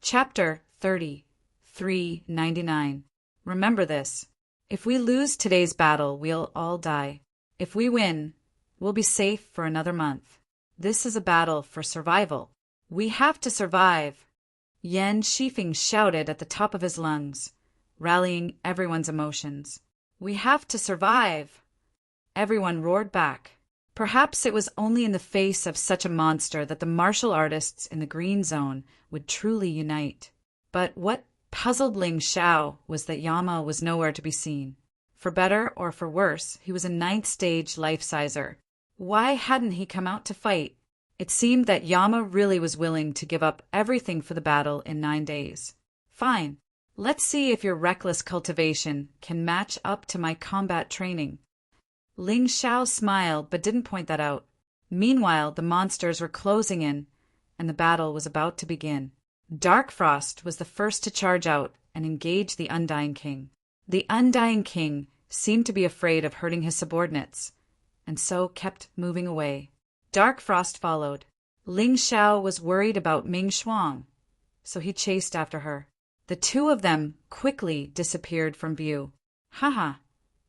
Chapter 30, 399. Remember this. If we lose today's battle, we'll all die. If we win, we'll be safe for another month. This is a battle for survival. We have to survive. Yan Shifeng shouted at the top of his lungs, rallying everyone's emotions. We have to survive. Everyone roared back. Perhaps it was only in the face of such a monster that the martial artists in the green zone would truly unite. But what puzzled Ling Xiao was that Yama was nowhere to be seen. For better or for worse, he was a ninth-stage life-sizer. Why hadn't he come out to fight? It seemed that Yama really was willing to give up everything for the battle in 9 days. Fine. Let's see if your reckless cultivation can match up to my combat training. Ling Xiao smiled but didn't point that out. Meanwhile, the monsters were closing in, and the battle was about to begin. Dark Frost was the first to charge out and engage the Undying King. The Undying King seemed to be afraid of hurting his subordinates, and so kept moving away. Dark Frost followed. Ling Xiao was worried about Ming Xuang, so he chased after her. The two of them quickly disappeared from view. Haha,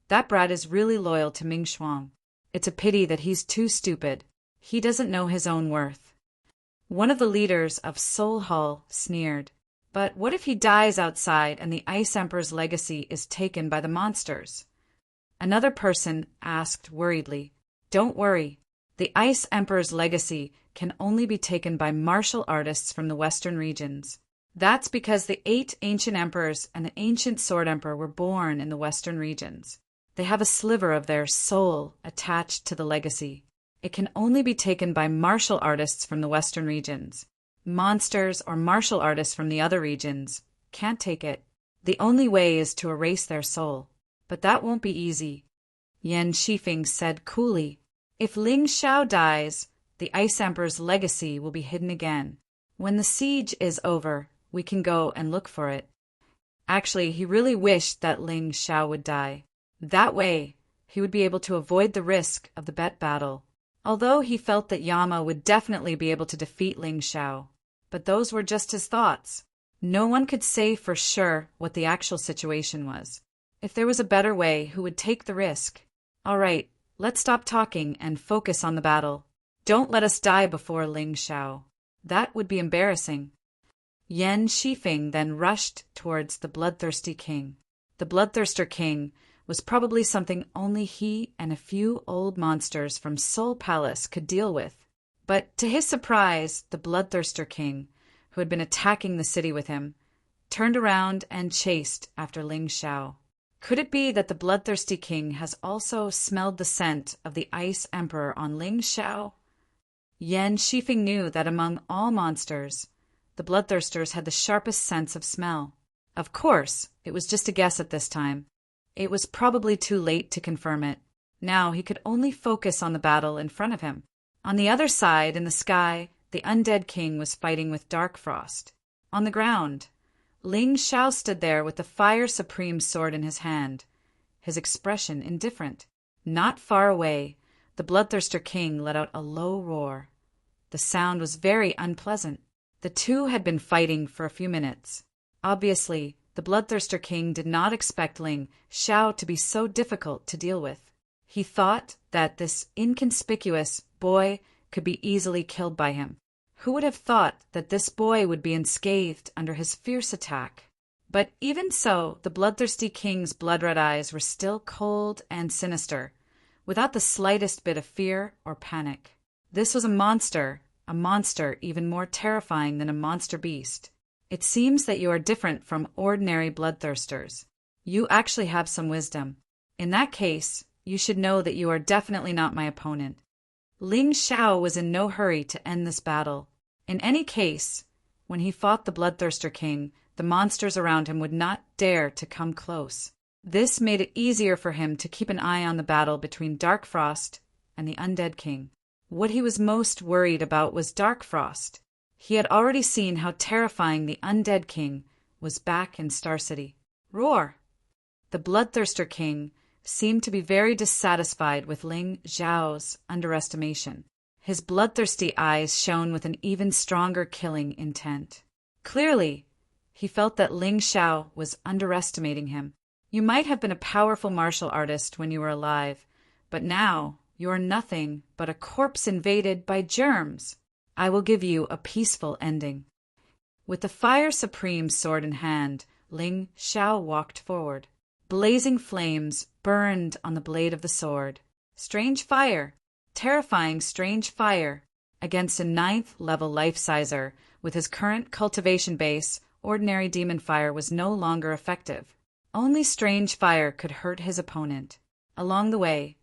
that brat is really loyal to Ming Xuang. It's a pity that he's too stupid. He doesn't know his own worth. One of the leaders of Soul Hall sneered. But what if he dies outside and the Ice Emperor's legacy is taken by the monsters? Another person asked worriedly. Don't worry. The Ice Emperor's legacy can only be taken by martial artists from the western regions. That's because the 8 ancient emperors and the ancient sword emperor were born in the western regions. They have a sliver of their soul attached to the legacy. It can only be taken by martial artists from the western regions. Monsters or martial artists from the other regions can't take it. The only way is to erase their soul. But that won't be easy. Yan Shifeng said coolly. If Ling Xiao dies, the Ice Emperor's legacy will be hidden again. When the siege is over, we can go and look for it. Actually, he really wished that Ling Xiao would die. That way, he would be able to avoid the risk of the bet battle. Although he felt that Yama would definitely be able to defeat Ling Xiao. But those were just his thoughts. No one could say for sure what the actual situation was. If there was a better way, who would take the risk? All right, let's stop talking and focus on the battle. Don't let us die before Ling Xiao. That would be embarrassing. Yan Shifeng then rushed towards the bloodthirsty king. The bloodthirster king was probably something only he and a few old monsters from Soul Palace could deal with. But to his surprise, the bloodthirster king, who had been attacking the city with him, turned around and chased after Ling Xiao. Could it be that the bloodthirsty king has also smelled the scent of the Ice Emperor on Ling Xiao? Yan Shifeng knew that among all monsters, the bloodthirsters had the sharpest sense of smell. Of course, it was just a guess at this time. It was probably too late to confirm it. Now he could only focus on the battle in front of him. On the other side, in the sky, the undead king was fighting with Dark Frost. On the ground, Ling Xiao stood there with the Fire Supreme sword in his hand, his expression indifferent. Not far away, the bloodthirster king let out a low roar. The sound was very unpleasant. The two had been fighting for a few minutes. Obviously, the bloodthirster king did not expect Ling Xiao to be so difficult to deal with. He thought that this inconspicuous boy could be easily killed by him. Who would have thought that this boy would be unscathed under his fierce attack? But even so, the bloodthirsty king's blood-red eyes were still cold and sinister, without the slightest bit of fear or panic. This was a monster even more terrifying than a monster beast. It seems that you are different from ordinary bloodthirsters. You actually have some wisdom. In that case, you should know that you are definitely not my opponent. Ling Xiao was in no hurry to end this battle. In any case, when he fought the bloodthirster king, the monsters around him would not dare to come close. This made it easier for him to keep an eye on the battle between Dark Frost and the undead king. What he was most worried about was Dark Frost. He had already seen how terrifying the undead king was back in Star City. Roar! The bloodthirster king seemed to be very dissatisfied with Ling Xiao's underestimation. His bloodthirsty eyes shone with an even stronger killing intent. Clearly, He felt that Ling Xiao was underestimating him. You might have been a powerful martial artist when you were alive, but now you are nothing but a corpse invaded by germs. I will give you a peaceful ending. With the Fire Supreme sword in hand, Ling Xiao walked forward. Blazing flames burned on the blade of the sword. Strange fire, terrifying strange fire. Against a 9th level life-sizer, with his current cultivation base, ordinary demon fire was no longer effective. Only strange fire could hurt his opponent. Along the way,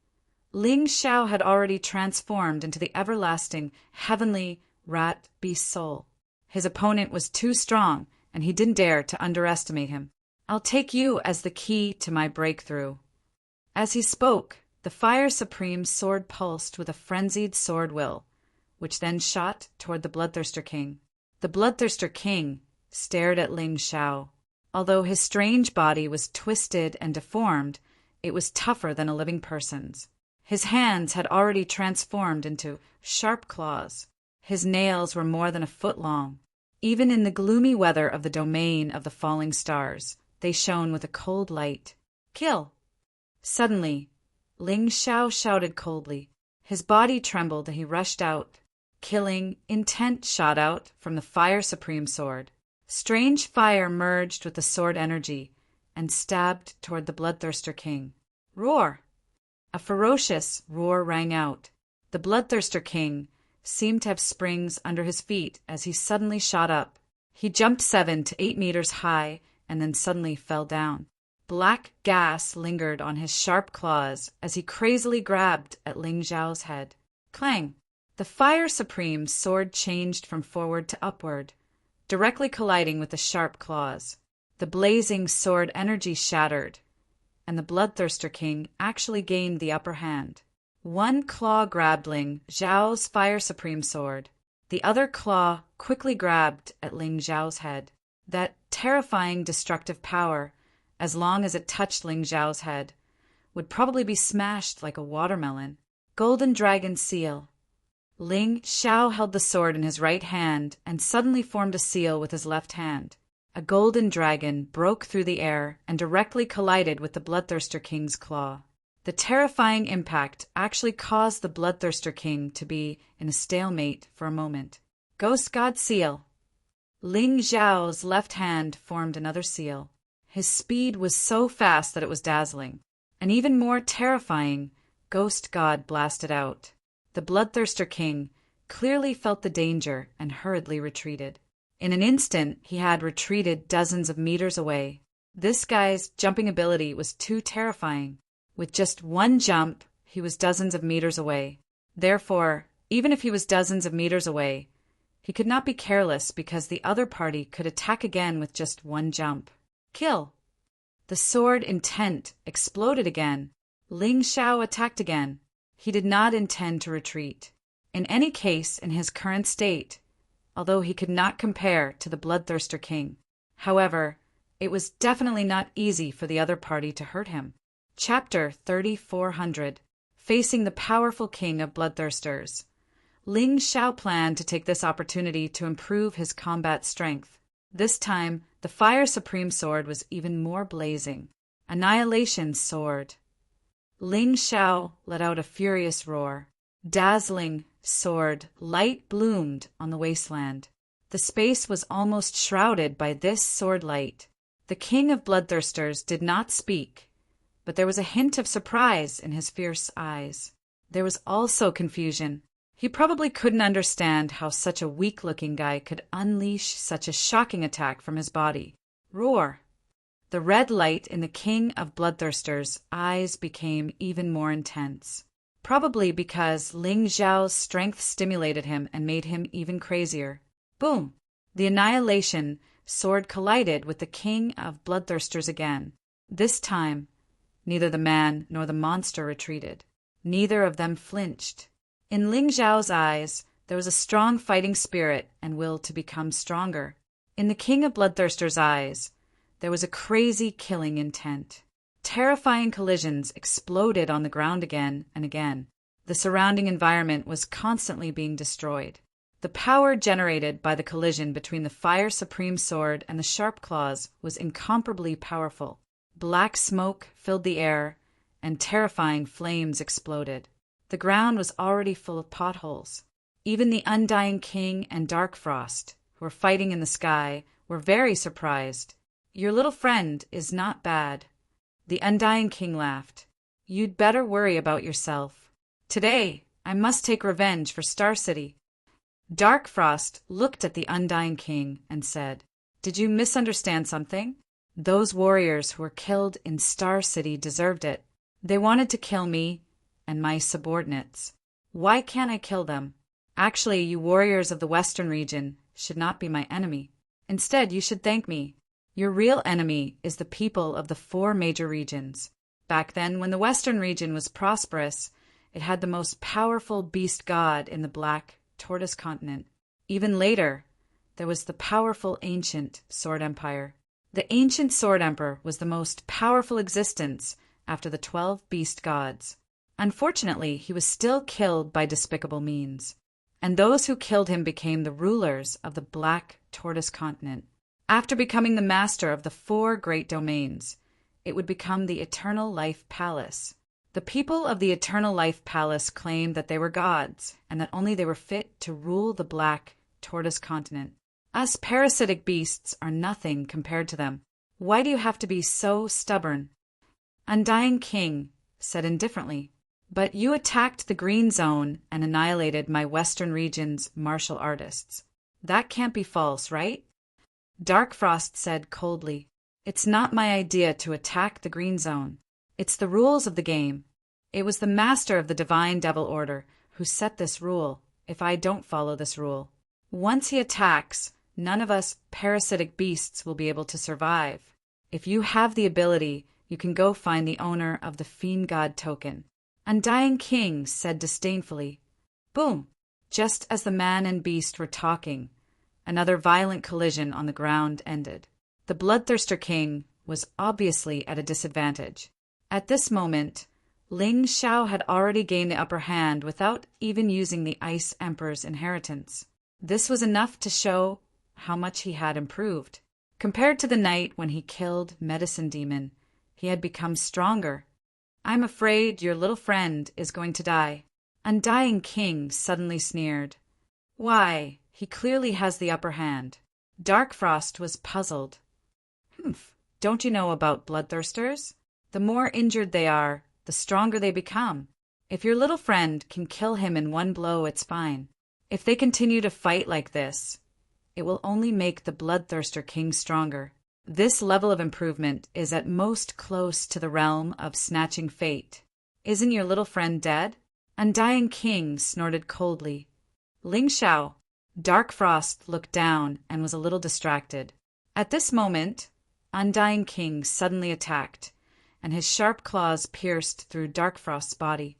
Ling Xiao had already transformed into the everlasting, heavenly rat beast soul. His opponent was too strong, and he didn't dare to underestimate him. I'll take you as the key to my breakthrough. As he spoke, the Fire Supreme's sword pulsed with a frenzied sword will, which then shot toward the Bloodthirster King. The Bloodthirster King stared at Ling Xiao. Although his strange body was twisted and deformed, it was tougher than a living person's. His hands had already transformed into sharp claws. His nails were more than a foot long. Even in the gloomy weather of the domain of the falling stars, they shone with a cold light. Kill! Suddenly, Ling Xiao shouted coldly. His body trembled and he rushed out. Killing intent shot out from the Fire Supreme sword. Strange fire merged with the sword energy and stabbed toward the Bloodthirster King. Roar! A ferocious roar rang out. The Bloodthirster King seemed to have springs under his feet as he suddenly shot up. He jumped 7 to 8 meters high and then suddenly fell down. Black gas lingered on his sharp claws as he crazily grabbed at Ling Xiao's head. Clang! The Fire Supreme's sword changed from forward to upward, directly colliding with the sharp claws. The blazing sword energy shattered, and the Bloodthirster King actually gained the upper hand. One claw grabbed Ling Xiao's Fire Supreme sword. The other claw quickly grabbed at Ling Xiao's head. That terrifying destructive power, as long as it touched Ling Xiao's head, would probably be smashed like a watermelon. Golden Dragon Seal. Ling Xiao held the sword in his right hand and suddenly formed a seal with his left hand. A golden dragon broke through the air and directly collided with the Bloodthirster King's claw. The terrifying impact actually caused the Bloodthirster King to be in a stalemate for a moment. Ghost God Seal. Ling Xiao's left hand formed another seal. His speed was so fast that it was dazzling. And even more terrifying, Ghost God blasted out. The Bloodthirster King clearly felt the danger and hurriedly retreated. In an instant, he had retreated dozens of meters away. This guy's jumping ability was too terrifying. With just one jump, he was dozens of meters away. Therefore, even if he was dozens of meters away, he could not be careless because the other party could attack again with just one jump. Kill! The sword intent exploded again. Ling Xiao attacked again. He did not intend to retreat. In any case, in his current state, although he could not compare to the Bloodthirster King. However, it was definitely not easy for the other party to hurt him. Chapter 3400. Facing the powerful king of bloodthirsters. Ling Xiao planned to take this opportunity to improve his combat strength. This time, the Fire Supreme sword was even more blazing. Annihilation sword. Ling Xiao let out a furious roar. Dazzling sword light bloomed on the wasteland. The space was almost shrouded by this sword light. The king of bloodthirsters did not speak, but there was a hint of surprise in his fierce eyes. There was also confusion. He probably couldn't understand how such a weak-looking guy could unleash such a shocking attack from his body. Roar! The red light in the king of bloodthirsters' eyes became even more intense. Probably because Ling Xiao's strength stimulated him and made him even crazier. Boom! The annihilation sword collided with the king of bloodthirsters again. This time, neither the man nor the monster retreated. Neither of them flinched. In Ling Xiao's eyes, there was a strong fighting spirit and will to become stronger. In the king of bloodthirsters' eyes, there was a crazy killing intent. Terrifying collisions exploded on the ground again and again. The surrounding environment was constantly being destroyed. The power generated by the collision between the Fire Supreme Sword and the Sharp Claws was incomparably powerful. Black smoke filled the air, and terrifying flames exploded. The ground was already full of potholes. Even the Undying King and Dark Frost, who were fighting in the sky, were very surprised. "Your little friend is not bad." The Undying King laughed. "You'd better worry about yourself. Today, I must take revenge for Star City." Dark Frost looked at the Undying King and said, "Did you misunderstand something? Those warriors who were killed in Star City deserved it. They wanted to kill me and my subordinates. Why can't I kill them? Actually, you warriors of the Western region should not be my enemy. Instead, you should thank me. Your real enemy is the people of the 4 major regions. Back then, when the Western region was prosperous, it had the most powerful beast god in the Black Tortoise continent. Even later, there was the powerful ancient Sword Empire. The ancient Sword Emperor was the most powerful existence after the 12 beast gods. Unfortunately, he was still killed by despicable means, and those who killed him became the rulers of the Black Tortoise continent. After becoming the master of the 4 great domains, it would become the Eternal Life Palace. The people of the Eternal Life Palace claimed that they were gods, and that only they were fit to rule the Black Tortoise continent. Us parasitic beasts are nothing compared to them. Why do you have to be so stubborn?" Undying King said indifferently, "But you attacked the Green Zone and annihilated my Western region's martial artists. That can't be false, right?" Dark Frost said coldly, "It's not my idea to attack the Green Zone. It's the rules of the game. It was the master of the Divine Devil Order who set this rule if I don't follow this rule. Once he attacks, none of us parasitic beasts will be able to survive. If you have the ability, you can go find the owner of the Fiend God token." Undying King said disdainfully. Boom! Just as the man and beast were talking, another violent collision on the ground ended. The Bloodthirster King was obviously at a disadvantage. At this moment, Ling Xiao had already gained the upper hand without even using the Ice Emperor's inheritance. This was enough to show how much he had improved. Compared to the night when he killed Medicine Demon, he had become stronger. "I'm afraid your little friend is going to die." Undying King suddenly sneered. "Why, he clearly has the upper hand." Dark Frost was puzzled. "Humph, don't you know about bloodthirsters? The more injured they are, the stronger they become. If your little friend can kill him in one blow, it's fine. If they continue to fight like this, it will only make the Bloodthirster King stronger. This level of improvement is at most close to the realm of snatching fate. Isn't your little friend dead?" Undying King snorted coldly. "Ling Xiao." Dark Frost looked down and was a little distracted. At this moment, Undying King suddenly attacked, and his sharp claws pierced through Dark Frost's body.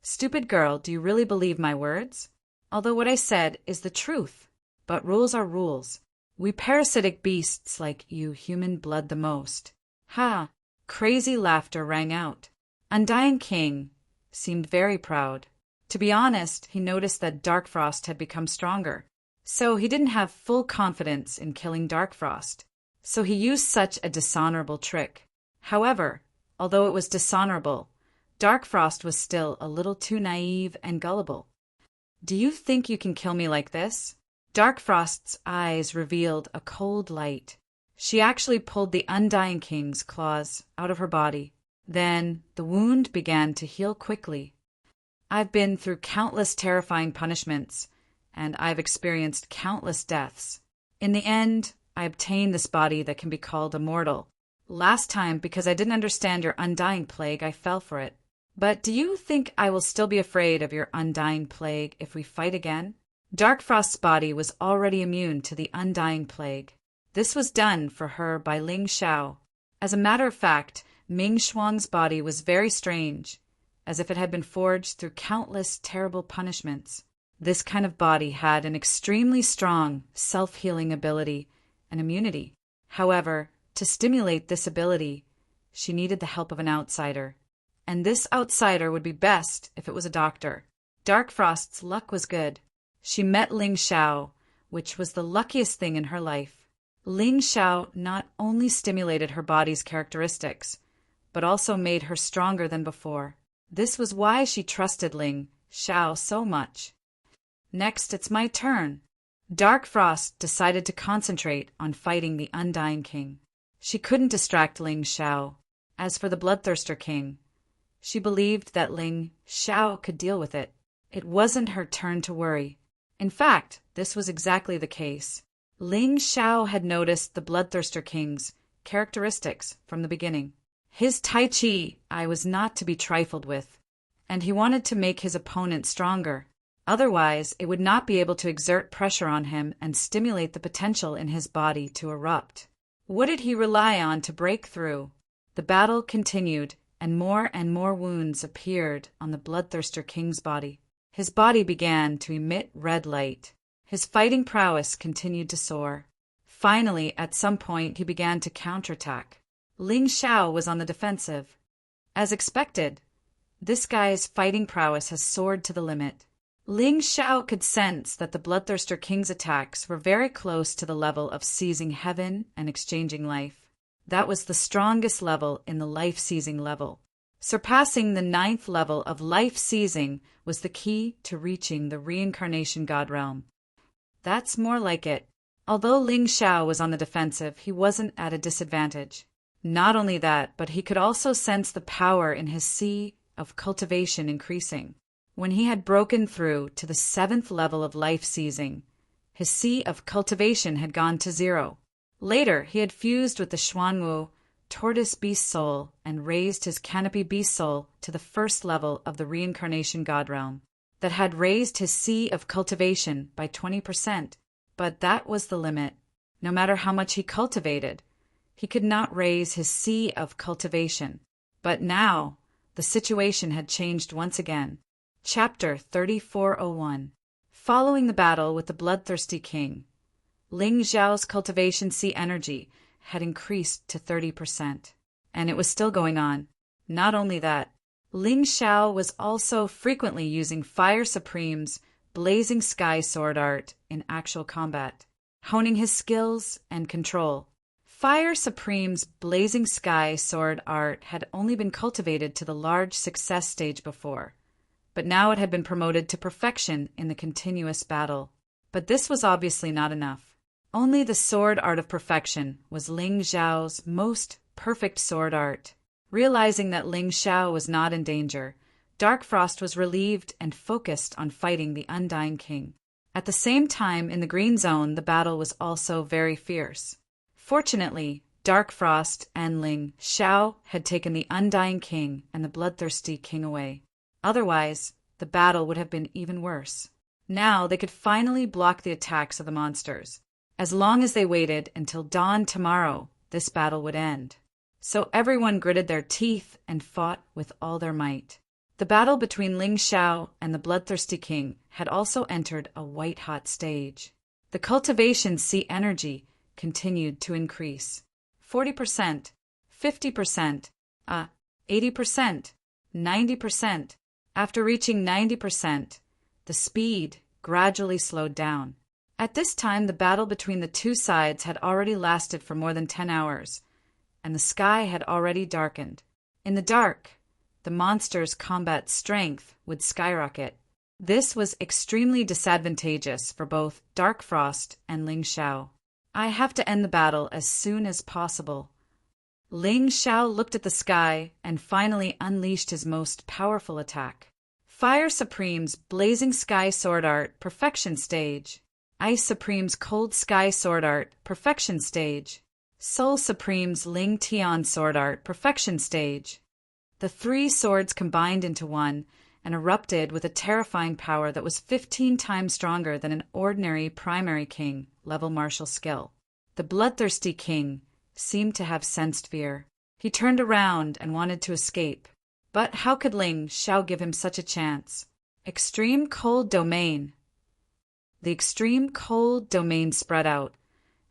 "Stupid girl, do you really believe my words? Although what I said is the truth, but rules are rules. We parasitic beasts like you human blood the most." Ha! Crazy laughter rang out. Undying King seemed very proud. To be honest, he noticed that Dark Frost had become stronger, so he didn't have full confidence in killing Dark Frost. So he used such a dishonorable trick. However, although it was dishonorable, Dark Frost was still a little too naive and gullible. "Do you think you can kill me like this?" Dark Frost's eyes revealed a cold light. She actually pulled the Undying King's claws out of her body. Then the wound began to heal quickly. "I've been through countless terrifying punishments, and I've experienced countless deaths. In the end, I obtained this body that can be called immortal. Last time, because I didn't understand your undying plague, I fell for it. But do you think I will still be afraid of your undying plague if we fight again?" Dark Frost's body was already immune to the undying plague. This was done for her by Ling Xiao. As a matter of fact, Ming Xuang's body was very strange, as if it had been forged through countless terrible punishments. This kind of body had an extremely strong self-healing ability and immunity. However, to stimulate this ability, she needed the help of an outsider. And this outsider would be best if it was a doctor. Dark Frost's luck was good. she met Ling Xiao, which was the luckiest thing in her life. Ling Xiao not only stimulated her body's characteristics, but also made her stronger than before. This was why she trusted Ling Xiao so much. Next, it's my turn. Dark Frost decided to concentrate on fighting the Undying King. She couldn't distract Ling Xiao. As for the Bloodthirster King, she believed that Ling Xiao could deal with it. It wasn't her turn to worry. In fact, this was exactly the case. Ling Xiao had noticed the Bloodthirster King's characteristics from the beginning. His Tai Chi was not to be trifled with, and he wanted to make his opponent stronger. Otherwise, it would not be able to exert pressure on him and stimulate the potential in his body to erupt. What did he rely on to break through? The battle continued, and more wounds appeared on the Bloodthirster King's body. His body began to emit red light. His fighting prowess continued to soar. Finally, at some point, he began to counterattack. Ling Xiao was on the defensive. As expected, this guy's fighting prowess has soared to the limit. Ling Xiao could sense that the Bloodthirster King's attacks were very close to the level of seizing heaven and exchanging life. That was the strongest level in the life-seizing level. Surpassing the 9th level of life-seizing was the key to reaching the reincarnation god realm. That's more like it. Although Ling Xiao was on the defensive, he wasn't at a disadvantage. Not only that, but he could also sense the power in his sea of cultivation increasing. When he had broken through to the 7th level of life-seizing, his sea of cultivation had gone to 0. Later, he had fused with the Xuanwu tortoise beast soul and raised his canopy beast soul to the 1st level of the reincarnation god realm. That had raised his sea of cultivation by 20%, but that was the limit. No matter how much he cultivated, he could not raise his sea of cultivation. But now, the situation had changed once again. Chapter 3401. Following the battle with the Bloodthirsty King, Ling Xiao's cultivation sea energy had increased to 30%, and it was still going on. Not only that, Ling Xiao was also frequently using Fire Supreme's Blazing Sky sword art in actual combat, honing his skills and control. Fire Supreme's Blazing Sky sword art had only been cultivated to the large success stage before, but now it had been promoted to perfection in the continuous battle. But this was obviously not enough. Only the sword art of perfection was Ling Xiao's most perfect sword art. Realizing that Ling Xiao was not in danger, Dark Frost was relieved and focused on fighting the Undying King. At the same time, in the green zone, the battle was also very fierce. Fortunately, Dark Frost and Ling Xiao had taken the Undying King and the Bloodthirsty King away. Otherwise, the battle would have been even worse. Now they could finally block the attacks of the monsters. As long as they waited until dawn tomorrow, this battle would end. So everyone gritted their teeth and fought with all their might. The battle between Ling Xiao and the Bloodthirsty King had also entered a white-hot stage. The cultivation sea energy continued to increase. 40%, 50%, 80%, 90%. After reaching 90%, the speed gradually slowed down. At this time, the battle between the two sides had already lasted for more than 10 hours, and the sky had already darkened. In the dark, the monster's combat strength would skyrocket. This was extremely disadvantageous for both Dark Frost and Ling Xiao. I have to end the battle as soon as possible. Ling Xiao looked at the sky and finally unleashed his most powerful attack. Fire Supreme's Blazing Sky Sword Art Perfection Stage. Ice Supreme's Cold Sky Sword Art Perfection Stage. Soul Supreme's Ling Tian Sword Art Perfection Stage. The three swords combined into one and erupted with a terrifying power that was 15 times stronger than an ordinary primary king level martial skill. The Bloodthirsty King seemed to have sensed fear. He turned around and wanted to escape. But how could Ling Xiao give him such a chance? Extreme Cold Domain. The extreme cold domain spread out,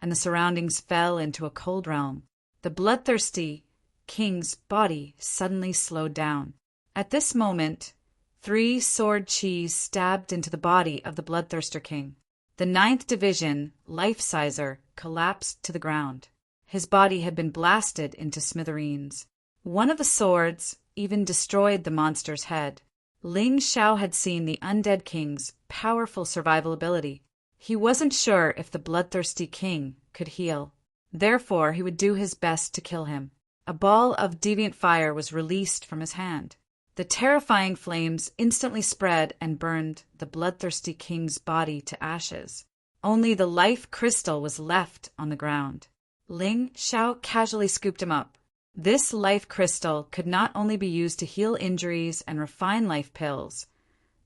and the surroundings fell into a cold realm. The Bloodthirsty King's body suddenly slowed down. At this moment, 3 sword chis stabbed into the body of the Bloodthirster King. The 9th Division life-sizer collapsed to the ground. His body had been blasted into smithereens. One of the swords even destroyed the monster's head. Ling Xiao had seen the Undead King's powerful survival ability. He wasn't sure if the Bloodthirsty King could heal. Therefore, he would do his best to kill him. A ball of deviant fire was released from his hand. The terrifying flames instantly spread and burned the Bloodthirsty King's body to ashes. Only the life crystal was left on the ground. Ling Xiao casually scooped him up. This life crystal could not only be used to heal injuries and refine life pills,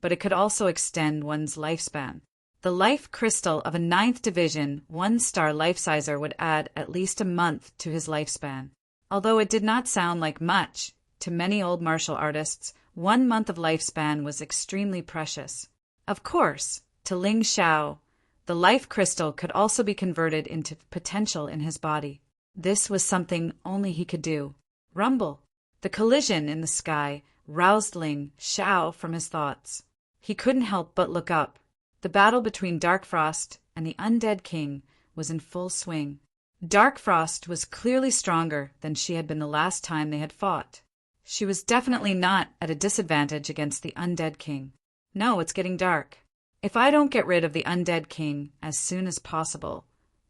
but it could also extend one's lifespan. The life crystal of a 9th Division 1-star life-sizer would add at least a month to his lifespan. Although it did not sound like much, to many old martial artists, 1 month of lifespan was extremely precious. Of course, to Ling Xiao, the life crystal could also be converted into potential in his body. This was something only he could do. Rumble! The collision in the sky roused Ling Xiao from his thoughts. He couldn't help but look up. The battle between Darkfrost and the Undead King was in full swing. Darkfrost was clearly stronger than she had been the last time they had fought. She was definitely not at a disadvantage against the Undead King. No, it's getting dark. If I don't get rid of the Undead King as soon as possible,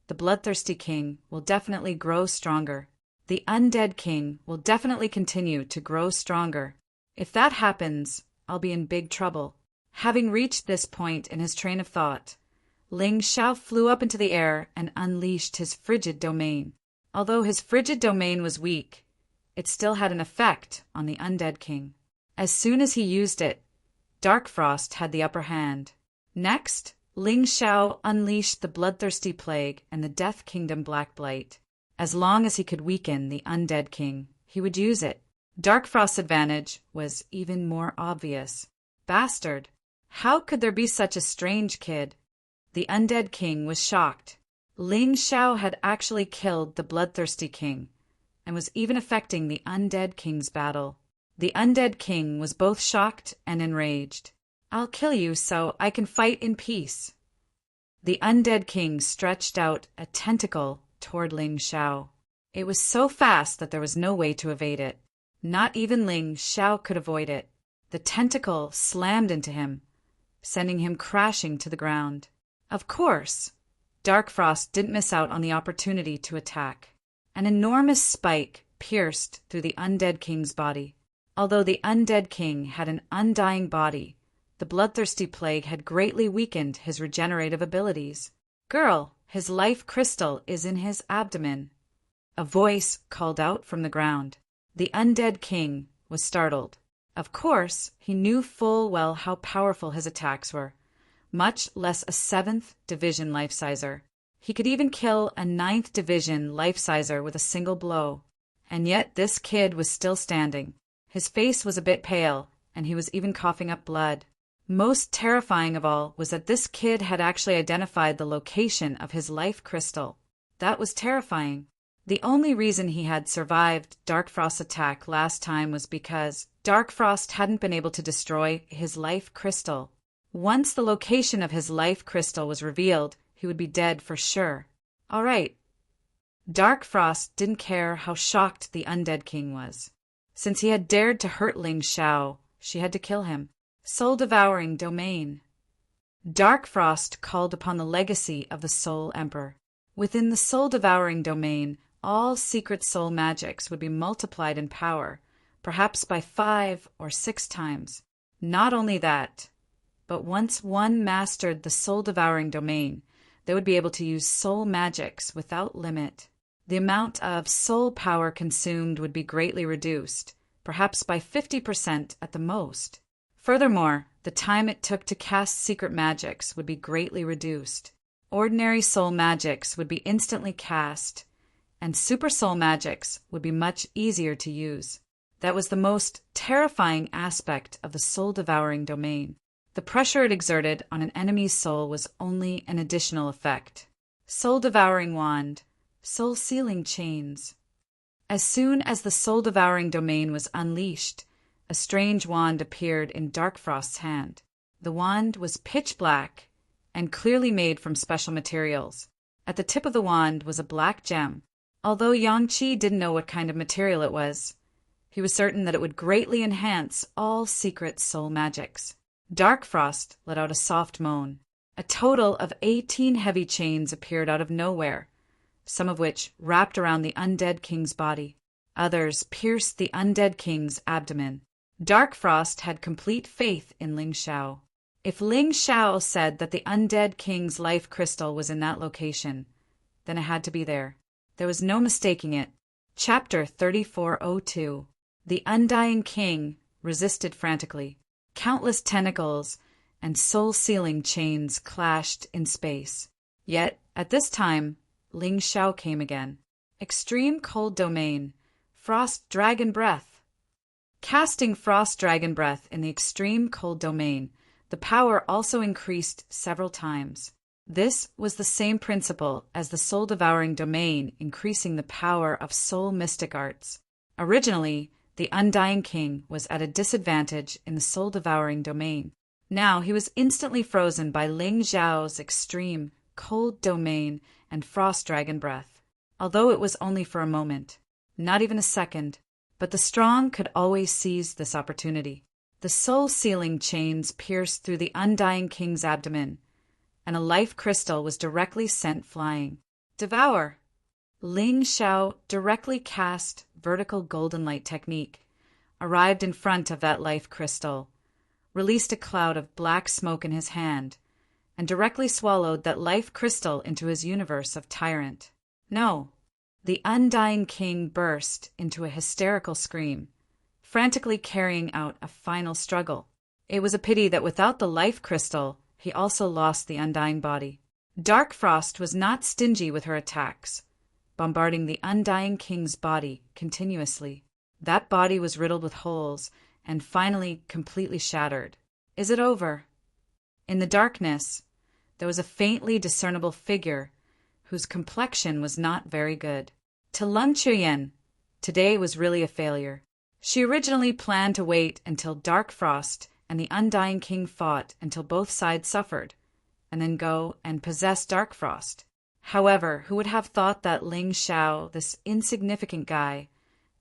the Bloodthirsty King will definitely grow stronger. The Undead King will definitely continue to grow stronger. If that happens, I'll be in big trouble. Having reached this point in his train of thought, Ling Xiao flew up into the air and unleashed his frigid domain. Although his frigid domain was weak, it still had an effect on the Undead King. As soon as he used it, Darkfrost had the upper hand. Next, Ling Xiao unleashed the Bloodthirsty Plague and the Death Kingdom Black Blight. As long as he could weaken the Undead King, he would use it. Darkfrost's advantage was even more obvious. Bastard! How could there be such a strange kid? The Undead King was shocked. Ling Xiao had actually killed the Bloodthirsty King, and was even affecting the Undead King's battle. The Undead King was both shocked and enraged. I'll kill you so I can fight in peace. The Undead King stretched out a tentacle toward Ling Xiao. It was so fast that there was no way to evade it. Not even Ling Xiao could avoid it. The tentacle slammed into him, sending him crashing to the ground. Of course, Darkfrost didn't miss out on the opportunity to attack. An enormous spike pierced through the Undead King's body. Although the Undead King had an undying body, the Bloodthirsty Plague had greatly weakened his regenerative abilities. Girl, his life crystal is in his abdomen. A voice called out from the ground. The Undead King was startled. Of course, he knew full well how powerful his attacks were, much less a 7th Division life-sizer. He could even kill a 9th Division life-sizer with a single blow. And yet this kid was still standing. His face was a bit pale, and he was even coughing up blood. Most terrifying of all was that this kid had actually identified the location of his life crystal. That was terrifying. The only reason he had survived Darkfrost's attack last time was because Darkfrost hadn't been able to destroy his life crystal. Once the location of his life crystal was revealed, he would be dead for sure. All right. Darkfrost didn't care how shocked the Undead King was. Since he had dared to hurt Ling Xiao, she had to kill him. Soul-devouring domain. Darkfrost called upon the legacy of the Soul Emperor. Within the soul-devouring domain, all secret soul magics would be multiplied in power, perhaps by 5 or 6 times. Not only that, but once one mastered the soul-devouring domain, they would be able to use soul magics without limit. The amount of soul power consumed would be greatly reduced, perhaps by 50% at the most. Furthermore, the time it took to cast secret magics would be greatly reduced. Ordinary soul magics would be instantly cast, and super soul magics would be much easier to use. That was the most terrifying aspect of the soul-devouring domain. The pressure it exerted on an enemy's soul was only an additional effect. Soul-devouring wand, soul-sealing chains. As soon as the soul-devouring domain was unleashed, a strange wand appeared in Darkfrost's hand. The wand was pitch black and clearly made from special materials. At the tip of the wand was a black gem. Although Yangqi didn't know what kind of material it was, he was certain that it would greatly enhance all secret soul magics. Darkfrost let out a soft moan. A total of 18 heavy chains appeared out of nowhere, some of which wrapped around the undead king's body. Others pierced the undead king's abdomen. Darkfrost had complete faith in Ling Xiao. If Ling Xiao said that the undead king's life crystal was in that location, then it had to be there. There was no mistaking it. Chapter 3402. The Undying King resisted frantically. Countless tentacles and soul-sealing chains clashed in space. Yet, at this time, Ling Xiao came again. Extreme Cold Domain. Frost Dragon Breath. Casting Frost Dragon Breath in the Extreme Cold Domain, the power also increased several times. This was the same principle as the soul-devouring domain, increasing the power of soul mystic arts. Originally, the Undying King was at a disadvantage in the soul-devouring domain. Now he was instantly frozen by Ling Xiao's extreme cold domain and frost dragon breath. Although it was only for a moment, not even a second, but the strong could always seize this opportunity. The soul-sealing chains pierced through the Undying King's abdomen, and a life crystal was directly sent flying. Devour! Ling Xiao directly cast vertical golden light technique, arrived in front of that life crystal, released a cloud of black smoke in his hand, and directly swallowed that life crystal into his universe of tyrant. No, the Undying King burst into a hysterical scream, frantically carrying out a final struggle. It was a pity that without the life crystal, he also lost the undying body. Darkfrost was not stingy with her attacks, bombarding the Undying King's body continuously. That body was riddled with holes and finally completely shattered. Is it over? In the darkness, there was a faintly discernible figure whose complexion was not very good. To Lung Chuyen, today was really a failure. She originally planned to wait until Darkfrost and the Undying King fought until both sides suffered, and then go and possess Darkfrost. However, who would have thought that Ling Xiao, this insignificant guy,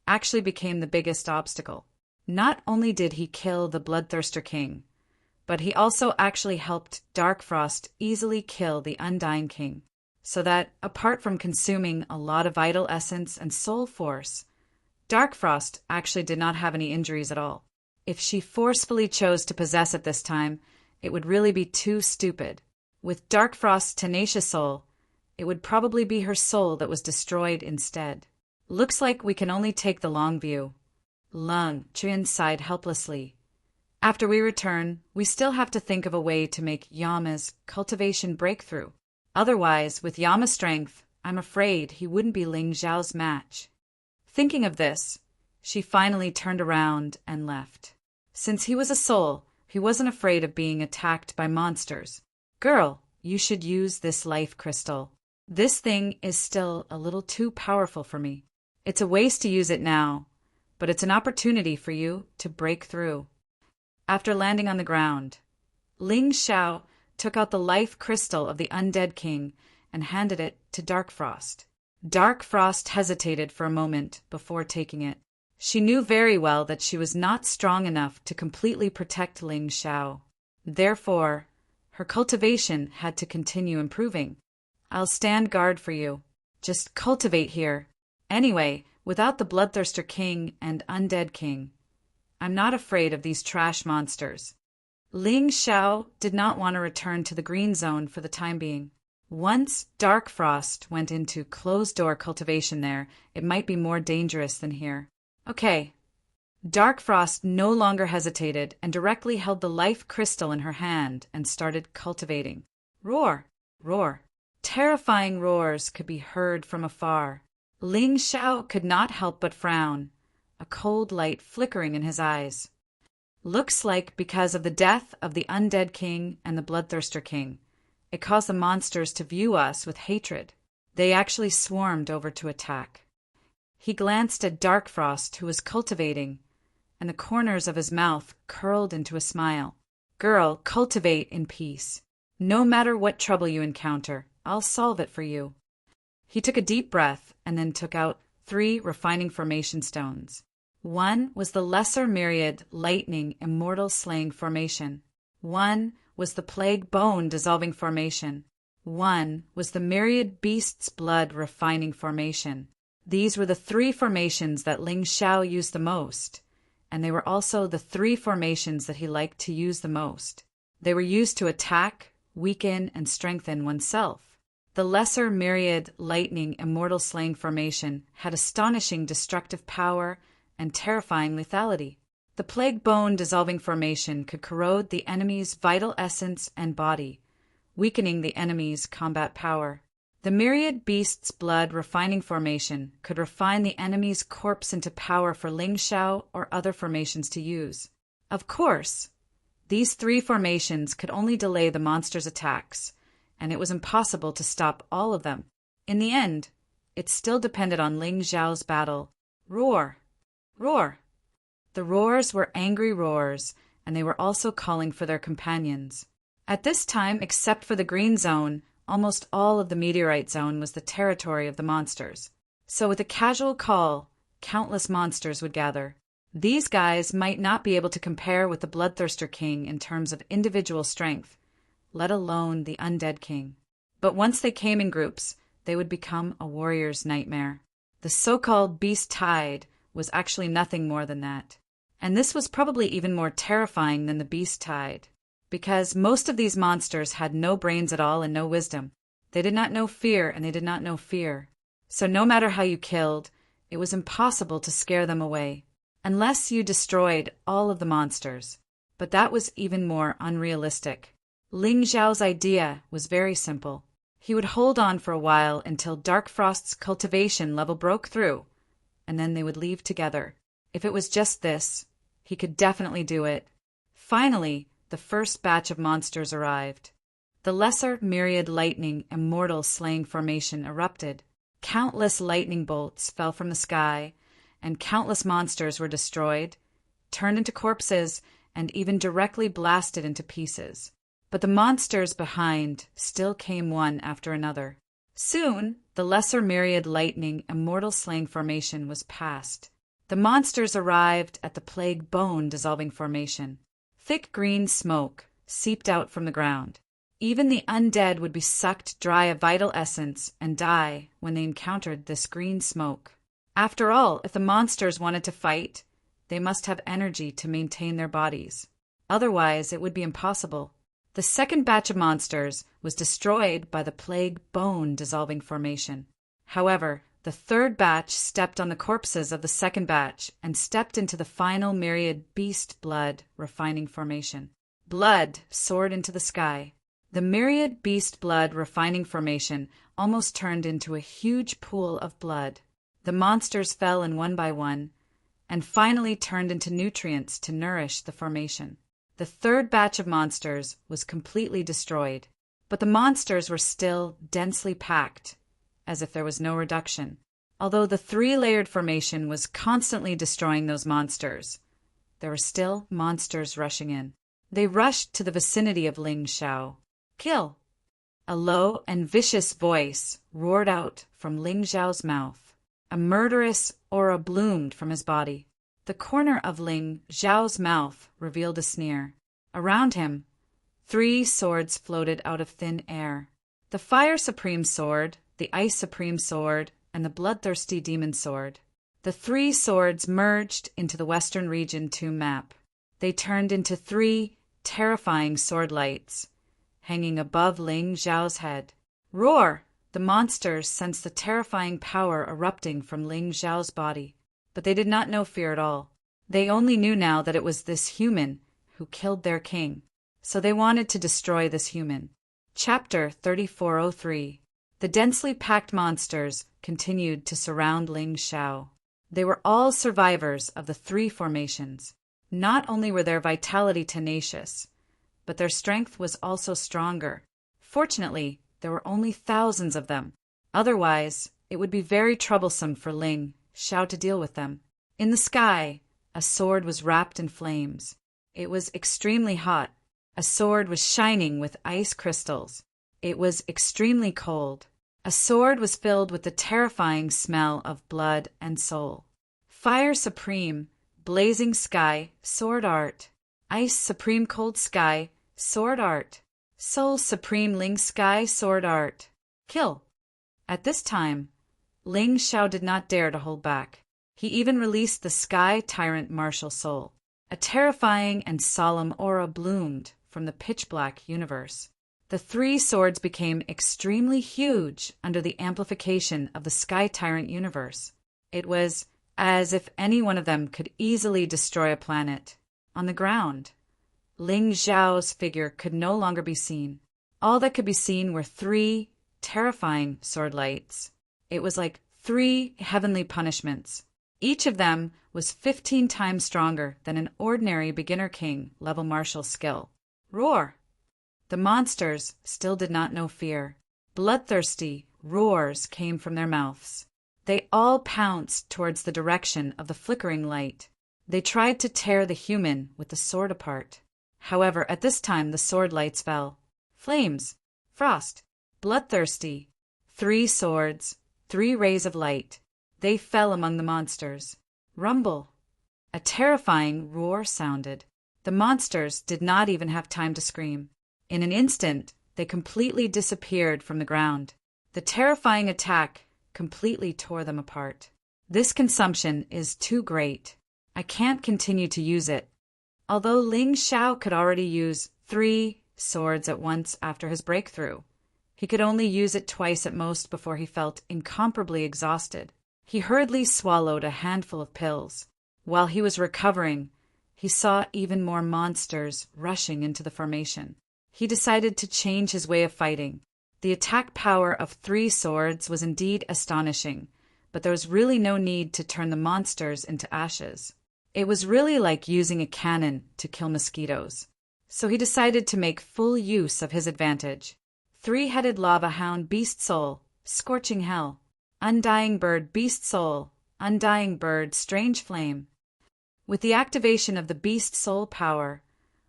actually became the biggest obstacle? Not only did he kill the Bloodthirster King, but he also actually helped Darkfrost easily kill the Undying King, so that, apart from consuming a lot of vital essence and soul force, Darkfrost actually did not have any injuries at all. If she forcefully chose to possess it this time, it would really be too stupid. With Darkfrost's tenacious soul, it would probably be her soul that was destroyed instead. Looks like we can only take the long view. Lung Chuyen sighed helplessly. After we return, we still have to think of a way to make Yama's cultivation breakthrough. Otherwise, with Yama's strength, I'm afraid he wouldn't be Ling Xiao's match. Thinking of this, she finally turned around and left. Since he was a soul, he wasn't afraid of being attacked by monsters. Girl, you should use this life crystal. This thing is still a little too powerful for me. It's a waste to use it now, but it's an opportunity for you to break through. After landing on the ground, Ling Xiao took out the life crystal of the Undead King and handed it to Darkfrost. Darkfrost hesitated for a moment before taking it. She knew very well that she was not strong enough to completely protect Ling Xiao. Therefore, her cultivation had to continue improving. I'll stand guard for you. Just cultivate here. Anyway, without the Bloodthirster King and Undead King, I'm not afraid of these trash monsters. Ling Xiao did not want to return to the green zone for the time being. Once Darkfrost went into closed-door cultivation there, it might be more dangerous than here. Okay. Darkfrost no longer hesitated and directly held the life crystal in her hand and started cultivating. Roar! Roar! Terrifying roars could be heard from afar. Ling Xiao could not help but frown, a cold light flickering in his eyes. Looks like because of the death of the Undead King and the Bloodthirster King, it caused the monsters to view us with hatred. They actually swarmed over to attack. He glanced at Darkfrost, who was cultivating, and the corners of his mouth curled into a smile. "Girl, cultivate in peace. No matter what trouble you encounter, I'll solve it for you." He took a deep breath and then took out 3 refining formation stones. One was the Lesser Myriad Lightning Immortal Slaying Formation. One was the Plague Bone Dissolving Formation. One was the Myriad Beast's Blood Refining Formation. These were the 3 formations that Ling Xiao used the most, and they were also the 3 formations that he liked to use the most. They were used to attack, weaken, and strengthen oneself. The Lesser Myriad Lightning Immortal Slaying Formation had astonishing destructive power and terrifying lethality. The Plague Bone Dissolving Formation could corrode the enemy's vital essence and body, weakening the enemy's combat power. The Myriad Beast's Blood Refining Formation could refine the enemy's corpse into power for Ling Xiao or other formations to use. Of course, these 3 formations could only delay the monster's attacks, and it was impossible to stop all of them. In the end, it still depended on Ling Xiao's battle. Roar! Roar! The roars were angry roars, and they were also calling for their companions. At this time, except for the green zone, almost all of the meteorite zone was the territory of the monsters. So with a casual call, countless monsters would gather. These guys might not be able to compare with the Bloodthirster King in terms of individual strength, let alone the Undead King. But once they came in groups, they would become a warrior's nightmare. The so-called Beast Tide was actually nothing more than that. And this was probably even more terrifying than the Beast Tide, because most of these monsters had no brains at all and no wisdom. They did not know fear, and they did not know fear. So no matter how you killed, it was impossible to scare them away, unless you destroyed all of the monsters. But that was even more unrealistic. Ling Xiao's idea was very simple. He would hold on for a while until Dark Frost's cultivation level broke through, and then they would leave together. If it was just this, he could definitely do it. Finally, the first batch of monsters arrived. The Lesser Myriad Lightning Immortal Slaying Formation erupted. Countless lightning bolts fell from the sky, and countless monsters were destroyed, turned into corpses, and even directly blasted into pieces. But the monsters behind still came one after another. Soon, the Lesser Myriad Lightning Immortal Slaying Formation was past. The monsters arrived at the Plague Bone Dissolving Formation. Thick green smoke seeped out from the ground. Even the undead would be sucked dry of vital essence and die when they encountered this green smoke. After all, if the monsters wanted to fight, they must have energy to maintain their bodies. Otherwise, it would be impossible. The second batch of monsters was destroyed by the Plague Bone Dissolving Formation. However, the third batch stepped on the corpses of the second batch and stepped into the final Myriad Beast Blood Refining Formation. Blood soared into the sky. The Myriad Beast Blood Refining Formation almost turned into a huge pool of blood. The monsters fell in one by one, and finally turned into nutrients to nourish the formation. The third batch of monsters was completely destroyed, but the monsters were still densely packed, as if there was no reduction. Although the 3-layered formation was constantly destroying those monsters, there were still monsters rushing in. They rushed to the vicinity of Ling Xiao. "Kill!" A low and vicious voice roared out from Ling Xiao's mouth. A murderous aura bloomed from his body. The corner of Ling Xiao's mouth revealed a sneer. Around him, 3 swords floated out of thin air. The Fire Supreme Sword, the Ice Supreme Sword, and the Bloodthirsty Demon Sword. The 3 swords merged into the Western Region 2 map. They turned into 3 terrifying sword lights, hanging above Ling Xiao's head. Roar! The monsters sensed the terrifying power erupting from Ling Xiao's body. But they did not know fear at all. They only knew now that it was this human who killed their king. So they wanted to destroy this human. Chapter 3403. The densely packed monsters continued to surround Ling Xiao. They were all survivors of the 3 formations. Not only were their vitality tenacious, but their strength was also stronger. Fortunately, there were only thousands of them. Otherwise, it would be very troublesome for Ling Xiao to deal with them. In the sky, A sword was wrapped in flames. It was extremely hot. A sword was shining with ice crystals. It was extremely cold. A sword was filled with the terrifying smell of blood and soul. Fire supreme, blazing sky, sword art. Ice supreme cold sky, sword art. Soul supreme Ling sky, sword art. Kill. At this time, Ling Xiao did not dare to hold back. He even released the sky tyrant martial soul. A terrifying and solemn aura bloomed from the pitch-black universe. The three swords became extremely huge under the amplification of the sky tyrant universe. It was as if any one of them could easily destroy a planet. On the ground, Ling Xiao's figure could no longer be seen. All that could be seen were three terrifying sword lights. It was like 3 heavenly punishments. Each of them was 15 times stronger than an ordinary beginner king level martial skill. Roar! The monsters still did not know fear. Bloodthirsty roars came from their mouths. They all pounced towards the direction of the flickering light. They tried to tear the human with the sword apart. However, at this time the sword lights fell. Flames, frost, bloodthirsty, 3 swords, 3 rays of light. They fell among the monsters. Rumble! A terrifying roar sounded. The monsters did not even have time to scream. In an instant, they completely disappeared from the ground. The terrifying attack completely tore them apart. This consumption is too great. I can't continue to use it. Although Ling Xiao could already use 3 swords at once after his breakthrough, he could only use it twice at most before he felt incomparably exhausted. He hurriedly swallowed a handful of pills. While he was recovering, he saw even more monsters rushing into the formation. He decided to change his way of fighting. The attack power of 3 swords was indeed astonishing, but there was really no need to turn the monsters into ashes. It was really like using a cannon to kill mosquitoes. So he decided to make full use of his advantage. 3-headed lava hound beast soul, scorching hell. Undying bird beast soul, undying bird strange flame. With the activation of the beast soul power,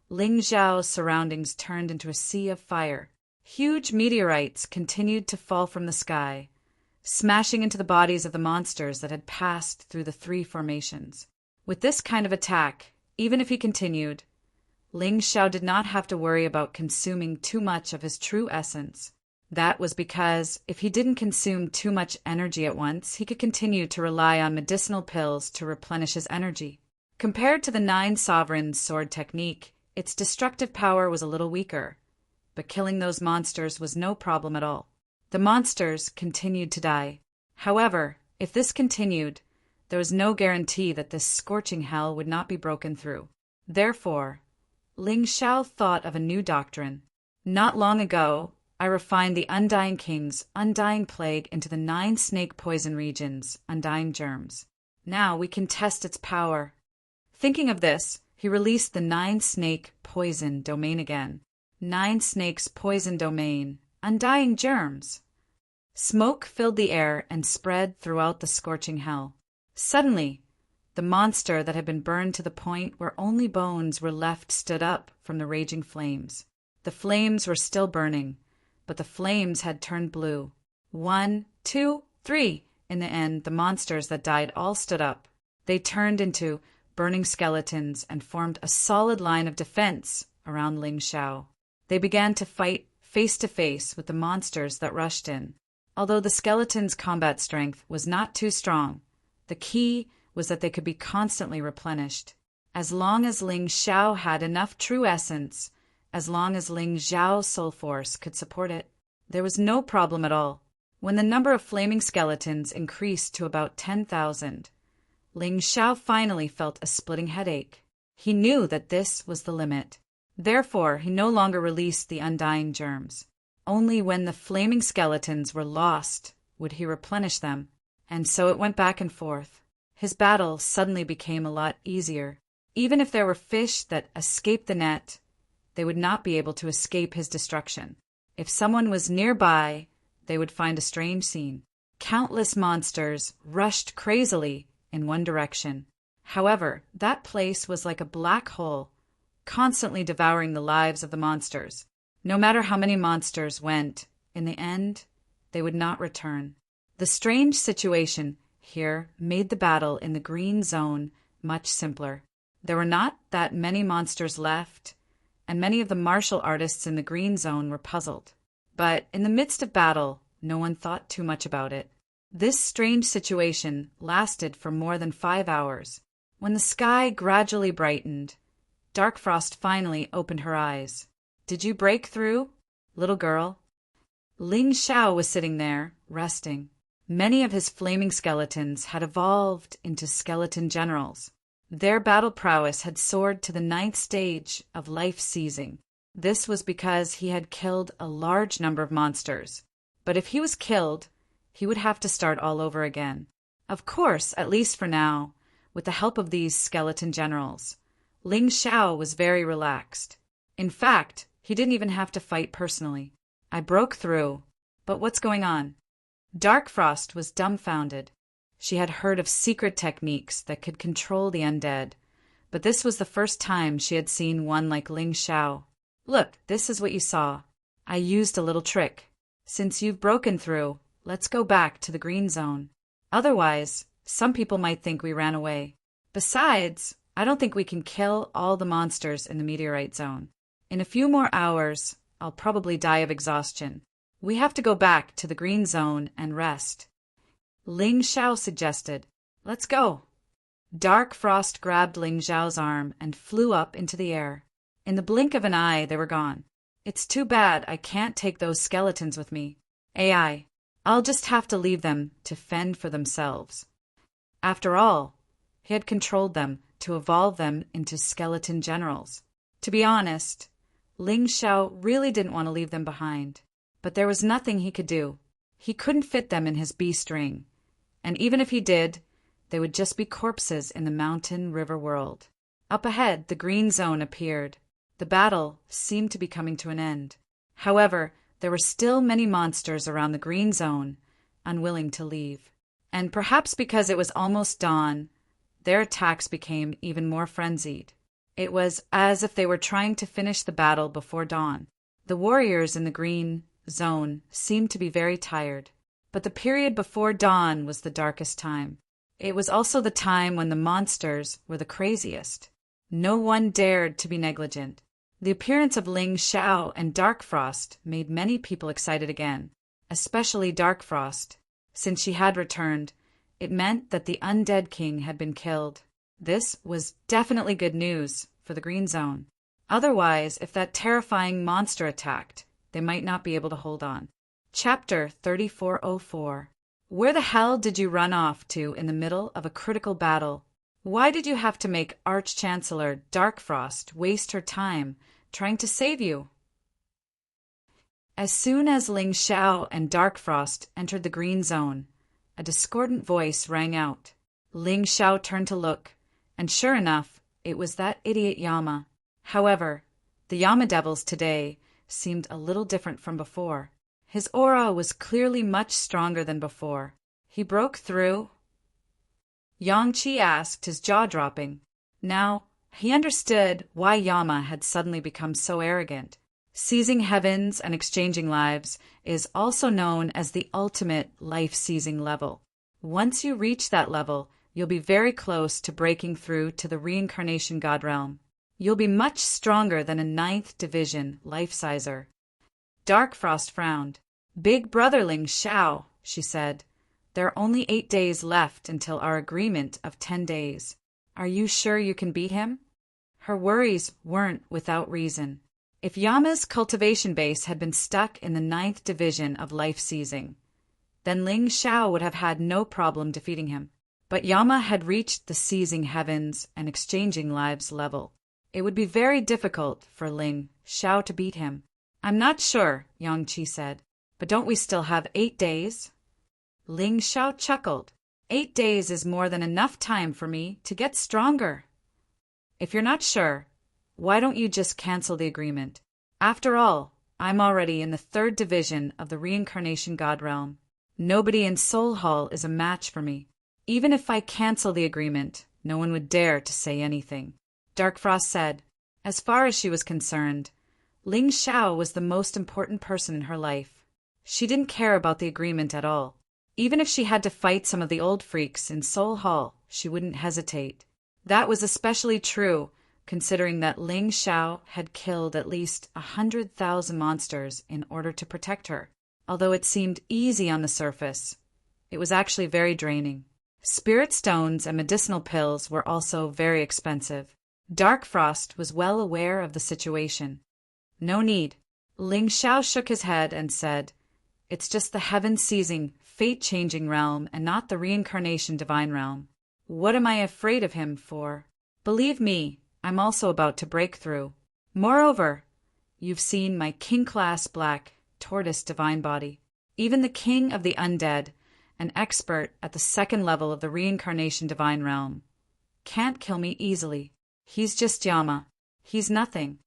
Ling Xiao's surroundings turned into a sea of fire. Huge meteorites continued to fall from the sky, smashing into the bodies of the monsters that had passed through the 3 formations. With this kind of attack, even if he continued, Ling Xiao did not have to worry about consuming too much of his true essence. That was because if he didn't consume too much energy at once, he could continue to rely on medicinal pills to replenish his energy. Compared to the 9 Sovereigns sword technique, its destructive power was a little weaker, but killing those monsters was no problem at all. The monsters continued to die. However, if this continued, there was no guarantee that this scorching hell would not be broken through. Therefore, Ling Xiao thought of a new doctrine. Not long ago, I refined the Undying King's Undying Plague into the 9 snake poison regions, Undying Germs. Now we can test its power. Thinking of this, he released the 9 snake poison domain again. 9 snakes poison domain, Undying Germs. Smoke filled the air and spread throughout the scorching hell. Suddenly, the monster that had been burned to the point where only bones were left stood up from the raging flames. The flames were still burning, but the flames had turned blue. 1, 2, 3. In the end, the monsters that died all stood up. They turned into burning skeletons and formed a solid line of defense around Ling Xiao. They began to fight face to face with the monsters that rushed in. Although the skeletons' combat strength was not too strong, the key was that they could be constantly replenished. As long as Ling Xiao had enough true essence, as long as Ling Xiao's soul force could support it, there was no problem at all. When the number of flaming skeletons increased to about 10,000, Ling Xiao finally felt a splitting headache. He knew that this was the limit. Therefore, he no longer released the Undying Germs. Only when the flaming skeletons were lost would he replenish them, and so it went back and forth. His battle suddenly became a lot easier. Even if there were fish that escaped the net, they would not be able to escape his destruction. If someone was nearby, they would find a strange scene. Countless monsters rushed crazily in one direction. However, that place was like a black hole, constantly devouring the lives of the monsters. No matter how many monsters went, in the end, they would not return. The strange situation here made the battle in the green zone much simpler. There were not that many monsters left, and many of the martial artists in the green zone were puzzled. But in the midst of battle, no one thought too much about it. This strange situation lasted for more than 5 hours. When the sky gradually brightened, Darkfrost finally opened her eyes. "Did you break through, little girl?" Ling Xiao was sitting there, resting. Many of his flaming skeletons had evolved into skeleton generals. Their battle prowess had soared to the 9th stage of life-seizing. This was because he had killed a large number of monsters. But if he was killed, he would have to start all over again. Of course, at least for now, with the help of these skeleton generals, Ling Xiao was very relaxed. In fact, he didn't even have to fight personally. "I broke through. But what's going on?" Darkfrost was dumbfounded. She had heard of secret techniques that could control the undead, but this was the first time she had seen one like Ling Xiao. "Look, this is what you saw. I used a little trick. Since you've broken through, let's go back to the green zone. Otherwise, some people might think we ran away. Besides, I don't think we can kill all the monsters in the meteorite zone. In a few more hours, I'll probably die of exhaustion. We have to go back to the green zone and rest." Ling Xiao suggested, "Let's go." Darkfrost grabbed Ling Xiao's arm and flew up into the air. In the blink of an eye, they were gone. "It's too bad I can't take those skeletons with me. I'll just have to leave them to fend for themselves." After all, he had controlled them to evolve them into skeleton generals. To be honest, Ling Xiao really didn't want to leave them behind. But there was nothing he could do. He couldn't fit them in his beast ring. And even if he did, they would just be corpses in the mountain river world. Up ahead, the green zone appeared. The battle seemed to be coming to an end. However, there were still many monsters around the green zone, unwilling to leave. And perhaps because it was almost dawn, their attacks became even more frenzied. It was as if they were trying to finish the battle before dawn. The warriors in the green zone seemed to be very tired. But the period before dawn was the darkest time. It was also the time when the monsters were the craziest. No one dared to be negligent. The appearance of Ling Xiao and Darkfrost made many people excited again, especially Darkfrost. Since she had returned, it meant that the undead king had been killed. This was definitely good news for the green zone. Otherwise, if that terrifying monster attacked, they might not be able to hold on. Chapter 3404. Where the hell did you run off to in the middle of a critical battle? Why did you have to make Arch-Chancellor Darkfrost waste her time trying to save you? As soon as Ling Xiao and Darkfrost entered the green zone, a discordant voice rang out. Ling Xiao turned to look, and sure enough, it was that idiot Yama. However, the Yama devils today seemed a little different from before. His aura was clearly much stronger than before. "He broke through?" Yang Qi asked, his jaw dropping. Now, he understood why Yama had suddenly become so arrogant. Seizing heavens and exchanging lives is also known as the ultimate life-seizing level. Once you reach that level, you'll be very close to breaking through to the reincarnation god realm. You'll be much stronger than a 9th division life-sizer. Darkfrost frowned. "Big brother Ling Xiao," she said, "there are only 8 days left until our agreement of 10 days. Are you sure you can beat him?" Her worries weren't without reason. If Yama's cultivation base had been stuck in the 9th division of life-seizing, then Ling Xiao would have had no problem defeating him. But Yama had reached the seizing heavens and exchanging lives level. It would be very difficult for Ling Xiao to beat him. "I'm not sure," Yang Qi said, "but don't we still have 8 days?" Ling Xiao chuckled. 8 days is more than enough time for me to get stronger. If you're not sure, why don't you just cancel the agreement? After all, I'm already in the 3rd division of the reincarnation god realm. Nobody in Soul Hall is a match for me. Even if I cancel the agreement, No one would dare to say anything. Dark Frost said, as far as she was concerned, Ling Xiao was the most important person in her life. She didn't care about the agreement at all. Even if she had to fight some of the old freaks in Seoul Hall, she wouldn't hesitate. That was especially true, considering that Ling Xiao had killed at least 100,000 monsters in order to protect her. Although it seemed easy on the surface, it was actually very draining. Spirit stones and medicinal pills were also very expensive. Dark Frost was well aware of the situation. No need. Ling Xiao shook his head and said, "It's just the heaven-seizing, fate-changing realm and not the reincarnation divine realm. What am I afraid of him for? Believe me, I'm also about to break through. Moreover, you've seen my king-class black tortoise divine body. Even the king of the undead, an expert at the second level of the reincarnation divine realm, can't kill me easily. He's just Yama. He's nothing.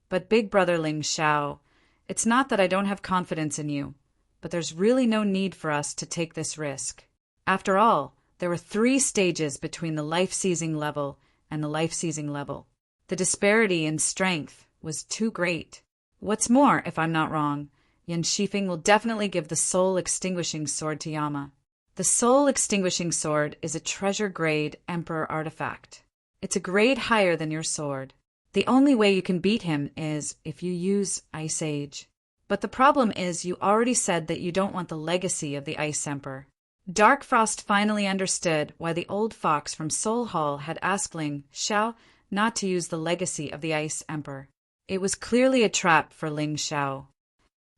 But Big Brother Ling Xiao, it's not that I don't have confidence in you, but there's really no need for us to take this risk. After all, there were 3 stages between the life-seizing level and the life-seizing level. The disparity in strength was too great. What's more, if I'm not wrong, Yan Shifeng will definitely give the soul-extinguishing sword to Yama. The soul-extinguishing sword is a treasure-grade Emperor artifact. It's a grade higher than your sword. The only way you can beat him is if you use Ice Age. But the problem is you already said that you don't want the legacy of the Ice Emperor. Dark Frost finally understood why the old fox from Seoul Hall had asked Ling Xiao not to use the legacy of the Ice Emperor. It was clearly a trap for Ling Xiao.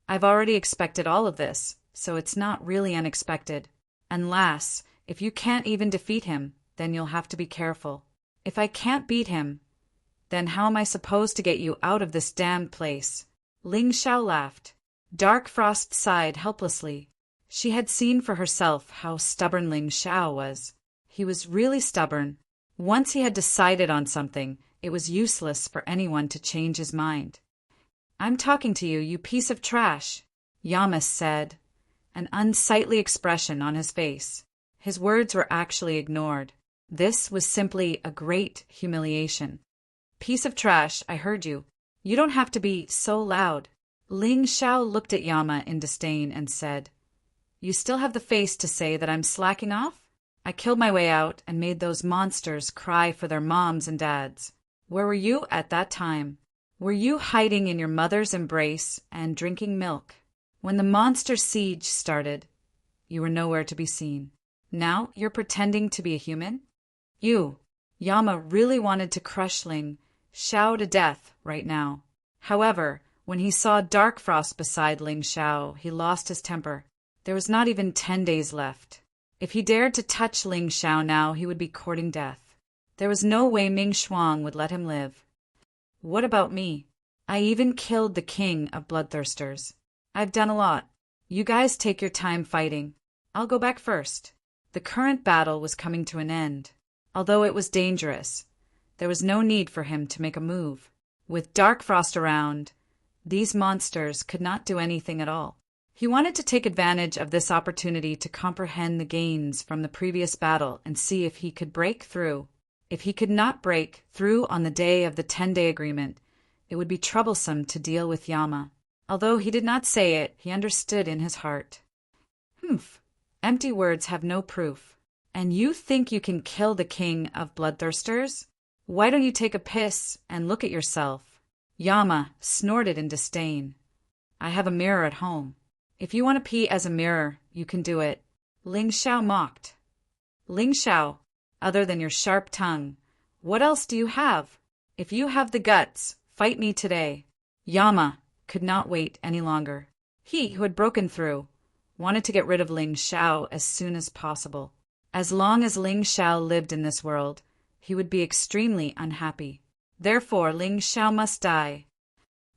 I've already expected all of this, so it's not really unexpected. Unless, if you can't even defeat him, then you'll have to be careful. If I can't beat him, then how am I supposed to get you out of this damned place? Ling Xiao laughed. Dark Frost sighed helplessly. She had seen for herself how stubborn Ling Xiao was. He was really stubborn. Once he had decided on something, it was useless for anyone to change his mind. I'm talking to you, you piece of trash, Yama said, an unsightly expression on his face. His words were actually ignored. This was simply a great humiliation. Piece of trash, I heard you. You don't have to be so loud. Ling Xiao looked at Yama in disdain and said, You still have the face to say that I'm slacking off? I killed my way out and made those monsters cry for their moms and dads. Where were you at that time? Were you hiding in your mother's embrace and drinking milk? When the monster siege started, you were nowhere to be seen. Now you're pretending to be a human? Yama really wanted to crush Ling Xiao to death right now. However, when he saw Dark Frost beside Ling Xiao, he lost his temper. There was not even 10 days left. If he dared to touch Ling Xiao now, he would be courting death. There was no way Ming Shuang would let him live. What about me? I even killed the king of bloodthirsters. I've done a lot. You guys take your time fighting. I'll go back first. The current battle was coming to an end. Although it was dangerous, there was no need for him to make a move. With Dark Frost around, these monsters could not do anything at all. He wanted to take advantage of this opportunity to comprehend the gains from the previous battle and see if he could break through. If he could not break through on the day of the 10-day agreement, it would be troublesome to deal with Yama. Although he did not say it, he understood in his heart. Empty words have no proof. And you think you can kill the king of bloodthirsters? Why don't you take a piss and look at yourself? Yama snorted in disdain. I have a mirror at home. If you want to pee as a mirror, you can do it. Ling Xiao mocked. Ling Xiao, other than your sharp tongue, what else do you have? If you have the guts, fight me today. Yama could not wait any longer. He, who had broken through, wanted to get rid of Ling Xiao as soon as possible. As long as Ling Xiao lived in this world, he would be extremely unhappy. Therefore, Ling Xiao must die.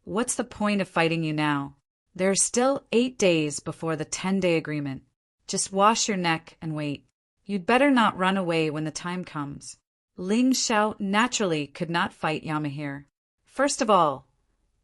What's the point of fighting you now? There are still 8 days before the 10-day agreement. Just wash your neck and wait. You'd better not run away when the time comes. Ling Xiao naturally could not fight Yama here. First of all,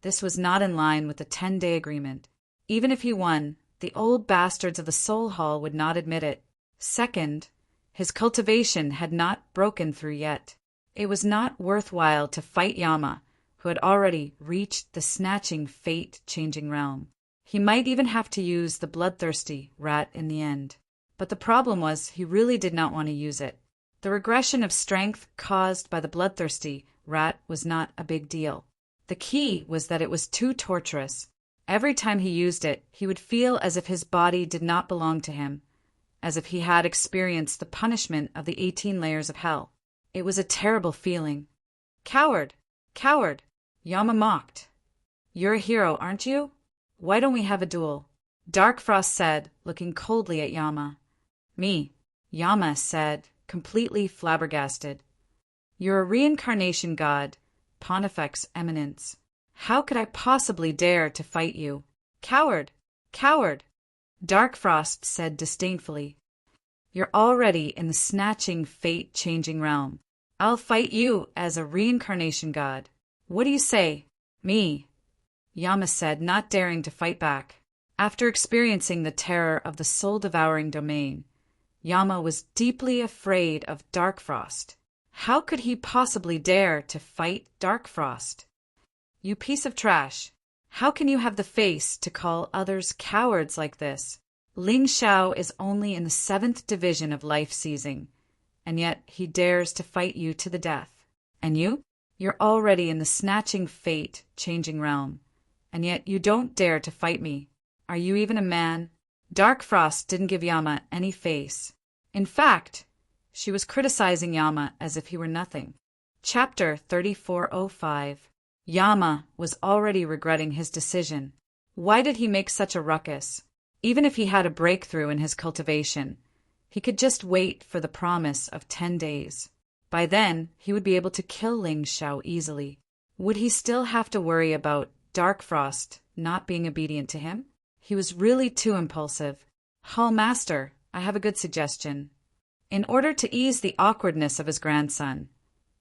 this was not in line with the 10-day agreement. Even if he won, the old bastards of the Seoul Hall would not admit it. Second, His cultivation had not broken through yet. It was not worthwhile to fight Yama, who had already reached the snatching, fate-changing realm. He might even have to use the bloodthirsty rat in the end. But the problem was he really did not want to use it. The regression of strength caused by the bloodthirsty rat was not a big deal. The key was that it was too torturous. Every time he used it, he would feel as if his body did not belong to him, as if he had experienced the punishment of the 18 layers of hell. It was a terrible feeling. "Coward! Coward!" Yama mocked. "You're a hero, aren't you? Why don't we have a duel?" Dark Frost said, looking coldly at Yama. "Me," Yama said, completely flabbergasted. "You're a reincarnation god, Pontifex Eminence. How could I possibly dare to fight you? Coward! Coward!" Dark Frost said disdainfully. "You're already in the snatching, fate-changing realm. I'll fight you as a reincarnation god. What do you say?" "Me," Yama said, not daring to fight back. After experiencing the terror of the soul-devouring domain, Yama was deeply afraid of Dark Frost. How could he possibly dare to fight Dark Frost? "You piece of trash! How can you have the face to call others cowards like this? Ling Xiao is only in the 7th division of life seizing, and yet he dares to fight you to the death. And you? You're already in the snatching fate-changing realm, and yet you don't dare to fight me. Are you even a man?" Dark Frost didn't give Yama any face. In fact, she was criticizing Yama as if he were nothing. Chapter 3405. Yama was already regretting his decision. Why did he make such a ruckus? Even if he had a breakthrough in his cultivation, he could just wait for the promise of 10 days. By then, he would be able to kill Ling Xiao easily. Would he still have to worry about Dark Frost not being obedient to him? He was really too impulsive. "Hall Master, I have a good suggestion." In order to ease the awkwardness of his grandson,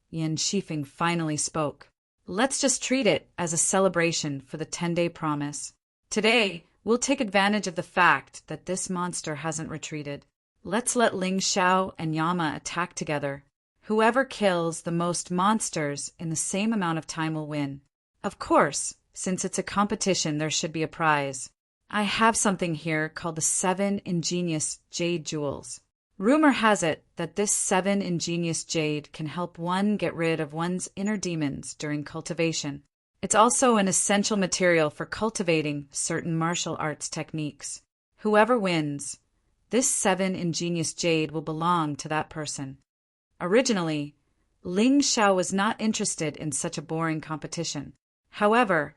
Yin Shifeng finally spoke. "Let's just treat it as a celebration for the 10-day promise. Today, we'll take advantage of the fact that this monster hasn't retreated. Let's let Ling Xiao and Yama attack together. Whoever kills the most monsters in the same amount of time will win. Of course, since it's a competition, there should be a prize. I have something here called the 7 ingenious jade jewels. Rumor has it that this 7 ingenious jade can help one get rid of one's inner demons during cultivation. It's also an essential material for cultivating certain martial arts techniques. Whoever wins, this 7 ingenious jade will belong to that person." Originally, Ling Xiao was not interested in such a boring competition. However,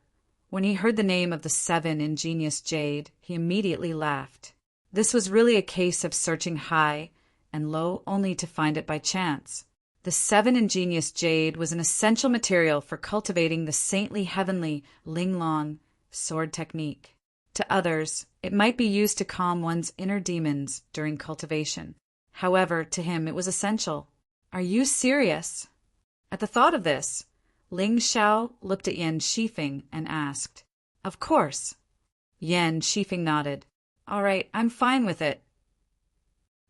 when he heard the name of the 7 ingenious jade, he immediately laughed. This was really a case of searching high and low only to find it by chance. The 7 ingenious jade was an essential material for cultivating the saintly heavenly Ling Long sword technique. To others, it might be used to calm one's inner demons during cultivation. However, to him it was essential. "Are you serious?" At the thought of this, Ling Xiao looked at Yin Shifeng and asked, "Of course." Yin Shifeng nodded. "All right, I'm fine with it."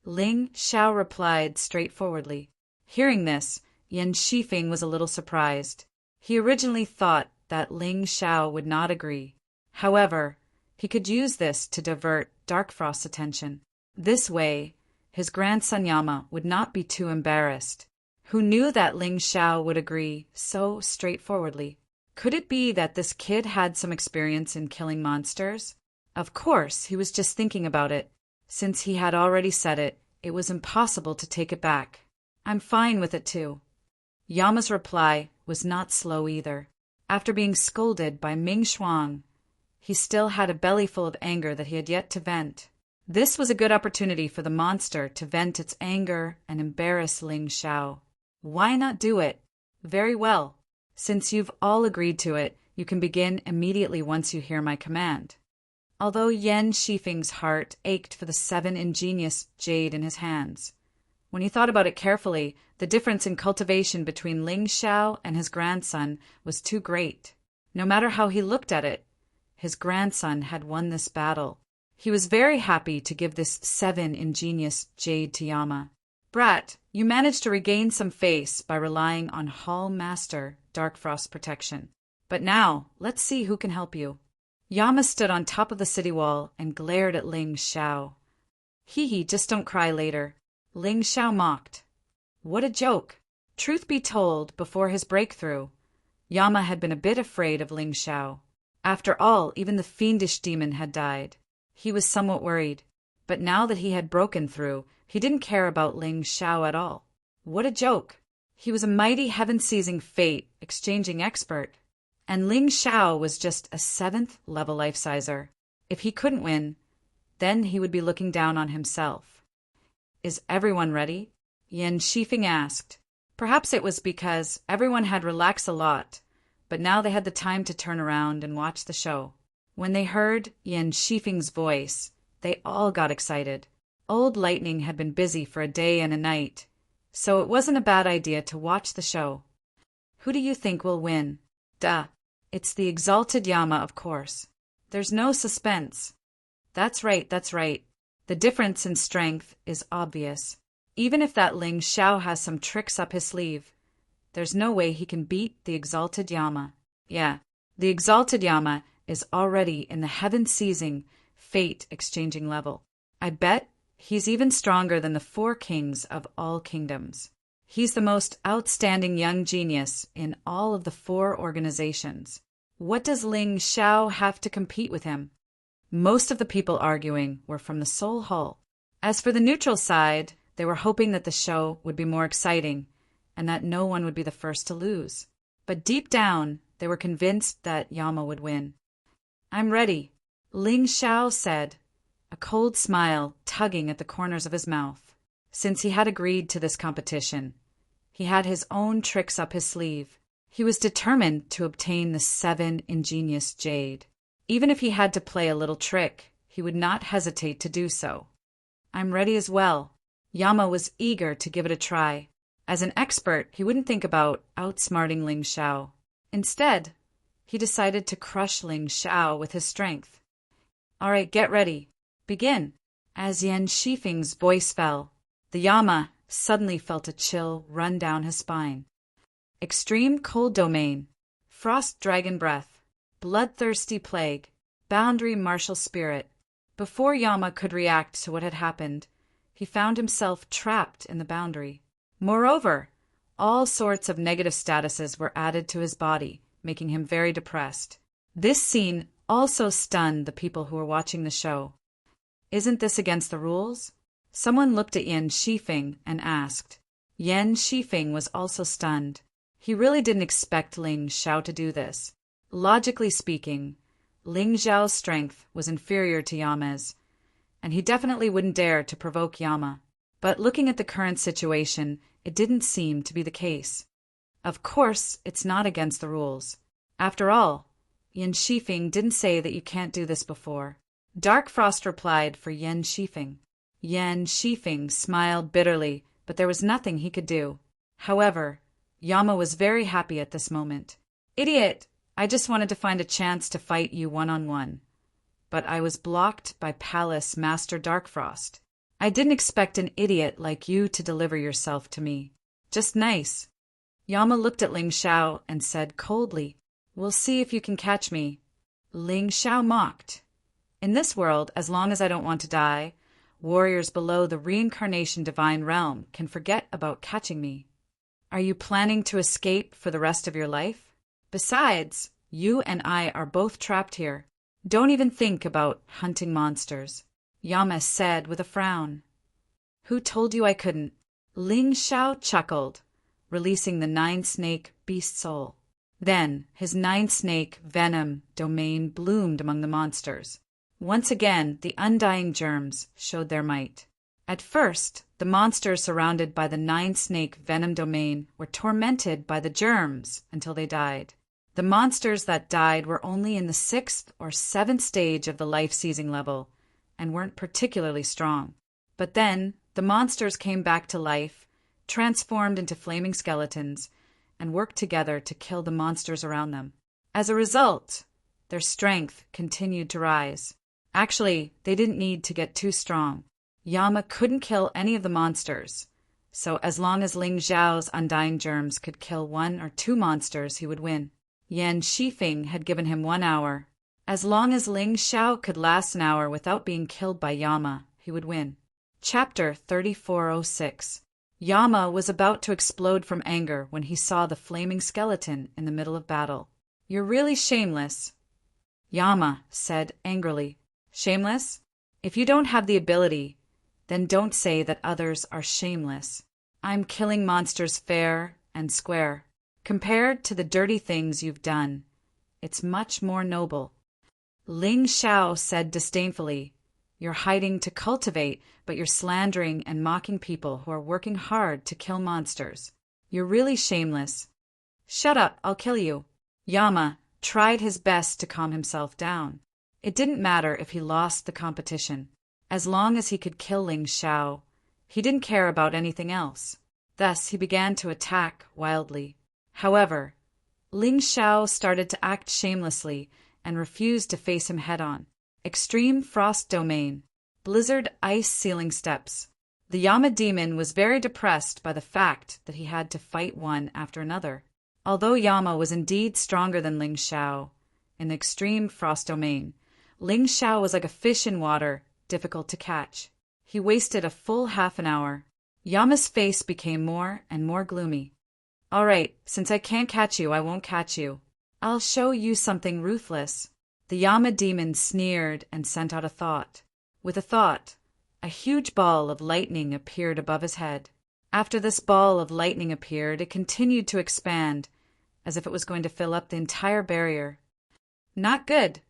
Ling Xiao replied straightforwardly. Hearing this, Yin Shifeng was a little surprised. He originally thought that Ling Xiao would not agree. However, he could use this to divert Dark Frost's attention. This way, his grandson Yama would not be too embarrassed. Who knew that Ling Xiao would agree so straightforwardly? Could it be that this kid had some experience in killing monsters? Of course, he was just thinking about it. Since he had already said it, it was impossible to take it back. "I'm fine with it too." Yama's reply was not slow either. After being scolded by Ming Shuang, he still had a belly full of anger that he had yet to vent. This was a good opportunity for the monster to vent its anger and embarrass Ling Xiao. Why not do it? Very well. Since you've all agreed to it, you can begin immediately once you hear my command. Although Yin Shifeng's heart ached for the 7 ingenious jade in his hands, when he thought about it carefully, the difference in cultivation between Ling Xiao and his grandson was too great. No matter how he looked at it, his grandson had won this battle. He was very happy to give this 7 ingenious jade to Yama. Brat, you managed to regain some face by relying on Hall Master Darkfrost's protection. But now, let's see who can help you. Yama stood on top of the city wall and glared at Ling Xiao. Hee hee, just don't cry later. Ling Xiao mocked. What a joke. Truth be told, before his breakthrough, Yama had been a bit afraid of Ling Xiao. After all, even the fiendish demon had died. He was somewhat worried. But now that he had broken through, he didn't care about Ling Xiao at all. What a joke. He was a mighty heaven-seizing fate exchanging expert. And Ling Xiao was just a 7th level life-sizer. If he couldn't win, then he would be looking down on himself. Is everyone ready? Yan Shifeng asked. Perhaps it was because everyone had relaxed a lot, but now they had the time to turn around and watch the show. When they heard Yan Shifeng's voice, they all got excited. Old Lightning had been busy for a day and a night, so it wasn't a bad idea to watch the show. Who do you think will win? Duh. It's the exalted Yama, of course. There's no suspense. That's right. The difference in strength is obvious. Even if that Ling Xiao has some tricks up his sleeve, there's no way he can beat the exalted Yama. Yeah, the exalted Yama is already in the heaven-seizing, fate-exchanging level. I bet he's even stronger than the 4 kings of all kingdoms. He's the most outstanding young genius in all of the 4 organizations. What does Ling Xiao have to compete with him? Most of the people arguing were from the Soul Hall. As for the neutral side, they were hoping that the show would be more exciting and that no one would be the first to lose. But deep down, they were convinced that Yama would win. I'm ready, Ling Xiao said, a cold smile tugging at the corners of his mouth. Since he had agreed to this competition, he had his own tricks up his sleeve. He was determined to obtain the 7 ingenious jade. Even if he had to play a little trick, he would not hesitate to do so. I'm ready as well. Yama was eager to give it a try. As an expert, he wouldn't think about outsmarting Ling Xiao. Instead, he decided to crush Ling Xiao with his strength. All right, get ready. Begin. As Yan Shifeng's voice fell, the Yama suddenly felt a chill run down his spine. Extreme Cold Domain, Frost Dragon Breath, Bloodthirsty Plague, Boundary Martial Spirit. Before Yama could react to what had happened, he found himself trapped in the boundary. Moreover, all sorts of negative statuses were added to his body, making him very depressed. This scene also stunned the people who were watching the show. Isn't this against the rules? Someone looked at Yan Shifeng and asked. Yan Shifeng was also stunned. He really didn't expect Ling Xiao to do this. Logically speaking, Ling Xiao's strength was inferior to Yama's, and he definitely wouldn't dare to provoke Yama. But looking at the current situation, it didn't seem to be the case. Of course, it's not against the rules. After all, Yan Shifeng didn't say that you can't do this before. Dark Frost replied for Yan Shifeng. Yan Shifeng smiled bitterly, but there was nothing he could do. However, Yama was very happy at this moment. Idiot! I just wanted to find a chance to fight you one-on-one. But I was blocked by Palace Master Darkfrost. I didn't expect an idiot like you to deliver yourself to me. Just nice. Yama looked at Ling Xiao and said coldly, We'll see if you can catch me. Ling Xiao mocked. In this world, as long as I don't want to die, warriors below the reincarnation divine realm can forget about catching me. Are you planning to escape for the rest of your life? Besides, you and I are both trapped here. Don't even think about hunting monsters, Yama said with a frown. Who told you I couldn't? Ling Xiao chuckled, releasing the 9-snake beast soul. Then his 9-snake venom domain bloomed among the monsters. Once again, the undying germs showed their might. At first, the monsters surrounded by the 9-snake venom domain were tormented by the germs until they died. The monsters that died were only in the 6th or 7th stage of the life-seizing level and weren't particularly strong. But then, the monsters came back to life, transformed into flaming skeletons, and worked together to kill the monsters around them. As a result, their strength continued to rise. Actually, they didn't need to get too strong. Yama couldn't kill any of the monsters, so as long as Ling Xiao's undying germs could kill 1 or 2 monsters, he would win. Yan Shifeng had given him 1 hour. As long as Ling Xiao could last an hour without being killed by Yama, he would win. Chapter 3406. Yama was about to explode from anger when he saw the flaming skeleton in the middle of battle. "You're really shameless," Yama said angrily. "Shameless? If you don't have the ability, then don't say that others are shameless. I'm killing monsters fair and square. Compared to the dirty things you've done, it's much more noble." Ling Xiao said disdainfully, "You're hiding to cultivate, but you're slandering and mocking people who are working hard to kill monsters. You're really shameless." "Shut up, I'll kill you." Yama tried his best to calm himself down. It didn't matter if he lost the competition. As long as he could kill Ling Xiao, he didn't care about anything else. Thus he began to attack wildly. However, Ling Xiao started to act shamelessly and refused to face him head-on. Extreme Frost Domain. Blizzard Ice Ceiling Steps. The Yama demon was very depressed by the fact that he had to fight one after another. Although Yama was indeed stronger than Ling Xiao in the Extreme Frost Domain, Ling Xiao was like a fish in water, difficult to catch. He wasted a full half an hour. Yama's face became more and more gloomy. "All right, since I can't catch you, I won't catch you. I'll show you something ruthless." The Yama demon sneered and sent out a thought. With a thought, a huge ball of lightning appeared above his head. After this ball of lightning appeared, it continued to expand, as if it was going to fill up the entire barrier. Not good.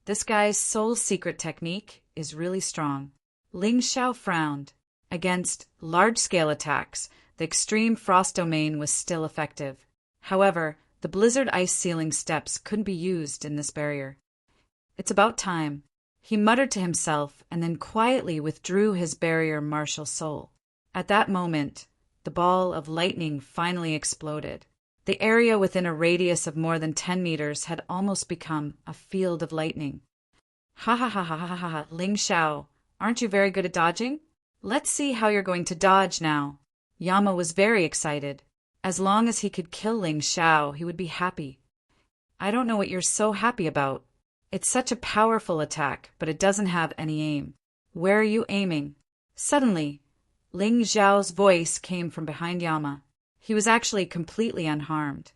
This guy's soul secret technique is really strong. Ling Xiao frowned. Against large-scale attacks, the extreme frost domain was still effective. However, the blizzard ice ceiling steps couldn't be used in this barrier. "It's about time," he muttered to himself, and then quietly withdrew his barrier martial soul. At that moment, the ball of lightning finally exploded. The area within a radius of more than 10 meters had almost become a field of lightning. "Ha ha ha ha ha ha ha, Ling Xiao, aren't you very good at dodging? Let's see how you're going to dodge now." Yama was very excited. As long as he could kill Ling Xiao, he would be happy. "I don't know what you're so happy about. It's such a powerful attack, but it doesn't have any aim. Where are you aiming?" Suddenly, Ling Xiao's voice came from behind Yama. He was actually completely unharmed.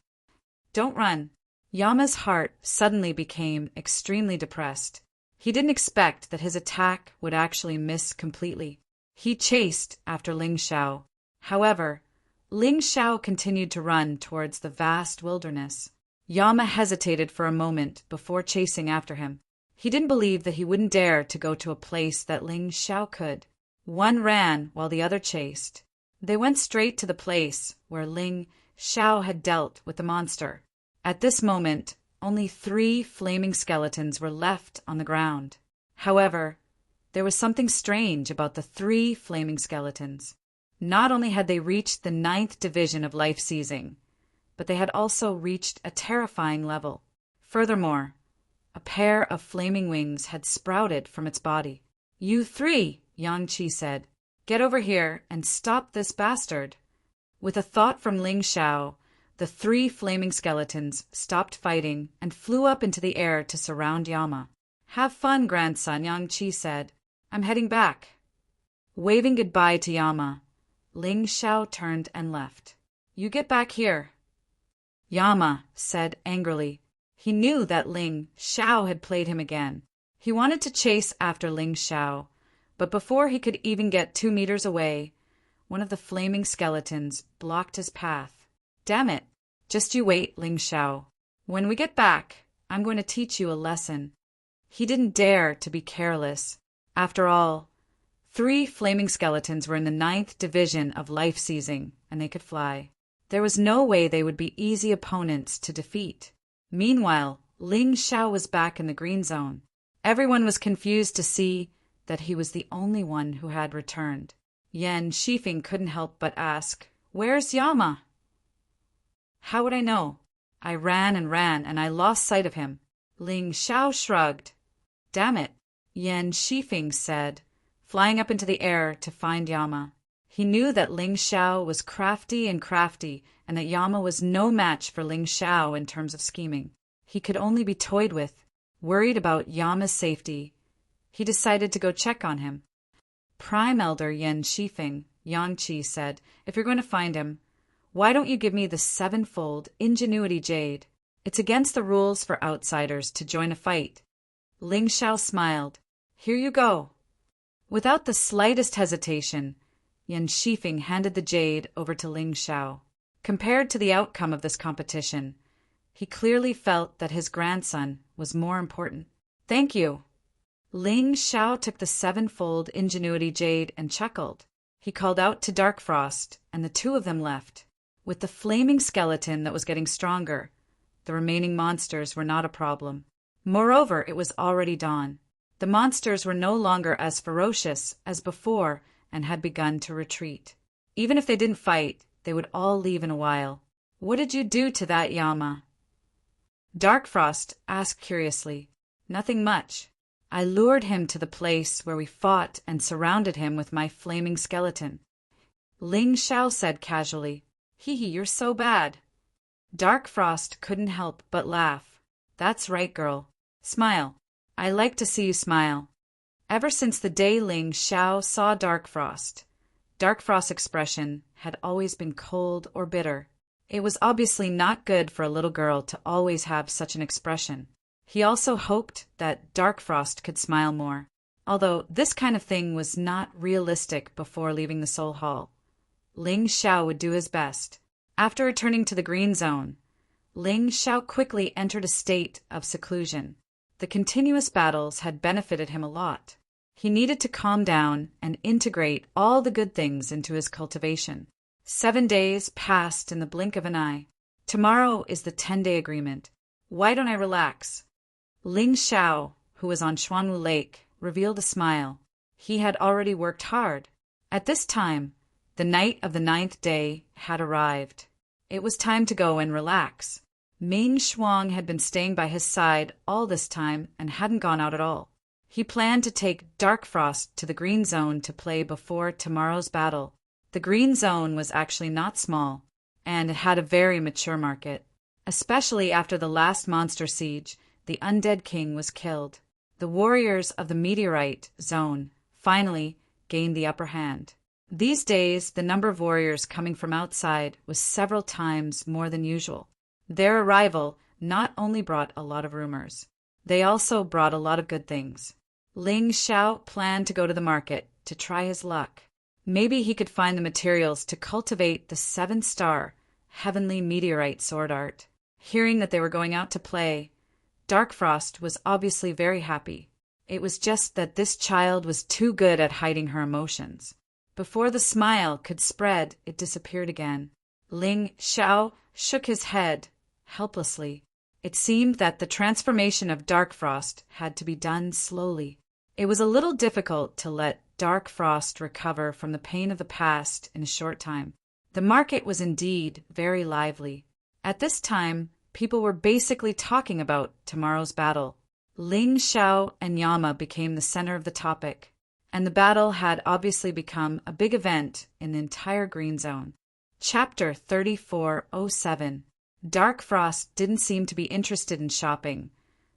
"Don't run." Yama's heart suddenly became extremely depressed. He didn't expect that his attack would actually miss completely. He chased after Ling Xiao. However, Ling Xiao continued to run towards the vast wilderness. Yama hesitated for a moment before chasing after him. He didn't believe that he wouldn't dare to go to a place that Ling Xiao could. One ran while the other chased. They went straight to the place where Ling Xiao had dealt with the monster. At this moment, only 3 flaming skeletons were left on the ground. However, there was something strange about the 3 flaming skeletons. Not only had they reached the 9th division of life seizing, but they had also reached a terrifying level. Furthermore, a pair of flaming wings had sprouted from its body. "You 3, Yang Qi said. "Get over here and stop this bastard." With a thought from Ling Xiao, the 3 flaming skeletons stopped fighting and flew up into the air to surround Yama. "Have fun, grandson," Yang Qi said. "I'm heading back." Waving goodbye to Yama, Ling Xiao turned and left. "You get back here," Yama said angrily. He knew that Ling Xiao had played him again. He wanted to chase after Ling Xiao, but before he could even get 2 meters away, one of the flaming skeletons blocked his path. "Damn it! Just you wait, Ling Xiao. When we get back, I'm going to teach you a lesson." He didn't dare to be careless. After all, 3 flaming skeletons were in the 9th division of life seizing, and they could fly. There was no way they would be easy opponents to defeat. Meanwhile, Ling Xiao was back in the green zone. Everyone was confused to see that he was the only one who had returned. Yan Shifeng couldn't help but ask, "Where's Yama?" "How would I know? I ran and I lost sight of him." Ling Xiao shrugged. "Damn it," Yan Shifeng said, flying up into the air to find Yama. He knew that Ling Xiao was crafty and that Yama was no match for Ling Xiao in terms of scheming. He could only be toyed with. Worried about Yama's safety, he decided to go check on him. Prime Elder Yan Shifeng, Yang Qi said, "If you're going to find him, why don't you give me the sevenfold ingenuity jade? It's against the rules for outsiders to join a fight." Ling Xiao smiled. "Here you go." Without the slightest hesitation, Yan Shifeng handed the jade over to Ling Xiao. Compared to the outcome of this competition, he clearly felt that his grandson was more important. "Thank you." Ling Xiao took the sevenfold ingenuity jade and chuckled. He called out to Dark Frost, and the two of them left. With the flaming skeleton that was getting stronger, the remaining monsters were not a problem. Moreover, it was already dawn. The monsters were no longer as ferocious as before and had begun to retreat. Even if they didn't fight, they would all leave in a while. "What did you do to that Yama?" Dark Frost asked curiously. "Nothing much. I lured him to the place where we fought and surrounded him with my flaming skeleton." Ling Xiao said casually, "Hee hee, you're so bad." Dark Frost couldn't help but laugh. "That's right, girl. Smile. I like to see you smile." Ever since the day Ling Xiao saw Dark Frost's expression had always been cold or bitter. It was obviously not good for a little girl to always have such an expression. He also hoped that Dark Frost could smile more, although this kind of thing was not realistic before leaving the Soul Hall. Ling Xiao would do his best. After returning to the Green Zone, Ling Xiao quickly entered a state of seclusion. The continuous battles had benefited him a lot. He needed to calm down and integrate all the good things into his cultivation. 7 days passed in the blink of an eye. Tomorrow is the 10-day agreement. Why don't I relax? Ling Xiao, who was on Xuanwu Lake, revealed a smile. He had already worked hard. At this time, the night of the 9th day had arrived. It was time to go and relax. Ming Shuang had been staying by his side all this time and hadn't gone out at all. He planned to take Dark Frost to the Green Zone to play before tomorrow's battle. The Green Zone was actually not small, and it had a very mature market. Especially after the last monster siege, the Undead King was killed. The warriors of the Meteorite Zone finally gained the upper hand. These days, the number of warriors coming from outside was several times more than usual. Their arrival not only brought a lot of rumors, they also brought a lot of good things. Ling Xiao planned to go to the market to try his luck. Maybe he could find the materials to cultivate the 7-star heavenly meteorite sword art. Hearing that they were going out to play, Dark Frost was obviously very happy. It was just that this child was too good at hiding her emotions. Before the smile could spread, it disappeared again. Ling Xiao shook his head helplessly. It seemed that the transformation of Dark Frost had to be done slowly. It was a little difficult to let Dark Frost recover from the pain of the past in a short time. The market was indeed very lively. At this time, people were basically talking about tomorrow's battle. Ling Xiao and Yama became the center of the topic, and the battle had obviously become a big event in the entire Green Zone. Chapter 3407. Dark Frost didn't seem to be interested in shopping,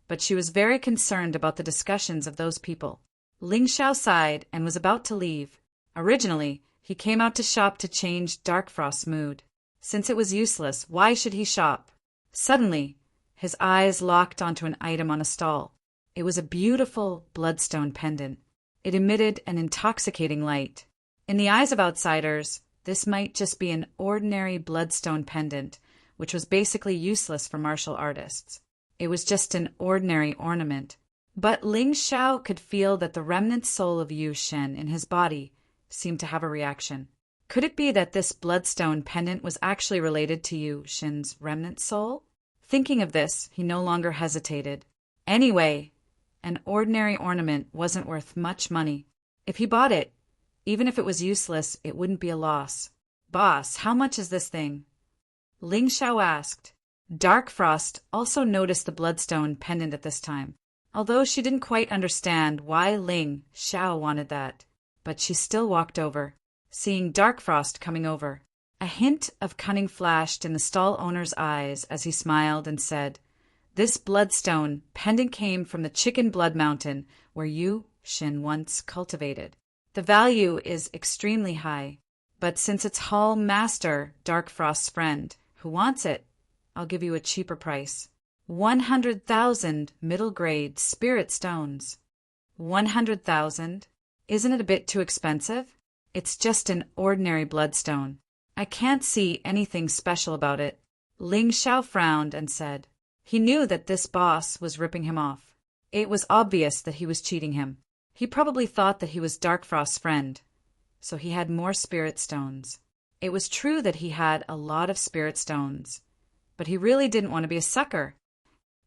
but she was very concerned about the discussions of those people. Ling Xiao sighed and was about to leave. Originally, he came out to shop to change Dark Frost's mood. Since it was useless, why should he shop? Suddenly, his eyes locked onto an item on a stall. It was a beautiful bloodstone pendant. It emitted an intoxicating light. In the eyes of outsiders, this might just be an ordinary bloodstone pendant, which was basically useless for martial artists. It was just an ordinary ornament. But Ling Xiao could feel that the remnant soul of Yu Shen in his body seemed to have a reaction. Could it be that this bloodstone pendant was actually related to Yu Shen's remnant soul? Thinking of this, he no longer hesitated. Anyway, an ordinary ornament wasn't worth much money. If he bought it, even if it was useless, it wouldn't be a loss. "Boss, how much is this thing?" Ling Xiao asked. Dark Frost also noticed the bloodstone pendant at this time, although she didn't quite understand why Ling Xiao wanted that, but she still walked over. seeing Dark Frost coming over. A hint of cunning flashed in the stall owner's eyes as he smiled and said, "This bloodstone pendant came from the Chicken Blood Mountain where you, Shin, once cultivated. The value is extremely high, but since it's Hall Master, Dark Frost's friend, who wants it, I'll give you a cheaper price. 100,000 middle-grade spirit stones." 100,000? Isn't it a bit too expensive? It's just an ordinary bloodstone. I can't see anything special about it. Ling Xiao frowned and said. He knew that this boss was ripping him off. It was obvious that he was cheating him. He probably thought that he was Dark Frost's friend, so he had more spirit stones. It was true that he had a lot of spirit stones, but he really didn't want to be a sucker.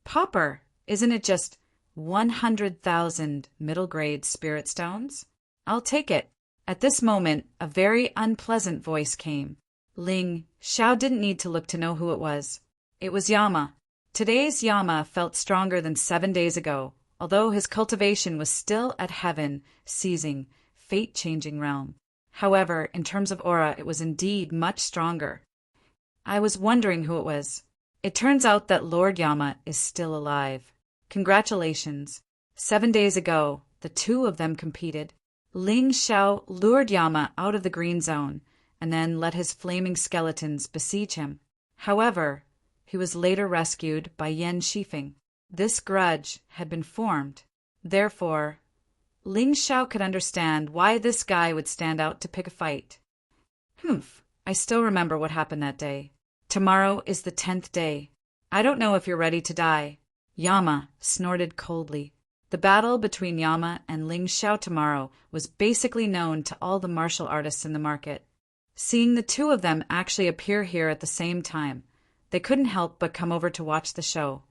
Pauper, isn't it just 100,000 middle-grade spirit stones? I'll take it. At this moment, a very unpleasant voice came. Ling Xiao didn't need to look to know who it was. It was Yama. Today's Yama felt stronger than 7 days ago, although his cultivation was still at heaven, seizing, fate-changing realm. However, in terms of aura, it was indeed much stronger. I was wondering who it was. It turns out that Lord Yama is still alive. Congratulations. 7 days ago, the two of them competed. Ling Xiao lured Yama out of the green zone, and then let his flaming skeletons besiege him. However, he was later rescued by Yan Shifeng. This grudge had been formed. Therefore, Ling Xiao could understand why this guy would stand out to pick a fight. I still remember what happened that day. Tomorrow is the 10th day. I don't know if you're ready to die. Yama snorted coldly. The battle between Yama and Ling Xiao tomorrow was basically known to all the martial artists in the market. Seeing the two of them actually appear here at the same time, they couldn't help but come over to watch the show.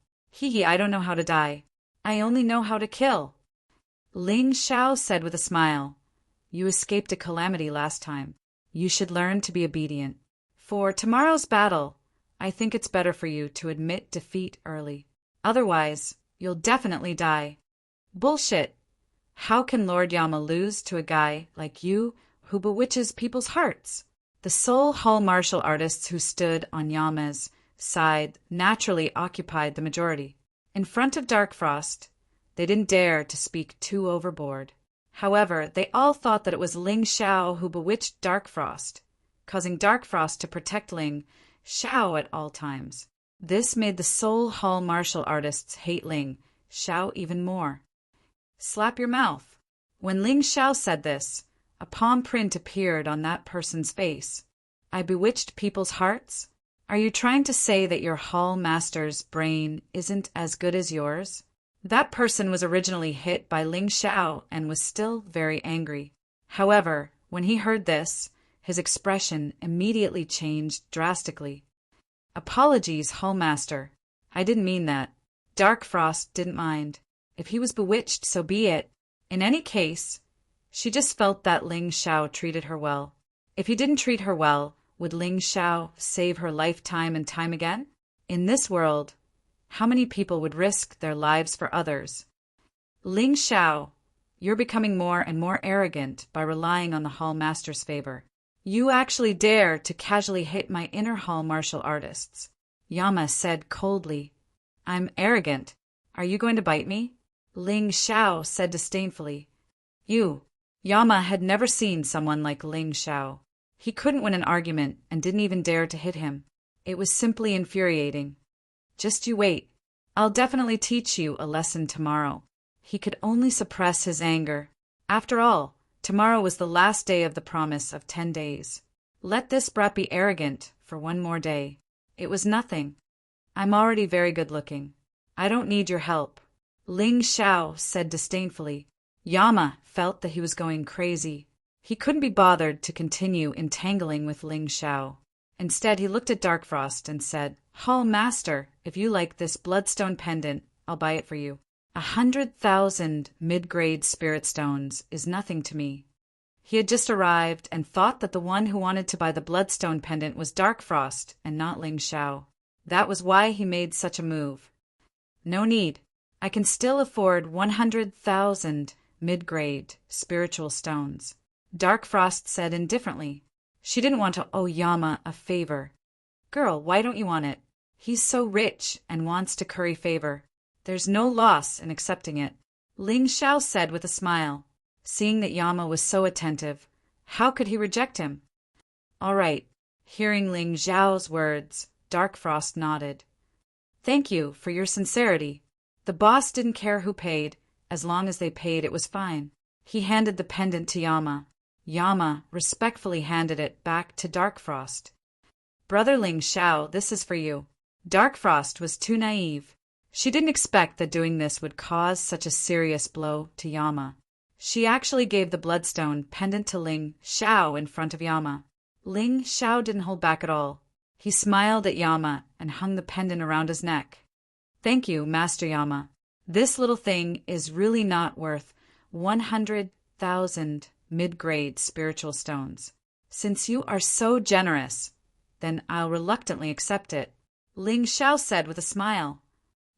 I don't know how to die. I only know how to kill. Ling Xiao said with a smile, You escaped a calamity last time. You should learn to be obedient. For tomorrow's battle, I think it's better for you to admit defeat early. Otherwise, you'll definitely die. Bullshit. How can Lord Yama lose to a guy like you who bewitches people's hearts? The sole hall martial artists who stood on Yama's side naturally occupied the majority. In front of Dark Frost, they didn't dare to speak too overboard. However, they all thought that it was Ling Xiao who bewitched Dark Frost, causing Dark Frost to protect Ling Xiao at all times. This made the sole hall martial artists hate Ling Xiao even more. Slap your mouth. When Ling Xiao said this, a palm print appeared on that person's face. I bewitched people's hearts? Are you trying to say that your hall master's brain isn't as good as yours? That person was originally hit by Ling Xiao and was still very angry. However, when he heard this, his expression immediately changed drastically. Apologies, Hall Master. I didn't mean that. Dark Frost didn't mind. If he was bewitched, so be it. In any case, she just felt that Ling Xiao treated her well. If he didn't treat her well, would Ling Xiao save her life time and time again? In this world, how many people would risk their lives for others? Ling Xiao, you're becoming more and more arrogant by relying on the Hall Master's favor. You actually dare to casually hit my inner hall martial artists. Yama said coldly. I'm arrogant. Are you going to bite me? Ling Xiao said disdainfully. Yama had never seen someone like Ling Xiao. He couldn't win an argument and didn't even dare to hit him. It was simply infuriating. Just you wait. I'll definitely teach you a lesson tomorrow. He could only suppress his anger. After all, tomorrow was the last day of the promise of 10 days. Let this brat be arrogant for one more day. It was nothing. I'm already very good-looking. I don't need your help. Ling Xiao said disdainfully. Yama felt that he was going crazy. He couldn't be bothered to continue entangling with Ling Xiao. Instead, he looked at Dark Frost and said, Hall Master, if you like this bloodstone pendant, I'll buy it for you. 100,000 mid-grade spirit stones is nothing to me. He had just arrived and thought that the one who wanted to buy the bloodstone pendant was Dark Frost and not Ling Xiao. That was why he made such a move. No need. I can still afford 100,000 mid-grade spiritual stones. Dark Frost said indifferently. She didn't want to owe Yama a favor. Girl, why don't you want it? He's so rich and wants to curry favor. There's no loss in accepting it. Ling Xiao said with a smile. Seeing that Yama was so attentive, how could he reject him? All right. Hearing Ling Xiao's words, Dark Frost nodded. Thank you for your sincerity. The boss didn't care who paid. As long as they paid, it was fine. He handed the pendant to Yama. Yama respectfully handed it back to Dark Frost. Brother Ling Xiao, this is for you. Dark Frost was too naive. She didn't expect that doing this would cause such a serious blow to Yama. She actually gave the bloodstone pendant to Ling Xiao in front of Yama. Ling Xiao didn't hold back at all. He smiled at Yama and hung the pendant around his neck. Thank you, Master Yama. This little thing is really not worth 100,000 mid-grade spiritual stones. Since you are so generous, then I'll reluctantly accept it. Ling Xiao said with a smile.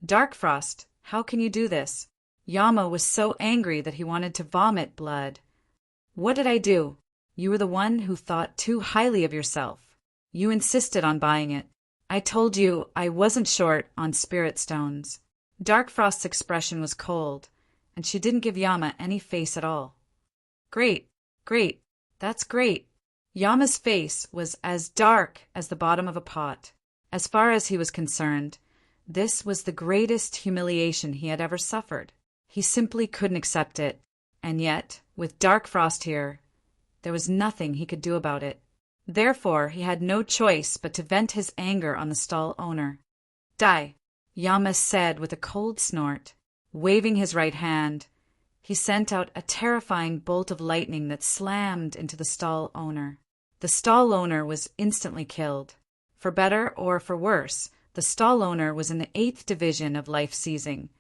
Dark Frost, how can you do this? Yama was so angry that he wanted to vomit blood. What did I do? You were the one who thought too highly of yourself. You insisted on buying it. I told you I wasn't short on spirit stones. Dark Frost's expression was cold, and she didn't give Yama any face at all. Great, great, that's great. Yama's face was as dark as the bottom of a pot. As far as he was concerned, this was the greatest humiliation he had ever suffered. He simply couldn't accept it, and yet, with Dark Frost here, there was nothing he could do about it. Therefore, he had no choice but to vent his anger on the stall owner. Die, Yama said with a cold snort. Waving his right hand, he sent out a terrifying bolt of lightning that slammed into the stall owner. The stall owner was instantly killed. For better or for worse, the stall owner was in the 8th division of life seizing,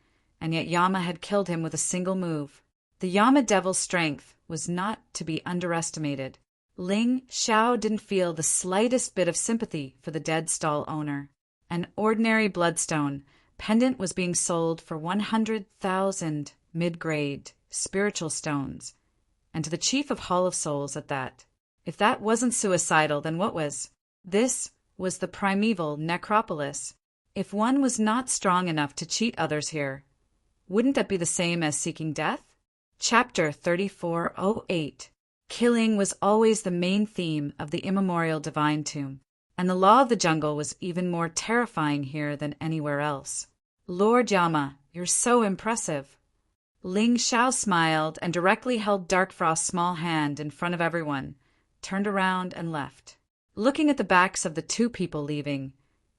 and yet Yama had killed him with a single move. The Yama Devil's strength was not to be underestimated. Ling Xiao didn't feel the slightest bit of sympathy for the dead stall owner. An ordinary bloodstone pendant was being sold for 100,000 mid-grade spiritual stones, and to the chief of Hall of Souls at that. If that wasn't suicidal, then what was? This was the primeval necropolis. If one was not strong enough to cheat others here, wouldn't that be the same as seeking death? Chapter 3408. Killing was always the main theme of the immemorial divine tomb, and the law of the jungle was even more terrifying here than anywhere else. Lord Yama, you're so impressive. Ling Xiao smiled and directly held Dark Frost's small hand in front of everyone, turned around and left. Looking at the backs of the two people leaving,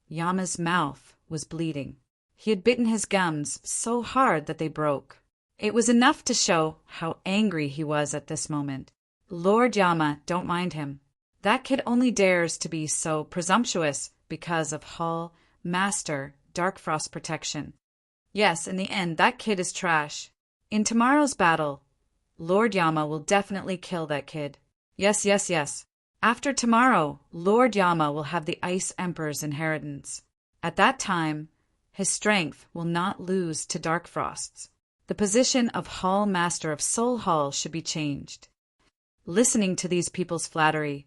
Yama's mouth was bleeding. He had bitten his gums so hard that they broke. It was enough to show how angry he was at this moment. Lord Yama, don't mind him. That kid only dares to be so presumptuous because of Hall Master Dark Frost's protection. Yes, in the end, that kid is trash. In tomorrow's battle, Lord Yama will definitely kill that kid. Yes, yes, yes. After tomorrow, Lord Yama will have the Ice Emperor's inheritance. At that time, his strength will not lose to Dark Frost's. The position of Hall Master of Soul Hall should be changed. Listening to these people's flattery,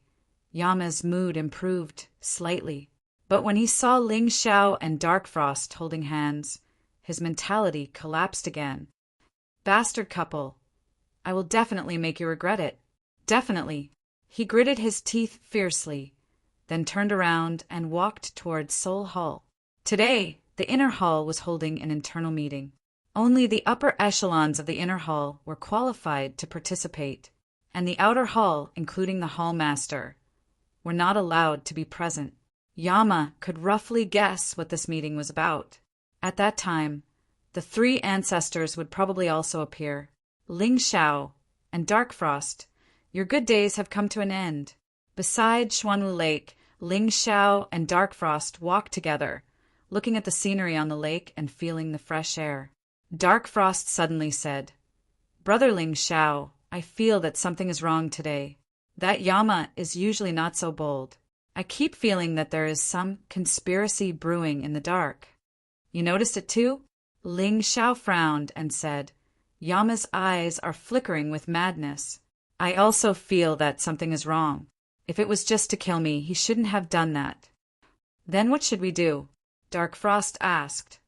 Yama's mood improved slightly. But when he saw Ling Xiao and Dark Frost holding hands, his mentality collapsed again. Bastard couple. I will definitely make you regret it. Definitely. He gritted his teeth fiercely, then turned around and walked towards Soul Hall. Today, the inner hall was holding an internal meeting. Only the upper echelons of the inner hall were qualified to participate, and the outer hall, including the hall master, were not allowed to be present. Yama could roughly guess what this meeting was about. At that time, the three ancestors would probably also appear. Ling Xiao and Dark Frost, your good days have come to an end. Beside Xuanwu Lake, Ling Xiao and Dark Frost walked together, looking at the scenery on the lake and feeling the fresh air. Dark Frost suddenly said, Brother Ling Xiao, I feel that something is wrong today. That Yama is usually not so bold. I keep feeling that there is some conspiracy brewing in the dark. You noticed it too? Ling Xiao frowned and said, Yama's eyes are flickering with madness. I also feel that something is wrong. If it was just to kill me, he shouldn't have done that. Then what should we do? Dark Frost asked.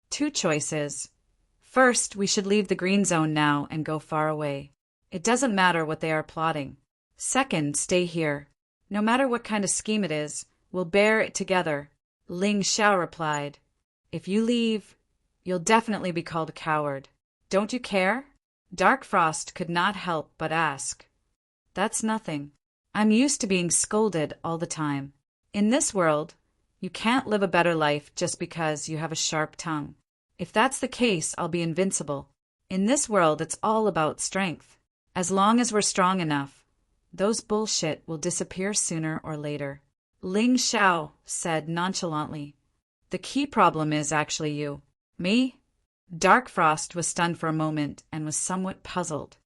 Two choices. First, we should leave the green zone now and go far away. It doesn't matter what they are plotting. Second, stay here. No matter what kind of scheme it is, we'll bear it together. Ling Xiao replied. If you leave, you'll definitely be called a coward. Don't you care? Dark Frost could not help but ask. That's nothing. I'm used to being scolded all the time. In this world, you can't live a better life just because you have a sharp tongue. If that's the case, I'll be invincible. In this world, it's all about strength. As long as we're strong enough, those bullshit will disappear sooner or later. Ling Xiao said nonchalantly. The key problem is actually you. Me? Dark Frost was stunned for a moment and was somewhat puzzled.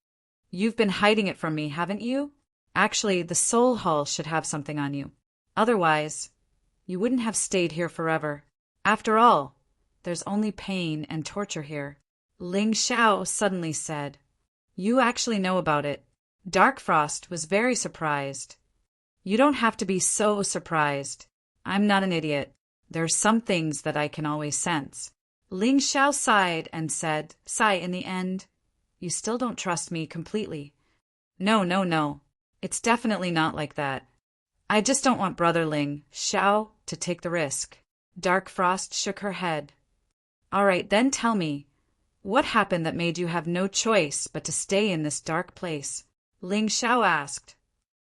You've been hiding it from me, haven't you? Actually, the Soul Hall should have something on you. Otherwise, you wouldn't have stayed here forever. After all, there's only pain and torture here. Ling Xiao suddenly said. You actually know about it. Dark Frost was very surprised. You don't have to be so surprised. I'm not an idiot. There are some things that I can always sense. Ling Xiao sighed and said, Sigh, in the end, you still don't trust me completely. No. It's definitely not like that. I just don't want Brother Ling Xiao to take the risk. Dark Frost shook her head. All right, then tell me, what happened that made you have no choice but to stay in this dark place? Ling Xiao asked.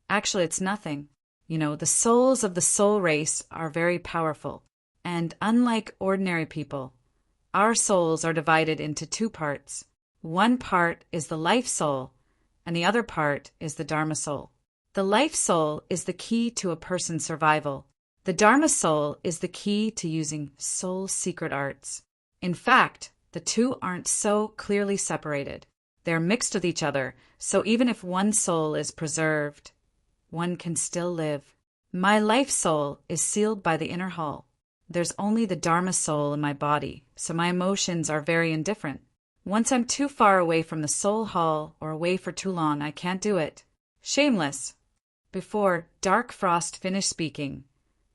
Actually, it's nothing. You know, the souls of the soul race are very powerful, and unlike ordinary people, our souls are divided into two parts. One part is the life soul, and the other part is the Dharma soul. The life soul is the key to a person's survival. The Dharma soul is the key to using soul secret arts. In fact, the two aren't so clearly separated. They're mixed with each other, so even if one soul is preserved, one can still live. My life soul is sealed by the inner hall. There's only the Dharma soul in my body, so my emotions are very indifferent. Once I'm too far away from the soul hall or away for too long, I can't do it. Shameless. Before Dark Frost finished speaking,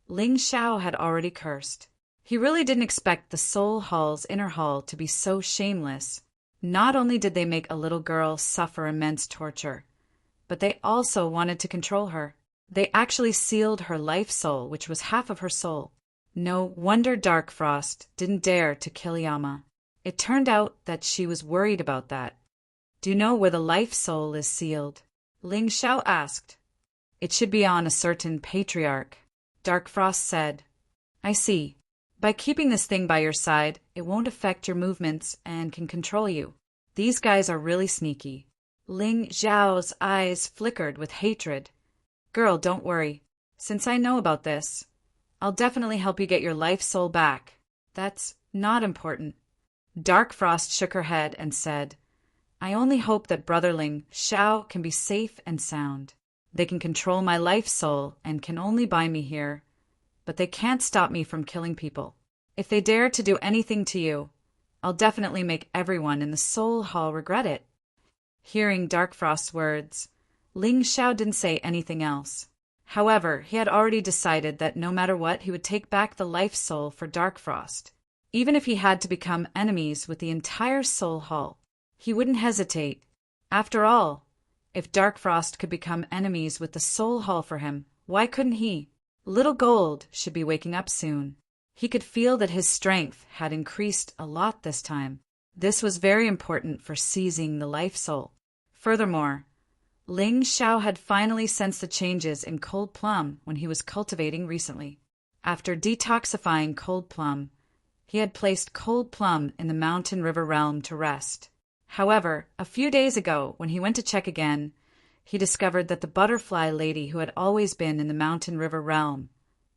Ling Xiao had already cursed. He really didn't expect the soul hall's inner hall to be so shameless. Not only did they make a little girl suffer immense torture, but they also wanted to control her. They actually sealed her life soul, which was half of her soul. No wonder Dark Frost didn't dare to kill Yama. It turned out that she was worried about that. Do you know where the life soul is sealed? Ling Xiao asked. It should be on a certain patriarch. Dark Frost said. I see. By keeping this thing by your side, it won't affect your movements and can control you. These guys are really sneaky. Ling Xiao's eyes flickered with hatred. Girl, don't worry. Since I know about this, I'll definitely help you get your life soul back. That's not important. Dark Frost shook her head and said, I only hope that Brother Ling Xiao can be safe and sound. They can control my life soul and can only bind me here, but they can't stop me from killing people. If they dare to do anything to you, I'll definitely make everyone in the Soul Hall regret it. Hearing Dark Frost's words, Ling Xiao didn't say anything else. However, he had already decided that no matter what, he would take back the life soul for Dark Frost. Even if he had to become enemies with the entire Soul Hall, he wouldn't hesitate. After all, if Dark Frost could become enemies with the Soul Hall for him, why couldn't he? Little Gold should be waking up soon. He could feel that his strength had increased a lot this time. This was very important for seizing the life soul. Furthermore, Ling Xiao had finally sensed the changes in Cold Plum when he was cultivating recently. After detoxifying Cold Plum, he had placed Cold Plum in the Mountain River realm to rest. However, a few days ago, when he went to check again, he discovered that the butterfly lady who had always been in the Mountain River realm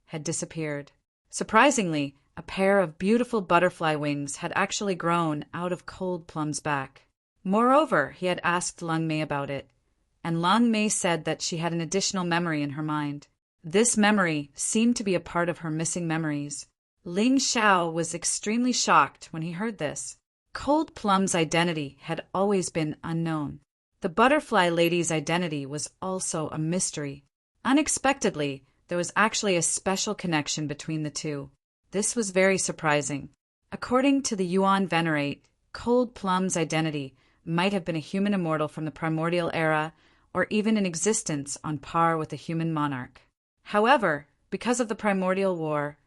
had disappeared. Surprisingly, a pair of beautiful butterfly wings had actually grown out of Cold Plum's back. Moreover, he had asked Lung Mei about it, and Lung Mei said that she had an additional memory in her mind. This memory seemed to be a part of her missing memories. Ling Xiao was extremely shocked when he heard this. Cold Plum's identity had always been unknown. The butterfly lady's identity was also a mystery. Unexpectedly, there was actually a special connection between the two. This was very surprising. According to the Yuan Venerate, Cold Plum's identity might have been a human immortal from the primordial era, or even in existence on par with a human monarch. However, because of the primordial war,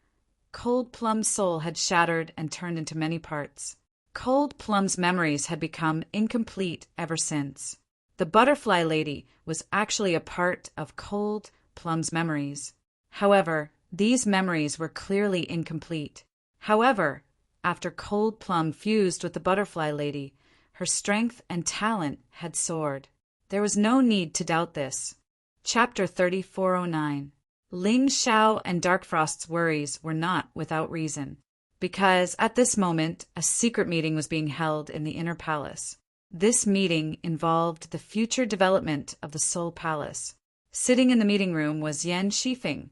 Cold Plum's soul had shattered and turned into many parts. Cold Plum's memories had become incomplete ever since. The butterfly lady was actually a part of Cold Plum's memories. However, these memories were clearly incomplete. However, after Cold Plum fused with the butterfly lady, her strength and talent had soared. There was no need to doubt this. Chapter 3409. Ling Xiao and Darkfrost's worries were not without reason, because at this moment a secret meeting was being held in the inner palace. This meeting involved the future development of the Soul Palace. Sitting in the meeting room was Yan Shifeng,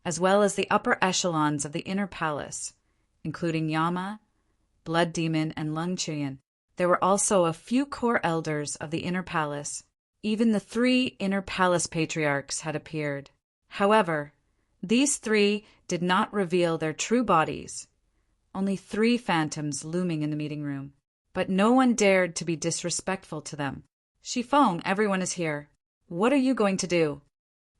as well as the upper echelons of the inner palace, including Yama, Blood Demon, and Lung Chuyan. There were also a few core elders of the inner palace. Even the 3 inner palace patriarchs had appeared. However, these 3 did not reveal their true bodies. Only 3 phantoms looming in the meeting room. But no one dared to be disrespectful to them. Shifeng, everyone is here. What are you going to do?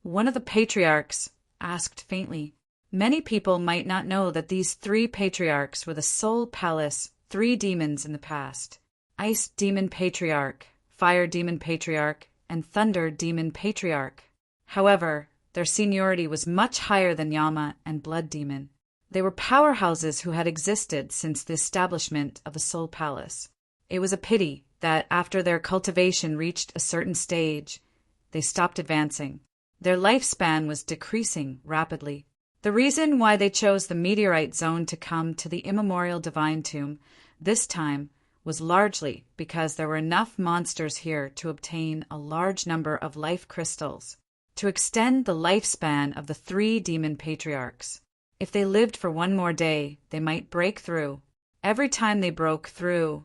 One of the patriarchs asked faintly. Many people might not know that these 3 patriarchs were the Soul Palace 3 demons in the past. Ice Demon Patriarch, Fire Demon Patriarch, and Thunder Demon Patriarch. However, their seniority was much higher than Yama and Blood Demon. They were powerhouses who had existed since the establishment of the Soul Palace. It was a pity that after their cultivation reached a certain stage, they stopped advancing. Their lifespan was decreasing rapidly. The reason why they chose the meteorite zone to come to the immemorial divine tomb this time was largely because there were enough monsters here to obtain a large number of life crystals, to extend the lifespan of the 3 demon patriarchs. If they lived for one more day, they might break through. Every time they broke through,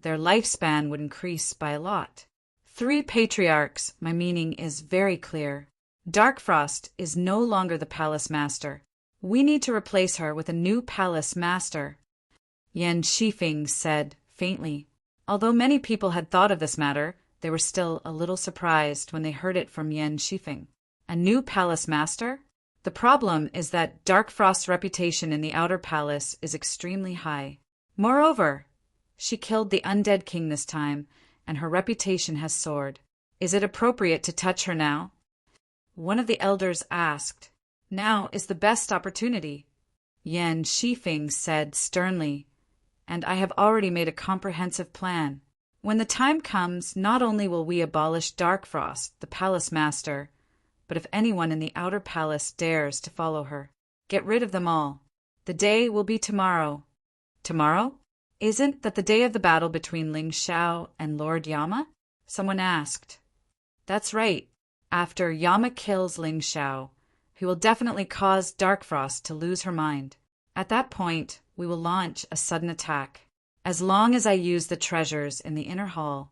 their lifespan would increase by a lot. 3 patriarchs, my meaning is very clear. Darkfrost is no longer the palace master. We need to replace her with a new palace master. Yan Shifeng said faintly. Although many people had thought of this matter, they were still a little surprised when they heard it from Yan Shifeng. A new palace master? The problem is that Darkfrost's reputation in the outer palace is extremely high. Moreover, she killed the undead king this time, and her reputation has soared. Is it appropriate to touch her now? One of the elders asked. Now is the best opportunity. Yan Shifeng said sternly, and I have already made a comprehensive plan. When the time comes, not only will we abolish Darkfrost, the palace master, but if anyone in the outer palace dares to follow her, get rid of them all. The day will be tomorrow. Tomorrow? Isn't that the day of the battle between Ling Xiao and Lord Yama? Someone asked. That's right. After Yama kills Ling Xiao, he will definitely cause Darkfrost to lose her mind. At that point, we will launch a sudden attack. As long as I use the treasures in the inner hall,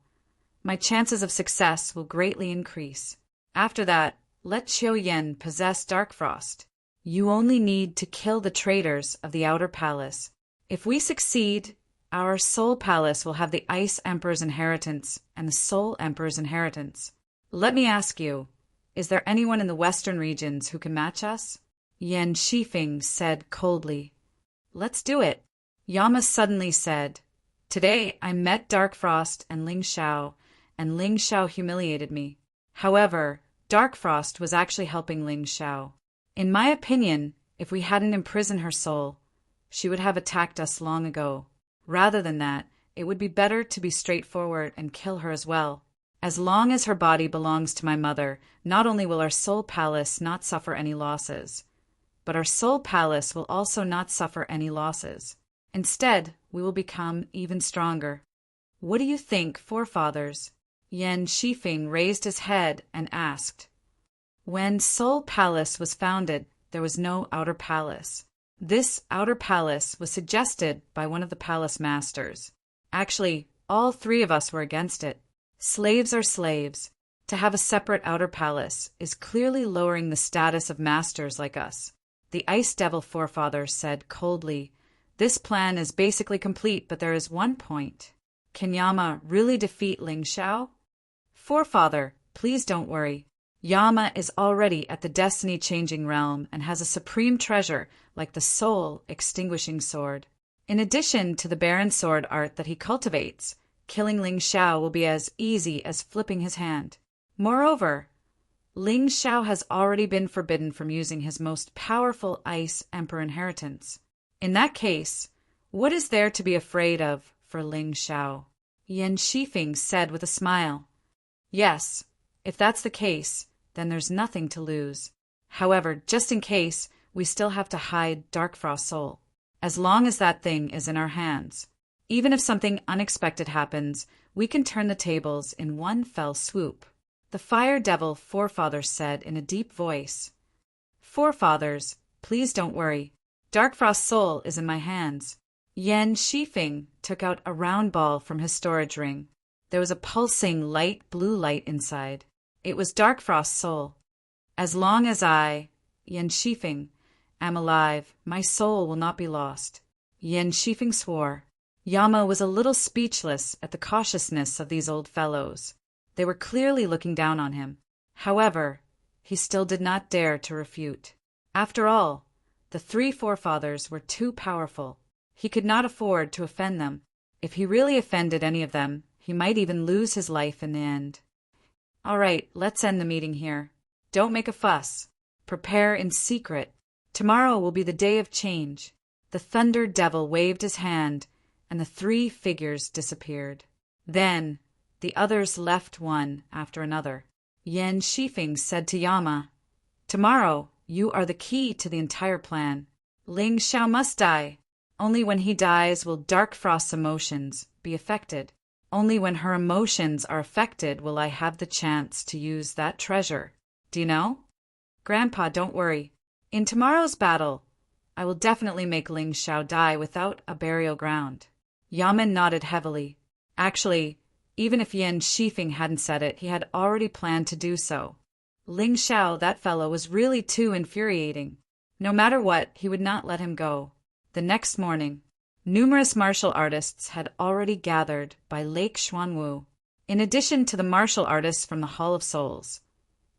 my chances of success will greatly increase. After that, let Qiu Yen possess Darkfrost. You only need to kill the traitors of the outer palace. If we succeed, our Soul Palace will have the Ice Emperor's inheritance and the Soul Emperor's inheritance. Let me ask you, is there anyone in the western regions who can match us? Yan Shifeng said coldly. Let's do it. Yama suddenly said, Today I met Darkfrost and Ling Xiao humiliated me. However, Darkfrost was actually helping Ling Xiao. In my opinion, if we hadn't imprisoned her soul, she would have attacked us long ago. Rather than that, it would be better to be straightforward and kill her as well. As long as her body belongs to my mother, not only will our Soul Palace not suffer any losses, but our Soul Palace will also not suffer any losses. Instead, we will become even stronger. What do you think, forefathers? Yan Shifeng raised his head and asked. When Soul Palace was founded, there was no outer palace. This outer palace was suggested by one of the palace masters. Actually, all 3 of us were against it. Slaves are slaves. To have a separate outer palace is clearly lowering the status of masters like us. The Ice Devil forefather said coldly, "This plan is basically complete, but there is one point. Can Yama really defeat Ling Xiao?" "Forefather, please don't worry. Yama is already at the destiny-changing realm and has a supreme treasure like the soul-extinguishing sword. In addition to the barren sword art that he cultivates, killing Ling Xiao will be as easy as flipping his hand. Moreover, Ling Xiao has already been forbidden from using his most powerful Ice Emperor inheritance. In that case, what is there to be afraid of for Ling Xiao?" Yan Shifeng said with a smile. "Yes, if that's the case, then there's nothing to lose. However, just in case, we still have to hide Dark Frost Soul. As long as that thing is in our hands. Even if something unexpected happens, we can turn the tables in one fell swoop." The Fire Devil forefather said in a deep voice. "Forefathers, please don't worry. Dark Frost Soul is in my hands." Yan Shifeng took out a round ball from his storage ring. There was a pulsing light blue light inside. It was Dark Frost Soul. "As long as I, Yan Shifeng, am alive, my soul will not be lost." Yan Shifeng swore. Yama was a little speechless at the cautiousness of these old fellows. They were clearly looking down on him. However, he still did not dare to refute. After all, the three forefathers were too powerful. He could not afford to offend them. If he really offended any of them, he might even lose his life in the end. "All right, let's end the meeting here. Don't make a fuss. Prepare in secret. Tomorrow will be the day of change." The Thunder Devil waved his hand, and the three figures disappeared. Then the others left one after another. Yan Shifeng said to Yama, "Tomorrow, you are the key to the entire plan. Ling Xiao must die. Only when he dies will Dark Frost's emotions be affected. Only when her emotions are affected will I have the chance to use that treasure. Do you know? Grandpa, don't worry. In tomorrow's battle, I will definitely make Ling Xiao die without a burial ground." Yaman nodded heavily. Actually, even if Yan Shifeng hadn't said it, he had already planned to do so. Ling Xiao, that fellow, was really too infuriating. No matter what, he would not let him go. The next morning, numerous martial artists had already gathered by Lake Xuanwu. In addition to the martial artists from the Hall of Souls,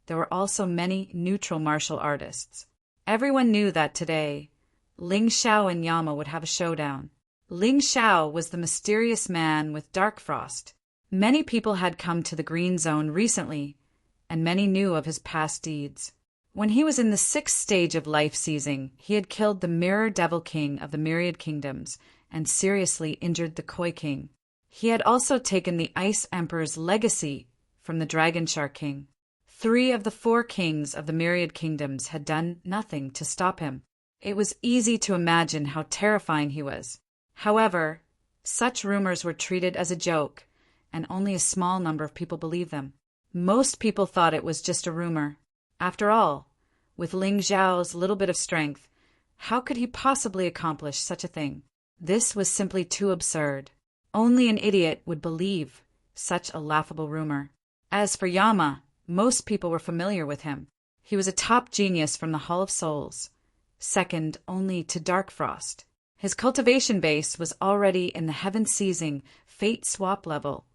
there were also many neutral martial artists. Everyone knew that today, Ling Xiao and Yama would have a showdown. Ling Xiao was the mysterious man with Dark Frost. Many people had come to the Green Zone recently, and many knew of his past deeds. When he was in the 6th stage of life seizing, he had killed the Mirror Devil King of the Myriad Kingdoms and seriously injured the Koi King. He had also taken the Ice Emperor's legacy from the Dragon Shark King. 3 of the 4 kings of the Myriad Kingdoms had done nothing to stop him. It was easy to imagine how terrifying he was. However, such rumors were treated as a joke, and only a small number of people believed them. Most people thought it was just a rumor. After all, with Ling Xiao's little bit of strength, how could he possibly accomplish such a thing? This was simply too absurd. Only an idiot would believe such a laughable rumor. As for Yama, most people were familiar with him. He was a top genius from the Hall of Souls, second only to Dark Frost. His cultivation base was already in the heaven-seizing fate swap level,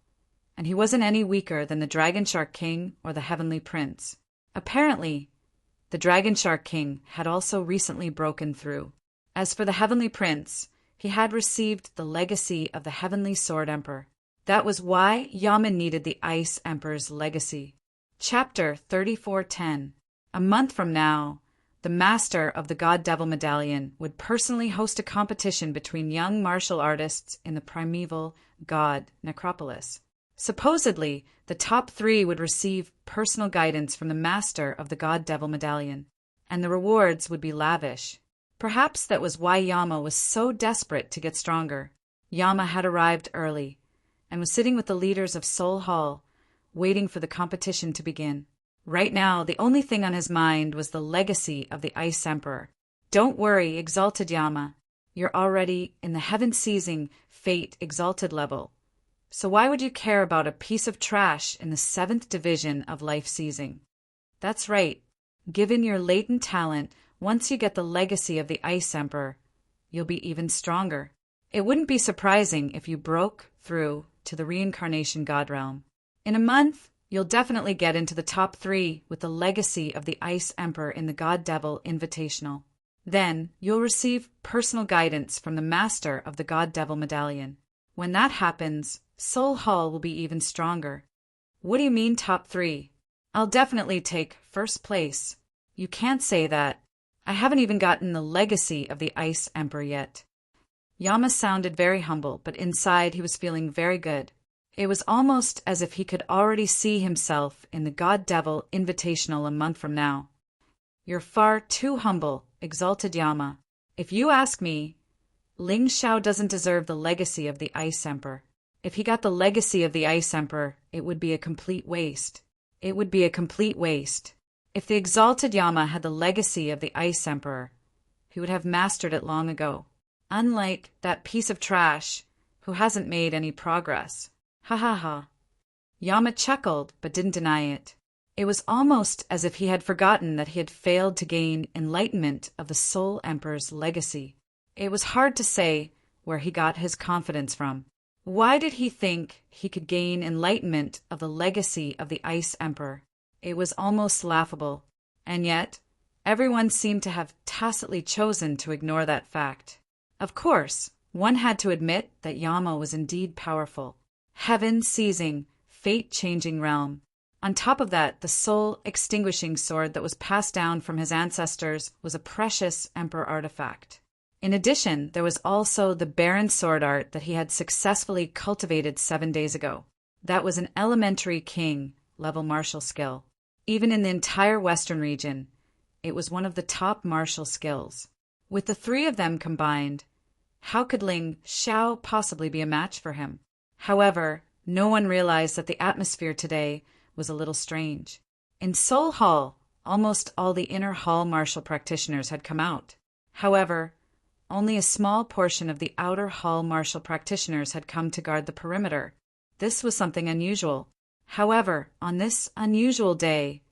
and he wasn't any weaker than the Dragon Shark King or the Heavenly Prince. Apparently, the Dragon Shark King had also recently broken through. As for the Heavenly Prince, he had received the legacy of the Heavenly Sword Emperor. That was why Yaman needed the Ice Emperor's legacy. Chapter 3410. A month from now, the master of the God Devil Medallion would personally host a competition between young martial artists in the primeval god Necropolis. Supposedly, the top 3 would receive personal guidance from the master of the God Devil Medallion, and the rewards would be lavish. Perhaps that was why Yama was so desperate to get stronger. Yama had arrived early, and was sitting with the leaders of Soul Hall, waiting for the competition to begin. Right now, the only thing on his mind was the legacy of the Ice Emperor. "Don't worry, exalted Yama. You're already in the heaven-seizing, fate-exalted level. So why would you care about a piece of trash in the 7th division of life seizing? That's right. Given your latent talent, once you get the legacy of the Ice Emperor, you'll be even stronger. It wouldn't be surprising if you broke through to the reincarnation god realm. In a month, you'll definitely get into the top 3 with the legacy of the Ice Emperor in the God Devil Invitational. Then, you'll receive personal guidance from the master of the God Devil Medallion. When that happens, Soul Hall will be even stronger. What do you mean top 3? I'll definitely take first place. You can't say that. I haven't even gotten the legacy of the Ice Emperor yet. Yama sounded very humble, but inside he was feeling very good. It was almost as if he could already see himself in the God Devil Invitational a month from now. You're far too humble, exalted Yama. If you ask me, Ling Xiao doesn't deserve the legacy of the Ice Emperor. If he got the legacy of the Ice Emperor, it would be a complete waste. It would be a complete waste. If the exalted Yama had the legacy of the Ice Emperor, he would have mastered it long ago. Unlike that piece of trash who hasn't made any progress. Ha ha ha. Yama chuckled, but didn't deny it. It was almost as if he had forgotten that he had failed to gain enlightenment of the Soul Emperor's legacy. It was hard to say where he got his confidence from. Why did he think he could gain enlightenment of the legacy of the Ice Emperor? It was almost laughable, and yet everyone seemed to have tacitly chosen to ignore that fact. Of course, one had to admit that Yama was indeed powerful. Heaven-seizing, fate-changing realm. On top of that, the soul-extinguishing sword that was passed down from his ancestors was a precious Emperor artifact. In addition, there was also the barren sword art that he had successfully cultivated 7 days ago. That was an elementary king-level martial skill. Even in the entire Western region, it was one of the top martial skills. With the 3 of them combined, how could Ling Xiao possibly be a match for him? However, no one realized that the atmosphere today was a little strange. In Soul Hall, almost all the inner hall martial practitioners had come out. However, only a small portion of the outer hall martial practitioners had come to guard the perimeter. This was something unusual. However, on this unusual day,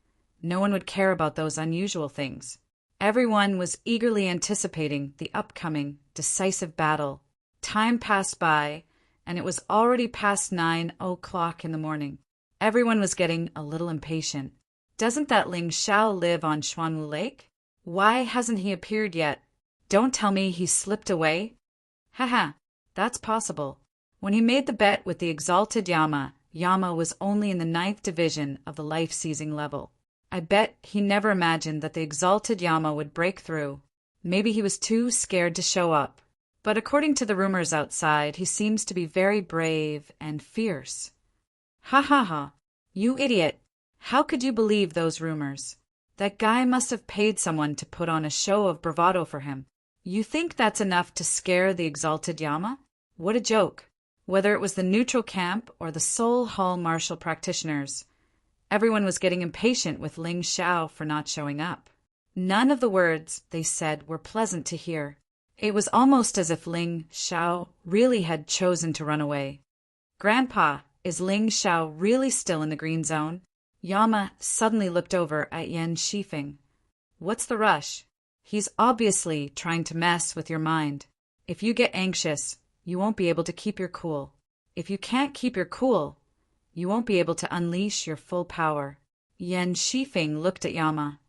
no one would care about those unusual things. Everyone was eagerly anticipating the upcoming, decisive battle. Time passed by, and it was already past 9 o'clock in the morning. Everyone was getting a little impatient. Doesn't that Ling Xiao live on Xuanwu Lake? Why hasn't he appeared yet? Don't tell me he slipped away? Haha, that's possible. When he made the bet with the exalted Yama, Yama was only in the 9th division of the life-seizing level. I bet he never imagined that the exalted Yama would break through. Maybe he was too scared to show up. But according to the rumors outside, he seems to be very brave and fierce. Ha ha ha. You idiot. How could you believe those rumors? That guy must have paid someone to put on a show of bravado for him. You think that's enough to scare the exalted Yama? What a joke. Whether it was the neutral camp or the Soul Hall martial practitioners, everyone was getting impatient with Ling Xiao for not showing up. None of the words they said were pleasant to hear. It was almost as if Ling Xiao really had chosen to run away. Grandpa, is Ling Xiao really still in the green zone? Yama suddenly looked over at Yan Shifeng. What's the rush? He's obviously trying to mess with your mind. If you get anxious, you won't be able to keep your cool. If you can't keep your cool, you won't be able to unleash your full power. Yan Shifeng looked at Yama.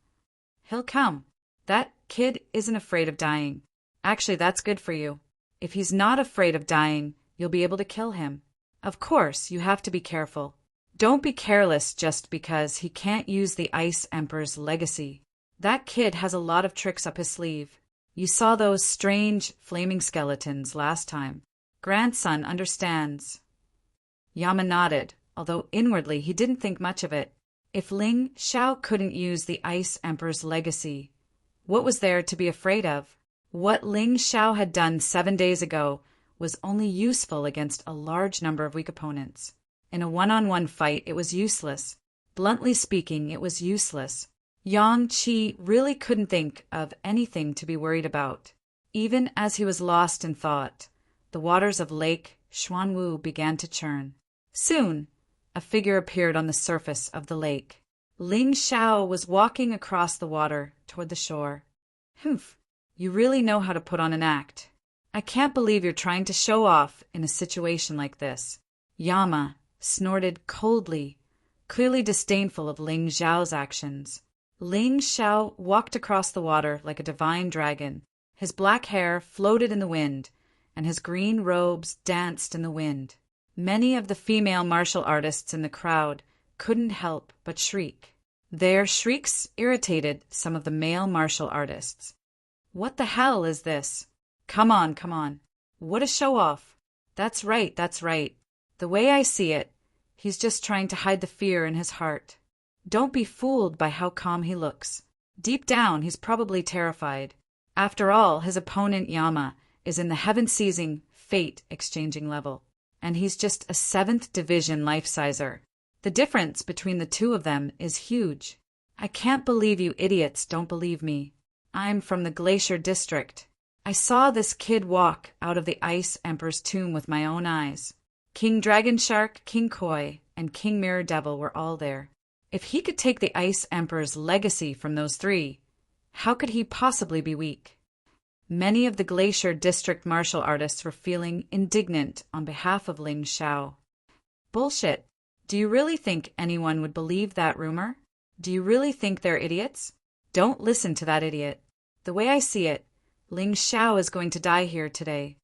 He'll come. That kid isn't afraid of dying. Actually, that's good for you. If he's not afraid of dying, you'll be able to kill him. Of course, you have to be careful. Don't be careless just because he can't use the Ice Emperor's legacy. That kid has a lot of tricks up his sleeve. You saw those strange, flaming skeletons last time. Grandson understands. Yama nodded, although inwardly he didn't think much of it. If Ling Xiao couldn't use the Ice Emperor's legacy, what was there to be afraid of? What Ling Xiao had done 7 days ago was only useful against a large number of weak opponents. In a one-on-one fight, it was useless. Bluntly speaking, it was useless. Yang Qi really couldn't think of anything to be worried about. Even as he was lost in thought, the waters of Lake Xuanwu began to churn. Soon, a figure appeared on the surface of the lake. Ling Xiao was walking across the water toward the shore. Humph, you really know how to put on an act. I can't believe you're trying to show off in a situation like this. Yama snorted coldly, clearly disdainful of Ling Xiao's actions. Ling Xiao walked across the water like a divine dragon. His black hair floated in the wind, and his green robes danced in the wind. Many of the female martial artists in the crowd couldn't help but shriek. Their shrieks irritated some of the male martial artists. What the hell is this? Come on, come on. What a show-off. That's right, that's right. The way I see it, he's just trying to hide the fear in his heart. Don't be fooled by how calm he looks. Deep down, he's probably terrified. After all, his opponent Yama is in the heaven-seizing, fate-exchanging level, and he's just a 7th division life-sizer. The difference between the two of them is huge. I can't believe you idiots don't believe me. I'm from the Glacier District. I saw this kid walk out of the Ice Emperor's tomb with my own eyes. King Dragon Shark, King Koi, and King Mirror Devil were all there. If he could take the Ice Emperor's legacy from those three, how could he possibly be weak? Many of the Glacier District martial artists were feeling indignant on behalf of Ling Xiao. Bullshit. Do you really think anyone would believe that rumor? Do you really think they're idiots? Don't listen to that idiot. The way I see it, Ling Xiao is going to die here today.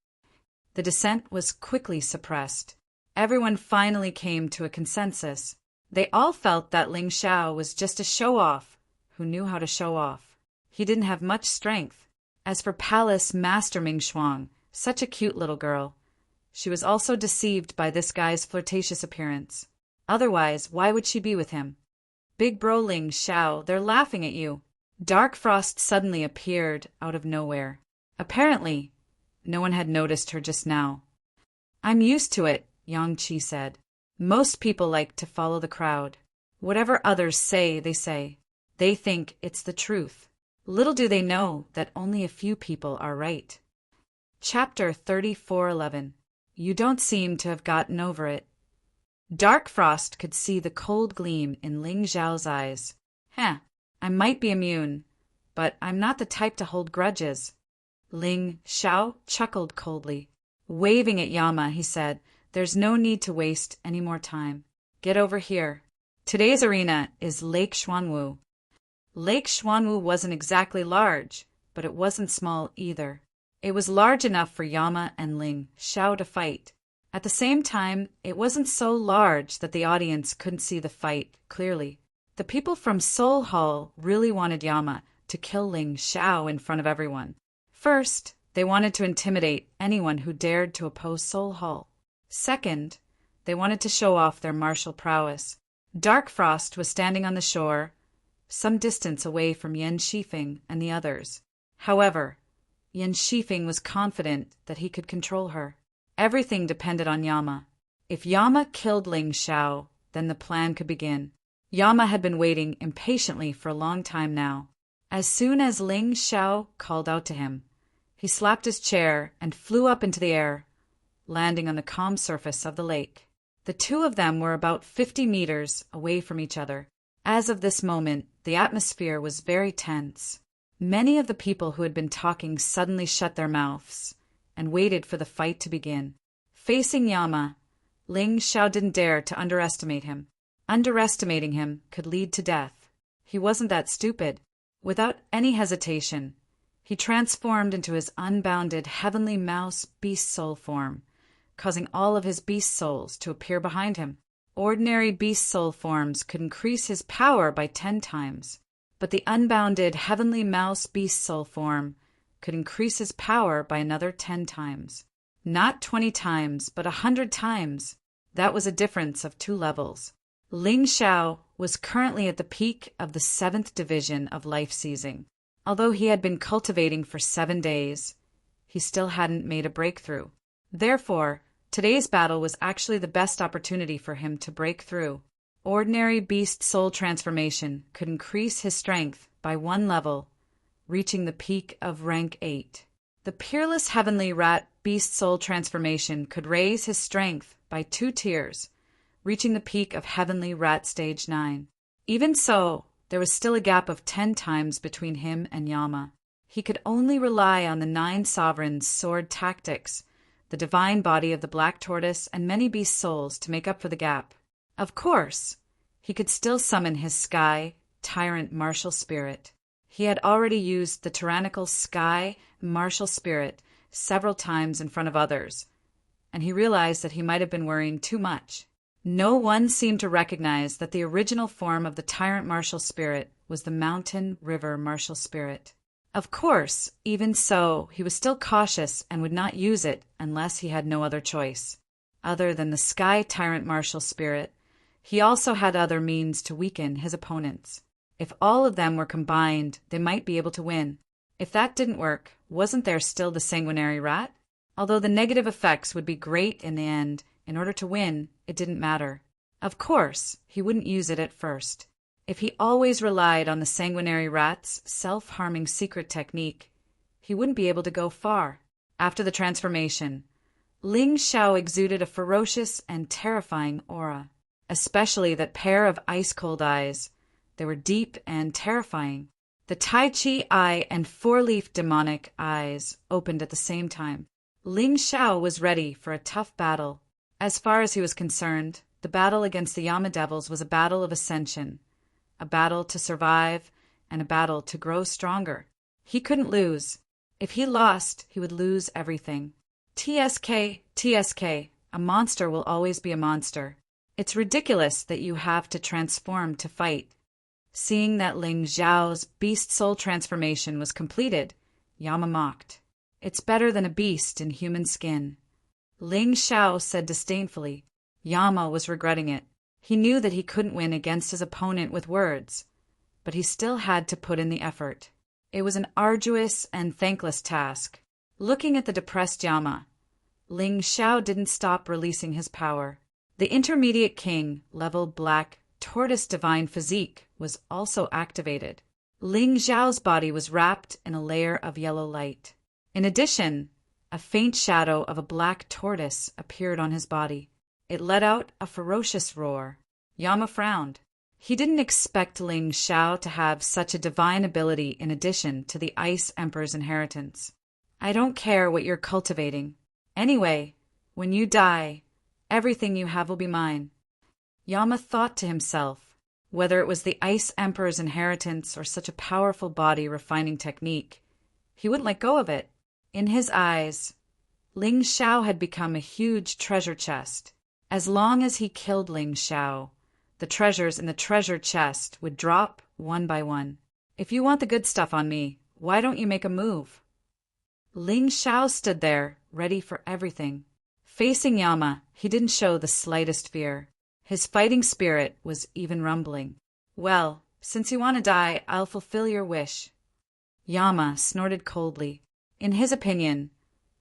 The dissent was quickly suppressed. Everyone finally came to a consensus. They all felt that Ling Xiao was just a show-off who knew how to show off. He didn't have much strength. As for Palace Master Ming Shuang, such a cute little girl, she was also deceived by this guy's flirtatious appearance. Otherwise, why would she be with him? Big bro Ling Xiao, they're laughing at you. Dark Frost suddenly appeared out of nowhere. Apparently, no one had noticed her just now. I'm used to it, Yang Qi said. Most people like to follow the crowd. Whatever others say, they say. They think it's the truth. Little do they know that only a few people are right. Chapter 34:11. You don't seem to have gotten over it. Dark Frost could see the cold gleam in Ling Xiao's eyes. I might be immune, but I'm not the type to hold grudges. Ling Xiao chuckled coldly. Waving at Yama, he said, There's no need to waste any more time. Get over here. Today's arena is Lake Xuanwu. Lake Xuanwu wasn't exactly large, but it wasn't small either. It was large enough for Yama and Ling Xiao to fight. At the same time, it wasn't so large that the audience couldn't see the fight clearly. The people from Soul Hall really wanted Yama to kill Ling Xiao in front of everyone. First, they wanted to intimidate anyone who dared to oppose Soul Hall. Second, they wanted to show off their martial prowess. Dark Frost was standing on the shore, some distance away from Yan Shifeng and the others. However, Yan Shifeng was confident that he could control her. Everything depended on Yama. If Yama killed Ling Xiao, then the plan could begin. Yama had been waiting impatiently for a long time now. As soon as Ling Xiao called out to him, he slapped his chair and flew up into the air, landing on the calm surface of the lake. The two of them were about 50 meters away from each other. As of this moment, the atmosphere was very tense. Many of the people who had been talking suddenly shut their mouths and waited for the fight to begin. Facing Yama, Ling Xiao didn't dare to underestimate him. Underestimating him could lead to death. He wasn't that stupid. Without any hesitation, he transformed into his unbounded heavenly mouse beast soul form, causing all of his beast souls to appear behind him. Ordinary beast soul forms could increase his power by 10 times, but the unbounded heavenly mouse beast soul form could increase his power by another 10 times. Not 20 times, but 100 times. That was a difference of 2 levels. Ling Xiao was currently at the peak of the 7th division of life seizing. Although he had been cultivating for 7 days, he still hadn't made a breakthrough. Therefore, today's battle was actually the best opportunity for him to break through. Ordinary beast soul transformation could increase his strength by 1 level, reaching the peak of rank 8. The peerless heavenly rat beast soul transformation could raise his strength by 2 tiers, reaching the peak of Heavenly Rat Stage 9. Even so, there was still a gap of 10 times between him and Yama. He could only rely on the 9 sovereigns' sword tactics, the divine body of the black tortoise, and many beast souls to make up for the gap. Of course, he could still summon his sky tyrant martial spirit. He had already used the tyrannical sky martial spirit several times in front of others, and he realized that he might have been worrying too much. No one seemed to recognize that the original form of the tyrant martial spirit was the mountain river martial spirit. Of course, even so, he was still cautious and would not use it unless he had no other choice. Other than the sky tyrant martial spirit, he also had other means to weaken his opponents. If all of them were combined, they might be able to win. If that didn't work, wasn't there still the sanguinary rat? Although the negative effects would be great in the end, in order to win, it didn't matter. Of course, he wouldn't use it at first. If he always relied on the sanguinary rat's self-harming secret technique, he wouldn't be able to go far. After the transformation, Ling Xiao exuded a ferocious and terrifying aura, especially that pair of ice-cold eyes. They were deep and terrifying. The Tai Chi eye and four-leaf demonic eyes opened at the same time. Ling Xiao was ready for a tough battle. As far as he was concerned, the battle against the Yama Devils was a battle of ascension, a battle to survive, and a battle to grow stronger. He couldn't lose. If he lost, he would lose everything. TSK, TSK, a monster will always be a monster. It's ridiculous that you have to transform to fight. Seeing that Ling Xiao's beast soul transformation was completed, Yama mocked. It's better than a beast in human skin. Ling Xiao said disdainfully. Yama was regretting it. He knew that he couldn't win against his opponent with words, but he still had to put in the effort. It was an arduous and thankless task. Looking at the depressed Yama, Ling Xiao didn't stop releasing his power. The intermediate king, level black, tortoise divine physique was also activated. Ling Xiao's body was wrapped in a layer of yellow light. In addition, a faint shadow of a black tortoise appeared on his body. It let out a ferocious roar. Yama frowned. He didn't expect Ling Xiao to have such a divine ability in addition to the Ice Emperor's inheritance. I don't care what you're cultivating. Anyway, when you die, everything you have will be mine. Yama thought to himself, whether it was the Ice Emperor's inheritance or such a powerful body refining technique, he wouldn't let go of it. In his eyes, Ling Xiao had become a huge treasure chest. As long as he killed Ling Xiao, the treasures in the treasure chest would drop one by one. If you want the good stuff on me, why don't you make a move? Ling Xiao stood there, ready for everything. Facing Yama, he didn't show the slightest fear. His fighting spirit was even rumbling. Well, since you want to die, I'll fulfill your wish. Yama snorted coldly. In his opinion,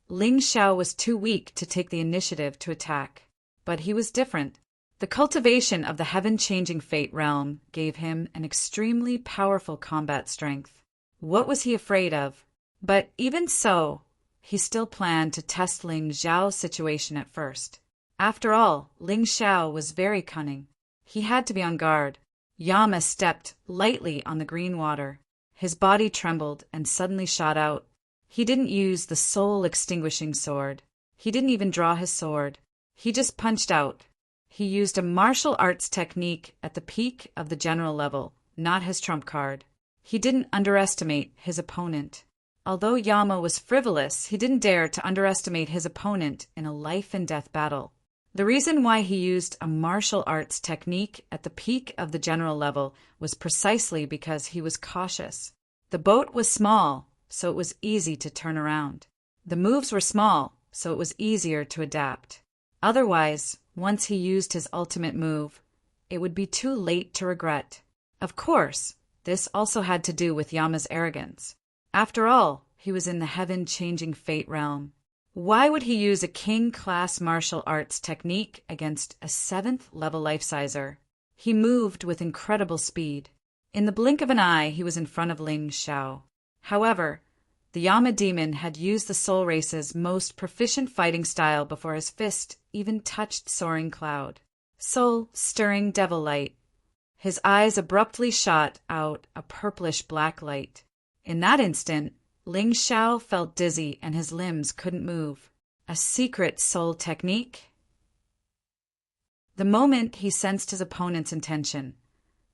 Ling Xiao was too weak to take the initiative to attack. But he was different. The cultivation of the heaven-changing fate realm gave him an extremely powerful combat strength. What was he afraid of? But even so, he still planned to test Ling Xiao's situation at first. After all, Ling Xiao was very cunning. He had to be on guard. Yama stepped lightly on the green water. His body trembled and suddenly shot out. He didn't use the soul-extinguishing sword. He didn't even draw his sword. He just punched out. He used a martial arts technique at the peak of the general level, not his trump card. He didn't underestimate his opponent. Although Yama was frivolous, he didn't dare to underestimate his opponent in a life-and-death battle. The reason why he used a martial arts technique at the peak of the general level was precisely because he was cautious. The boat was small, so it was easy to turn around. The moves were small, so it was easier to adapt. Otherwise, once he used his ultimate move, it would be too late to regret. Of course, this also had to do with Yama's arrogance. After all, he was in the heaven-changing fate realm. Why would he use a king-class martial arts technique against a 7th-level life-sizer? He moved with incredible speed. In the blink of an eye, he was in front of Ling Xiao. However, the Yama demon had used the Soul Race's most proficient fighting style before his fist even touched Soaring Cloud. soul-stirring devil light. His eyes abruptly shot out a purplish-black light. In that instant, Ling Xiao felt dizzy and his limbs couldn't move. A secret soul technique? The moment he sensed his opponent's intention,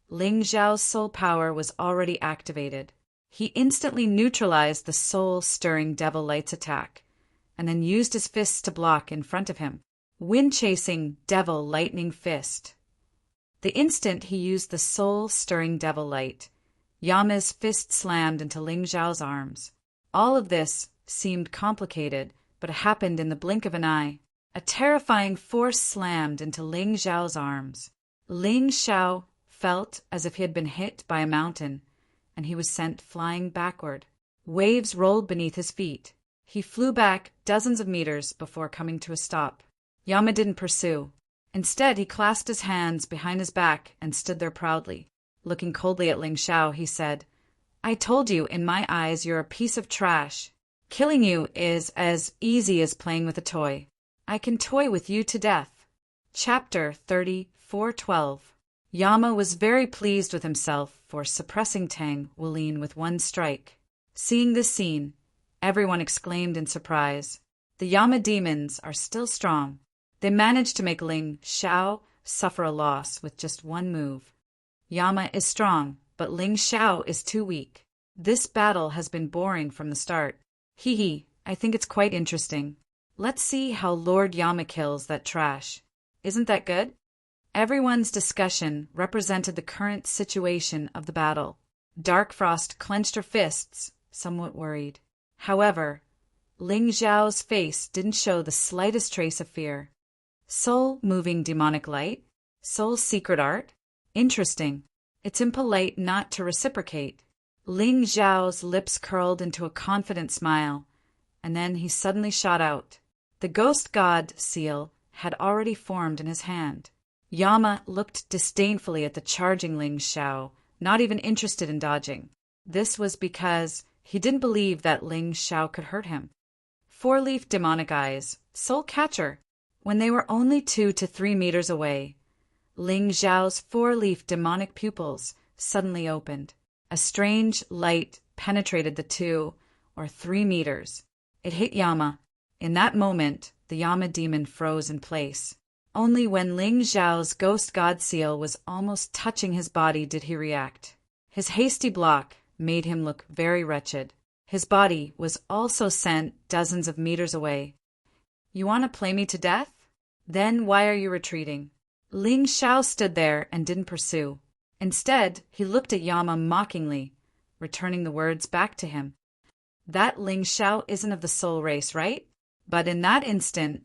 Ling Xiao's soul power was already activated. He instantly neutralized the soul-stirring devil light's attack, and then used his fists to block in front of him. Wind-chasing devil lightning fist. The instant he used the soul-stirring devil light, Yama's fist slammed into Ling Xiao's arms. All of this seemed complicated, but it happened in the blink of an eye. A terrifying force slammed into Ling Xiao's arms. Ling Xiao felt as if he had been hit by a mountain, and he was sent flying backward. Waves rolled beneath his feet. He flew back dozens of meters before coming to a stop. Yama didn't pursue. Instead, he clasped his hands behind his back and stood there proudly. Looking coldly at Ling Xiao, he said, "I told you, in my eyes, you're a piece of trash. Killing you is as easy as playing with a toy. I can toy with you to death." Chapter 34:12. Yama was very pleased with himself for suppressing Tang Wulin with one strike. Seeing this scene, everyone exclaimed in surprise. The Yama demons are still strong. They managed to make Ling Xiao suffer a loss with just one move. Yama is strong, but Ling Xiao is too weak. This battle has been boring from the start. Hee, I think it's quite interesting. Let's see how Lord Yama kills that trash. Isn't that good? Everyone's discussion represented the current situation of the battle. Dark Frost clenched her fists, somewhat worried. However, Ling Xiao's face didn't show the slightest trace of fear. Soul-moving demonic light? Soul's secret art? Interesting. It's impolite not to reciprocate. Ling Xiao's lips curled into a confident smile, and then he suddenly shot out. The ghost god seal had already formed in his hand. Yama looked disdainfully at the charging Ling Xiao, not even interested in dodging. This was because he didn't believe that Ling Xiao could hurt him. Four-leaf demonic eyes, soul catcher. When they were only 2 to 3 meters away, Ling Xiao's four-leaf demonic pupils suddenly opened. A strange light penetrated the 2 or 3 meters. It hit Yama. In that moment, the Yama demon froze in place. Only when Ling Xiao's ghost god seal was almost touching his body did he react. His hasty block made him look very wretched. His body was also sent dozens of meters away. You want to play me to death? Then why are you retreating? Ling Xiao stood there and didn't pursue. Instead, he looked at Yama mockingly, returning the words back to him. That Ling Xiao isn't of the soul race, right? But in that instant,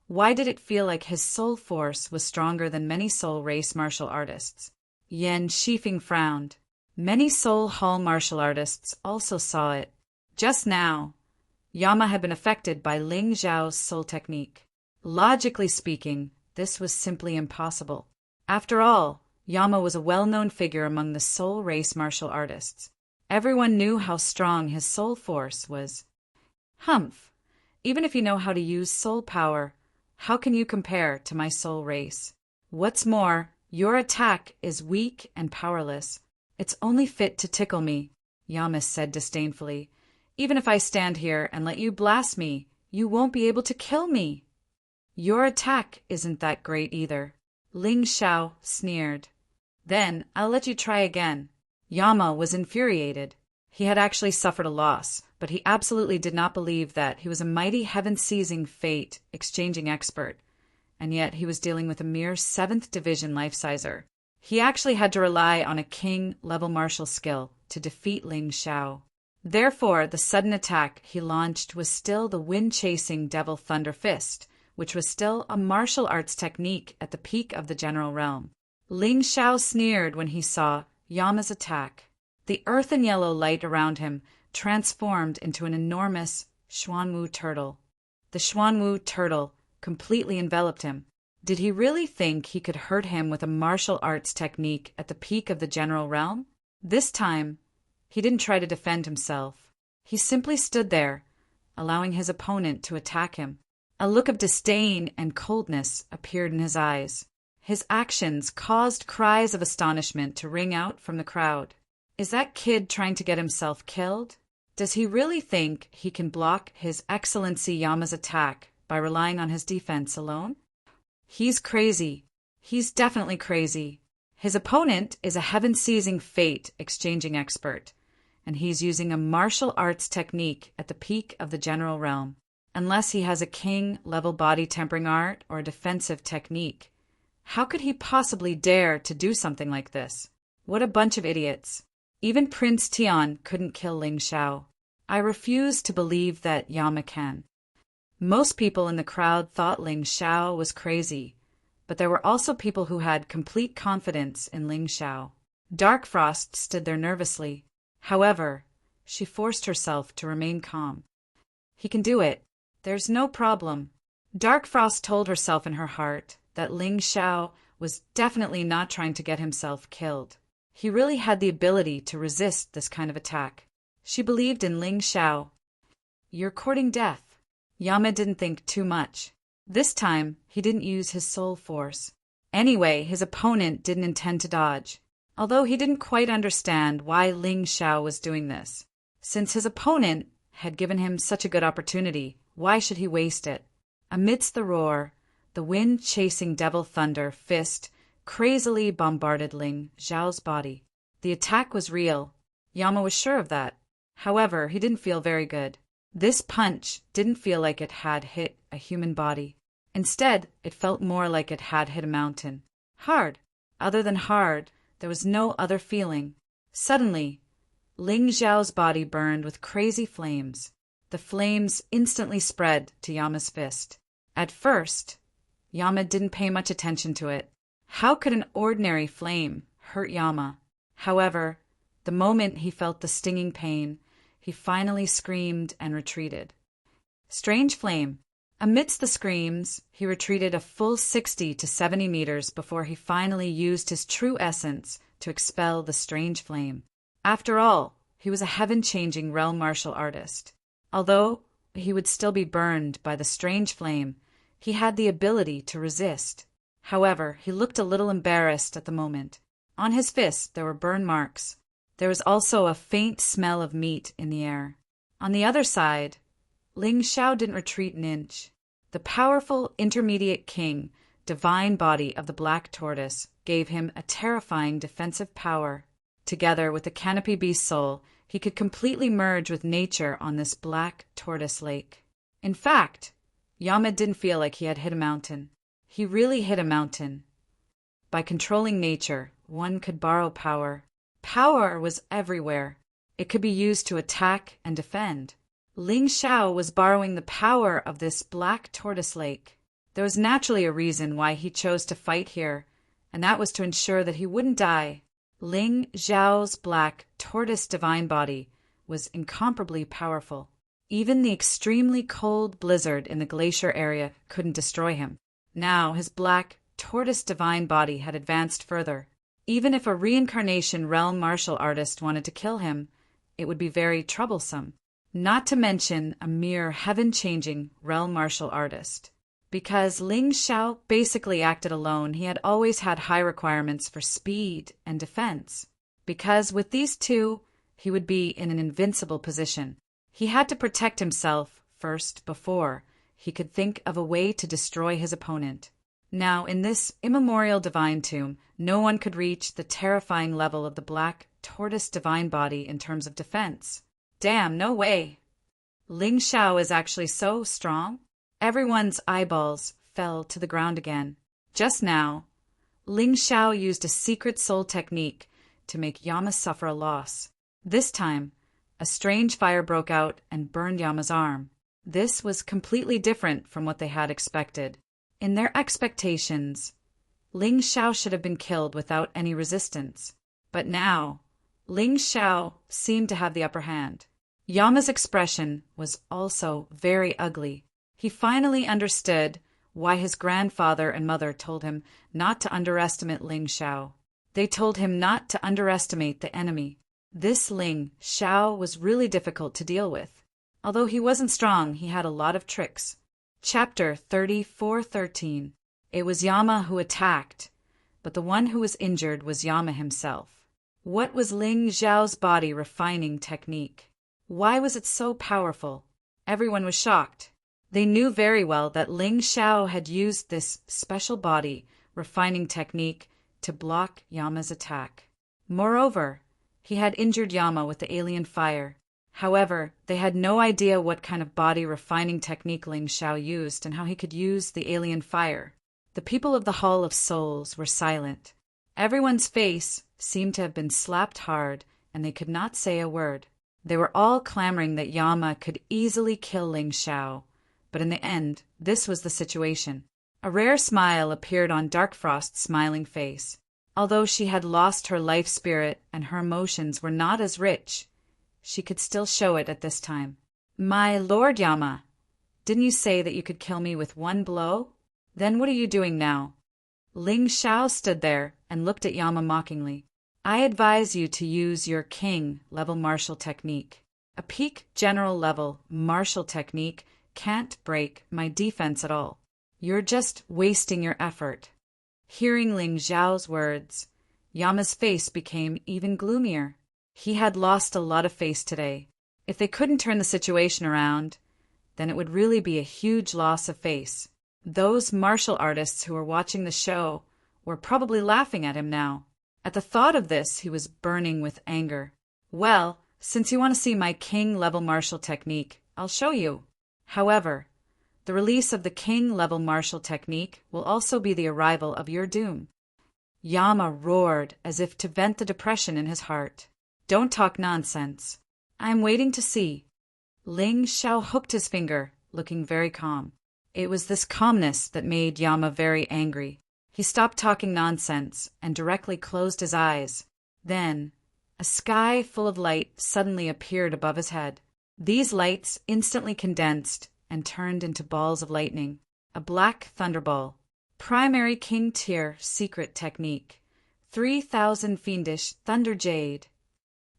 why did it feel like his soul force was stronger than many soul race martial artists? Yan Shifeng frowned. Many soul hall martial artists also saw it. Just now, Yama had been affected by Ling Xiao's soul technique. Logically speaking, this was simply impossible. After all, Yama was a well-known figure among the soul race martial artists. Everyone knew how strong his soul force was. Humph! Even if you know how to use soul power, how can you compare to my soul race? What's more, your attack is weak and powerless. It's only fit to tickle me, Yama said disdainfully. Even if I stand here and let you blast me, you won't be able to kill me. Your attack isn't that great either, Ling Xiao sneered. Then I'll let you try again. Yama was infuriated. He had actually suffered a loss, but he absolutely did not believe that he was a mighty heaven-seizing fate exchanging expert, and yet he was dealing with a mere 7th division life-sizer. He actually had to rely on a king-level martial skill to defeat Ling Xiao. Therefore, the sudden attack he launched was still the wind-chasing Devil Thunder Fist, which was still a martial arts technique at the peak of the general realm. Ling Xiao sneered when he saw Yama's attack. The earth-and-yellow light around him transformed into an enormous Xuanwu turtle. The Xuanwu turtle completely enveloped him. Did he really think he could hurt him with a martial arts technique at the peak of the general realm? This time, he didn't try to defend himself. He simply stood there, allowing his opponent to attack him. A look of disdain and coldness appeared in his eyes. His actions caused cries of astonishment to ring out from the crowd. Is that kid trying to get himself killed? Does he really think he can block His Excellency Yama's attack by relying on his defense alone? He's crazy. He's definitely crazy. His opponent is a heaven-seizing fate exchanging expert, and he's using a martial arts technique at the peak of the general realm. Unless he has a king-level body tempering art or a defensive technique, how could he possibly dare to do something like this? What a bunch of idiots. Even Prince Tian couldn't kill Ling Xiao. I refuse to believe that Yama can. Most people in the crowd thought Ling Xiao was crazy, but there were also people who had complete confidence in Ling Xiao. Dark Frost stood there nervously. However, she forced herself to remain calm. He can do it. There's no problem. Dark Frost told herself in her heart that Ling Xiao was definitely not trying to get himself killed. He really had the ability to resist this kind of attack. She believed in Ling Xiao. You're courting death. Yama didn't think too much. This time, he didn't use his soul force. Anyway, his opponent didn't intend to dodge, although he didn't quite understand why Ling Xiao was doing this. Since his opponent had given him such a good opportunity, why should he waste it? Amidst the roar, the wind-chasing devil thunder fist crazily bombarded Ling Xiao's body. The attack was real. Yama was sure of that. However, he didn't feel very good. This punch didn't feel like it had hit a human body. Instead, it felt more like it had hit a mountain. Hard. Other than hard, there was no other feeling. Suddenly, Ling Xiao's body burned with crazy flames. The flames instantly spread to Yama's fist. At first, Yama didn't pay much attention to it. How could an ordinary flame hurt Yama? However, the moment he felt the stinging pain, he finally screamed and retreated. Strange flame. Amidst the screams, he retreated a full 60 to 70 meters before he finally used his true essence to expel the strange flame. After all, he was a heaven-changing realm martial artist. Although he would still be burned by the strange flame, he had the ability to resist. However, he looked a little embarrassed at the moment. On his fist there were burn marks. There was also a faint smell of meat in the air. On the other side, Ling Xiao didn't retreat an inch. The powerful intermediate king, divine body of the black tortoise, gave him a terrifying defensive power. Together with the canopy beast soul, he could completely merge with nature on this black tortoise lake. In fact, Yama didn't feel like he had hit a mountain. He really hit a mountain. By controlling nature, one could borrow power. Power was everywhere. It could be used to attack and defend. Ling Xiao was borrowing the power of this black tortoise lake. There was naturally a reason why he chose to fight here, and that was to ensure that he wouldn't die. Ling Xiao's black tortoise divine body was incomparably powerful. Even the extremely cold blizzard in the glacier area couldn't destroy him. Now his black tortoise divine body had advanced further. Even if a reincarnation realm martial artist wanted to kill him, it would be very troublesome. Not to mention a mere heaven-changing realm martial artist. Because Ling Xiao basically acted alone, he had always had high requirements for speed and defense. Because with these two, he would be in an invincible position. He had to protect himself first before he could think of a way to destroy his opponent. Now, in this immemorial divine tomb, no one could reach the terrifying level of the black tortoise divine body in terms of defense. Damn, no way. Ling Xiao is actually so strong. Everyone's eyeballs fell to the ground again. Just now, Ling Xiao used a secret soul technique to make Yama suffer a loss. This time, a strange fire broke out and burned Yama's arm. This was completely different from what they had expected. In their expectations, Ling Xiao should have been killed without any resistance. But now, Ling Xiao seemed to have the upper hand. Yama's expression was also very ugly. He finally understood why his grandfather and mother told him not to underestimate Ling Xiao. They told him not to underestimate the enemy. This Ling Xiao was really difficult to deal with. Although he wasn't strong, he had a lot of tricks. Chapter 34:13. It was Yama who attacked, but the one who was injured was Yama himself. What was Ling Xiao's body refining technique? Why was it so powerful? Everyone was shocked. They knew very well that Ling Xiao had used this special body refining technique to block Yama's attack. Moreover, he had injured Yama with the alien fire. However, they had no idea what kind of body refining technique Ling Xiao used and how he could use the alien fire. The people of the Hall of Souls were silent. Everyone's face seemed to have been slapped hard, and they could not say a word. They were all clamoring that Yama could easily kill Ling Xiao, but in the end, this was the situation. A rare smile appeared on Darkfrost's smiling face. Although she had lost her life spirit and her emotions were not as rich, she could still show it at this time. "My Lord Yama, didn't you say that you could kill me with one blow? Then what are you doing now?" Ling Xiao stood there and looked at Yama mockingly. "I advise you to use your king-level martial technique. A peak general-level martial technique can't break my defense at all. You're just wasting your effort." Hearing Ling Xiao's words, Yama's face became even gloomier. He had lost a lot of face today. If they couldn't turn the situation around, then it would really be a huge loss of face. Those martial artists who were watching the show were probably laughing at him now. At the thought of this, he was burning with anger. "Well, since you want to see my king-level martial technique, I'll show you. However, the release of the king-level martial technique will also be the arrival of your doom." Yama roared as if to vent the depression in his heart. "Don't talk nonsense. I'm waiting to see." Ling Xiao hooked his finger, looking very calm. It was this calmness that made Yama very angry. He stopped talking nonsense and directly closed his eyes. Then, a sky full of light suddenly appeared above his head. These lights instantly condensed and turned into balls of lightning. A black thunderball. Primary King Tier secret technique. 3,000 fiendish thunder jade.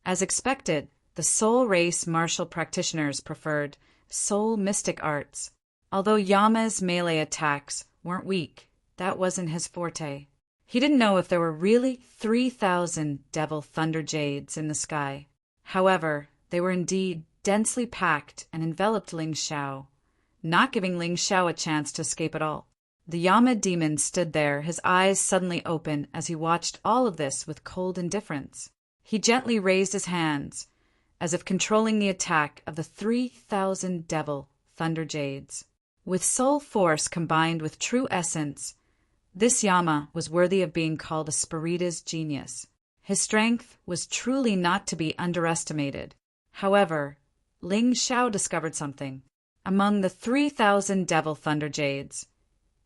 As expected, the soul race martial practitioners preferred soul mystic arts. Although Yama's melee attacks weren't weak, that wasn't his forte. He didn't know if there were really 3,000 devil thunder jades in the sky. However, they were indeed densely packed and enveloped Ling Xiao, not giving Ling Xiao a chance to escape at all. The Yama demon stood there, his eyes suddenly open as he watched all of this with cold indifference. He gently raised his hands, as if controlling the attack of the 3,000 devil thunder jades. With soul force combined with true essence, this Yama was worthy of being called a Spirita's genius. His strength was truly not to be underestimated. However, Ling Xiao discovered something. Among the 3,000 devil thunder jades,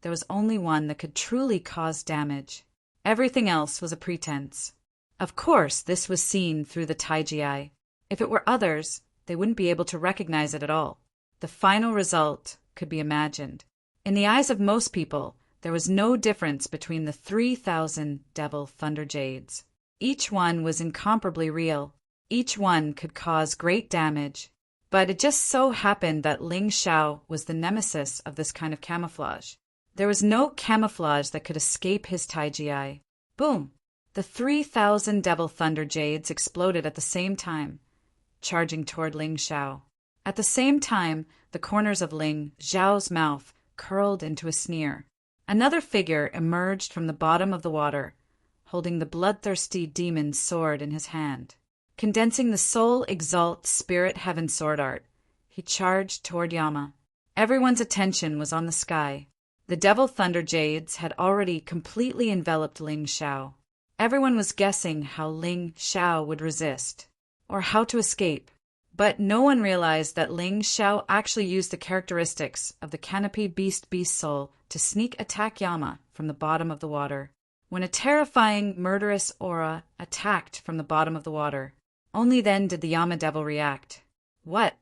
there was only one that could truly cause damage. Everything else was a pretense. Of course, this was seen through the Taiji eye. If it were others, they wouldn't be able to recognize it at all. The final result could be imagined. In the eyes of most people, there was no difference between the 3,000 devil thunder jades. Each one was incomparably real. Each one could cause great damage. But it just so happened that Ling Xiao was the nemesis of this kind of camouflage. There was no camouflage that could escape his Taiji eye. Boom! The 3,000 devil thunder jades exploded at the same time, charging toward Ling Xiao. At the same time, the corners of Ling Xiao's mouth curled into a sneer. Another figure emerged from the bottom of the water, holding the bloodthirsty demon's sword in his hand. Condensing the soul exalt spirit heaven sword art, he charged toward Yama. Everyone's attention was on the sky. The devil thunder jades had already completely enveloped Ling Xiao. Everyone was guessing how Ling Xiao would resist, or how to escape. But no one realized that Ling Xiao actually used the characteristics of the canopy beast soul to sneak attack Yama from the bottom of the water. When a terrifying, murderous aura attacked from the bottom of the water, only then did the Yama devil react. What?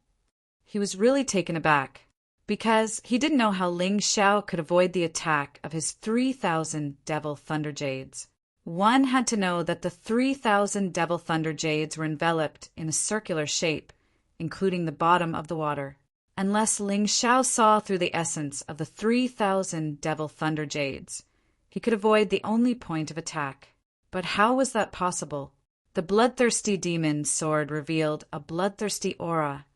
He was really taken aback, because he didn't know how Ling Xiao could avoid the attack of his 3,000 devil thunder jades. One had to know that the 3,000 devil thunder jades were enveloped in a circular shape, including the bottom of the water. Unless Ling Xiao saw through the essence of the 3,000 devil thunder jades, He could avoid the only point of attack. But how was that possible? The bloodthirsty demon's sword revealed a bloodthirsty aura,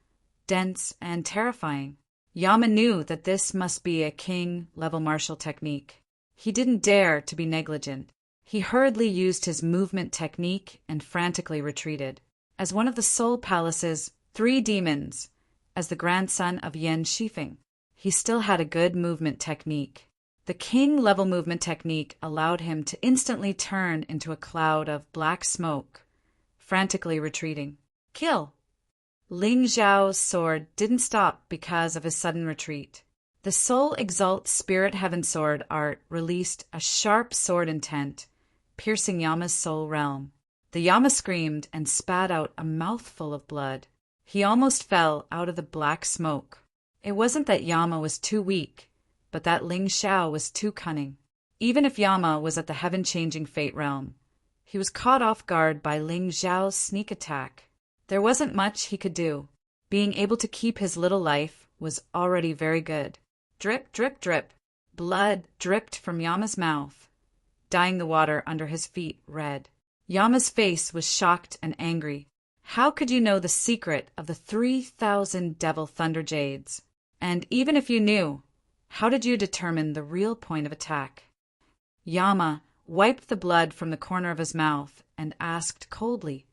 dense and terrifying. Yama knew that this must be a king-level martial technique. He didn't dare to be negligent. He hurriedly used his movement technique and frantically retreated. As one of the Soul Palace's 3 demons, as the grandson of Yen Shifeng, he still had a good movement technique. The king-level movement technique allowed him to instantly turn into a cloud of black smoke, frantically retreating. Kill! Ling Zhao's sword didn't stop because of his sudden retreat. The Soul Exalt Spirit Heaven Sword art released a sharp sword intent, piercing Yama's soul realm. The Yama screamed and spat out a mouthful of blood. He almost fell out of the black smoke. It wasn't that Yama was too weak, but that Ling Xiao was too cunning. Even if Yama was at the heaven-changing fate realm, he was caught off guard by Ling Zhao's sneak attack. There wasn't much he could do. Being able to keep his little life was already very good. Drip, drip, drip. Blood dripped from Yama's mouth, dyeing the water under his feet red. Yama's face was shocked and angry. How could you know the secret of the 3,000 Devil Thunder Jades? And even if you knew, how did you determine the real point of attack? Yama wiped the blood from the corner of his mouth and asked coldly,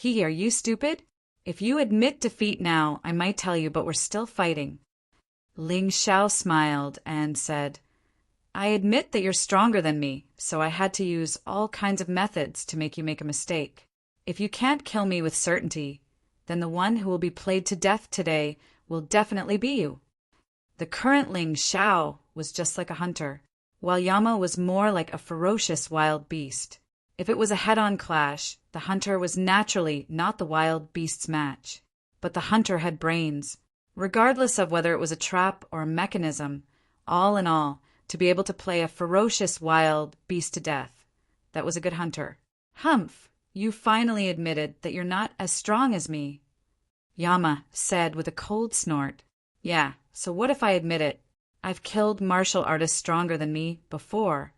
"Are you stupid? If you admit defeat now, I might tell you, but we're still fighting." Ling Xiao smiled and said, "I admit that you're stronger than me, so I had to use all kinds of methods to make you make a mistake. If you can't kill me with certainty, then the one who will be played to death today will definitely be you." The current Ling Xiao was just like a hunter, while Yama was more like a ferocious wild beast. If it was a head-on clash, the hunter was naturally not the wild beast's match. But the hunter had brains. Regardless of whether it was a trap or a mechanism, all in all, to be able to play a ferocious wild beast to death, that was a good hunter. "Humph, you finally admitted that you're not as strong as me," Yama said with a cold snort. "Yeah, so what if I admit it? I've killed martial artists stronger than me before,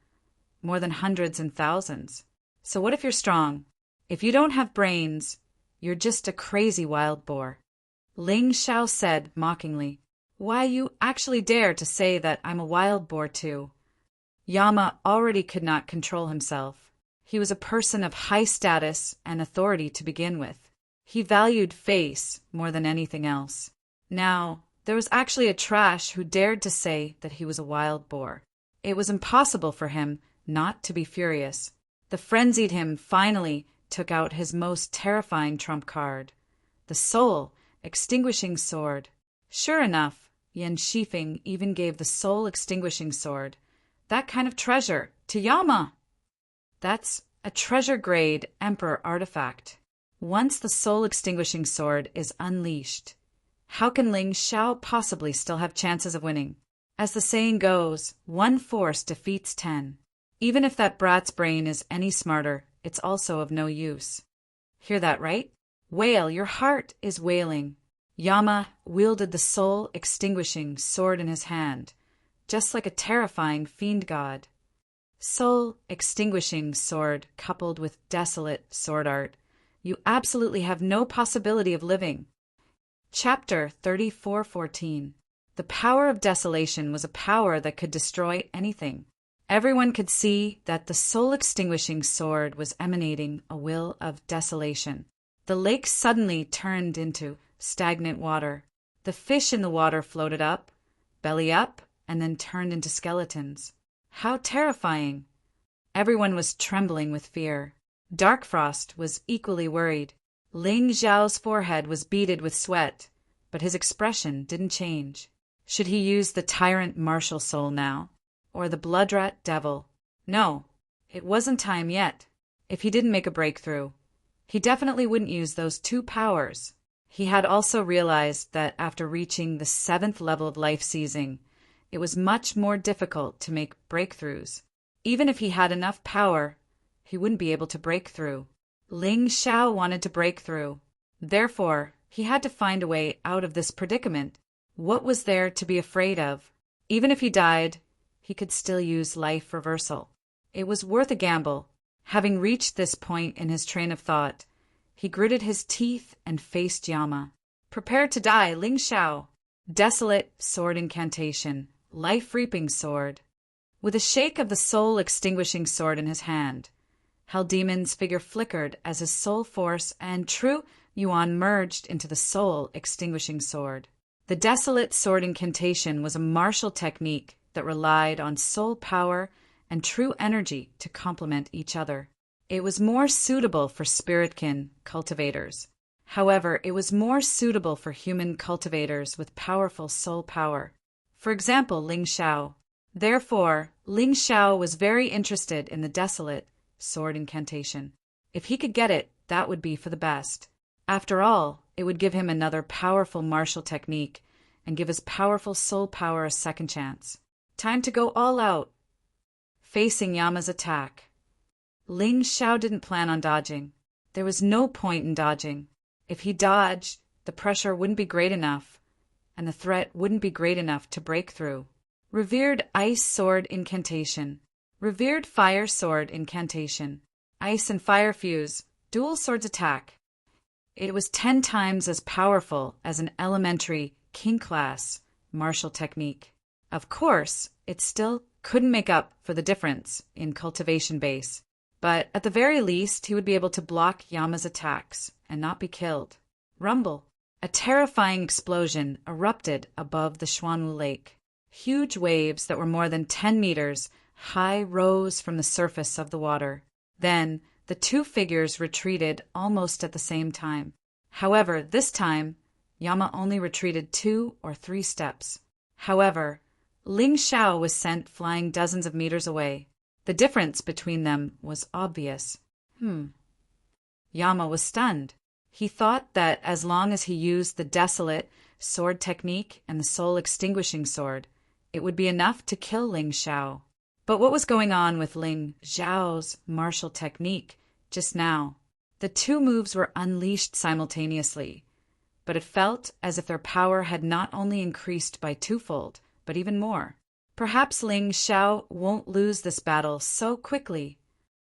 more than hundreds and thousands. So what if you're strong? If you don't have brains, you're just a crazy wild boar." Ling Xiao said mockingly, "Why, you actually dare to say that I'm a wild boar too?" Yama already could not control himself. He was a person of high status and authority to begin with. He valued face more than anything else. Now, there was actually a trash who dared to say that he was a wild boar. It was impossible for him not to be furious. The frenzied him finally took out his most terrifying trump card, the Soul Extinguishing Sword. Sure enough, Yen Shifeng even gave the Soul Extinguishing Sword, that kind of treasure, to Yama. That's a treasure-grade Emperor artifact. Once the Soul Extinguishing Sword is unleashed, how can Ling Xiao possibly still have chances of winning? As the saying goes, 1 force defeats 10. Even if that brat's brain is any smarter, it's also of no use. Hear that, right? Wail, your heart is wailing. Yama wielded the soul-extinguishing sword in his hand, just like a terrifying fiend god. Soul-extinguishing sword coupled with desolate sword art. You absolutely have no possibility of living. Chapter 34:14. The power of desolation was a power that could destroy anything. Everyone could see that the soul-extinguishing sword was emanating a will of desolation. The lake suddenly turned into stagnant water. The fish in the water floated up, belly up, and then turned into skeletons. How terrifying! Everyone was trembling with fear. Darkfrost was equally worried. Ling Zhao's forehead was beaded with sweat, but his expression didn't change. Should he use the tyrant martial soul now? Or the bloodrat devil? No, it wasn't time yet. If he didn't make a breakthrough, he definitely wouldn't use those 2 powers. He had also realized that after reaching the 7th level of life seizing, it was much more difficult to make breakthroughs. Even if he had enough power, he wouldn't be able to break through. Ling Xiao wanted to break through. Therefore, he had to find a way out of this predicament. What was there to be afraid of? Even if he died, he could still use life reversal. It was worth a gamble. Having reached this point in his train of thought, he gritted his teeth and faced Yama. Prepare to die, Ling Xiao. Desolate sword incantation, life-reaping sword. With a shake of the soul-extinguishing sword in his hand, Hell Demon's figure flickered as his soul force and true yuan merged into the soul-extinguishing sword. The desolate sword incantation was a martial technique that relied on soul power and true energy to complement each other. It was more suitable for spiritkin cultivators. However, it was more suitable for human cultivators with powerful soul power. For example, Ling Xiao. Therefore, Ling Xiao was very interested in the desolate sword incantation. If he could get it, that would be for the best. After all, it would give him another powerful martial technique and give his powerful soul power a second chance. Time to go all out. Facing Yama's attack, Ling Xiao didn't plan on dodging. There was no point in dodging. If he dodged, the pressure wouldn't be great enough, and the threat wouldn't be great enough to break through. Revered Ice Sword Incantation. Revered Fire Sword Incantation. Ice and Fire Fuse. Dual Swords Attack. It was 10 times as powerful as an elementary king-class martial technique. Of course, it still couldn't make up for the difference in cultivation base, but at the very least he would be able to block Yama's attacks and not be killed. Rumble. A terrifying explosion erupted above the Xuanwu Lake. Huge waves that were more than 10 meters high rose from the surface of the water. Then the two figures retreated almost at the same time. However, this time, Yama only retreated 2 or 3 steps. However, Ling Xiao was sent flying dozens of meters away. The difference between them was obvious. Yama was stunned. He thought that as long as he used the desolate sword technique and the soul-extinguishing sword, it would be enough to kill Ling Xiao. But what was going on with Ling Xiao's martial technique just now? The two moves were unleashed simultaneously, but it felt as if their power had not only increased by twofold, but even more. Perhaps Ling Xiao won't lose this battle so quickly.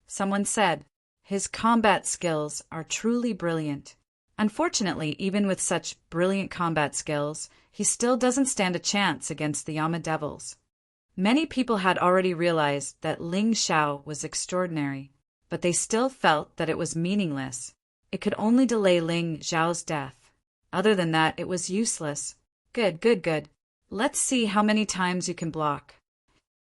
Someone said, his combat skills are truly brilliant. Unfortunately, even with such brilliant combat skills, he still doesn't stand a chance against the Yama Devils. Many people had already realized that Ling Xiao was extraordinary, but they still felt that it was meaningless. It could only delay Ling Xiao's death. Other than that, it was useless. Good. Let's see how many times you can block.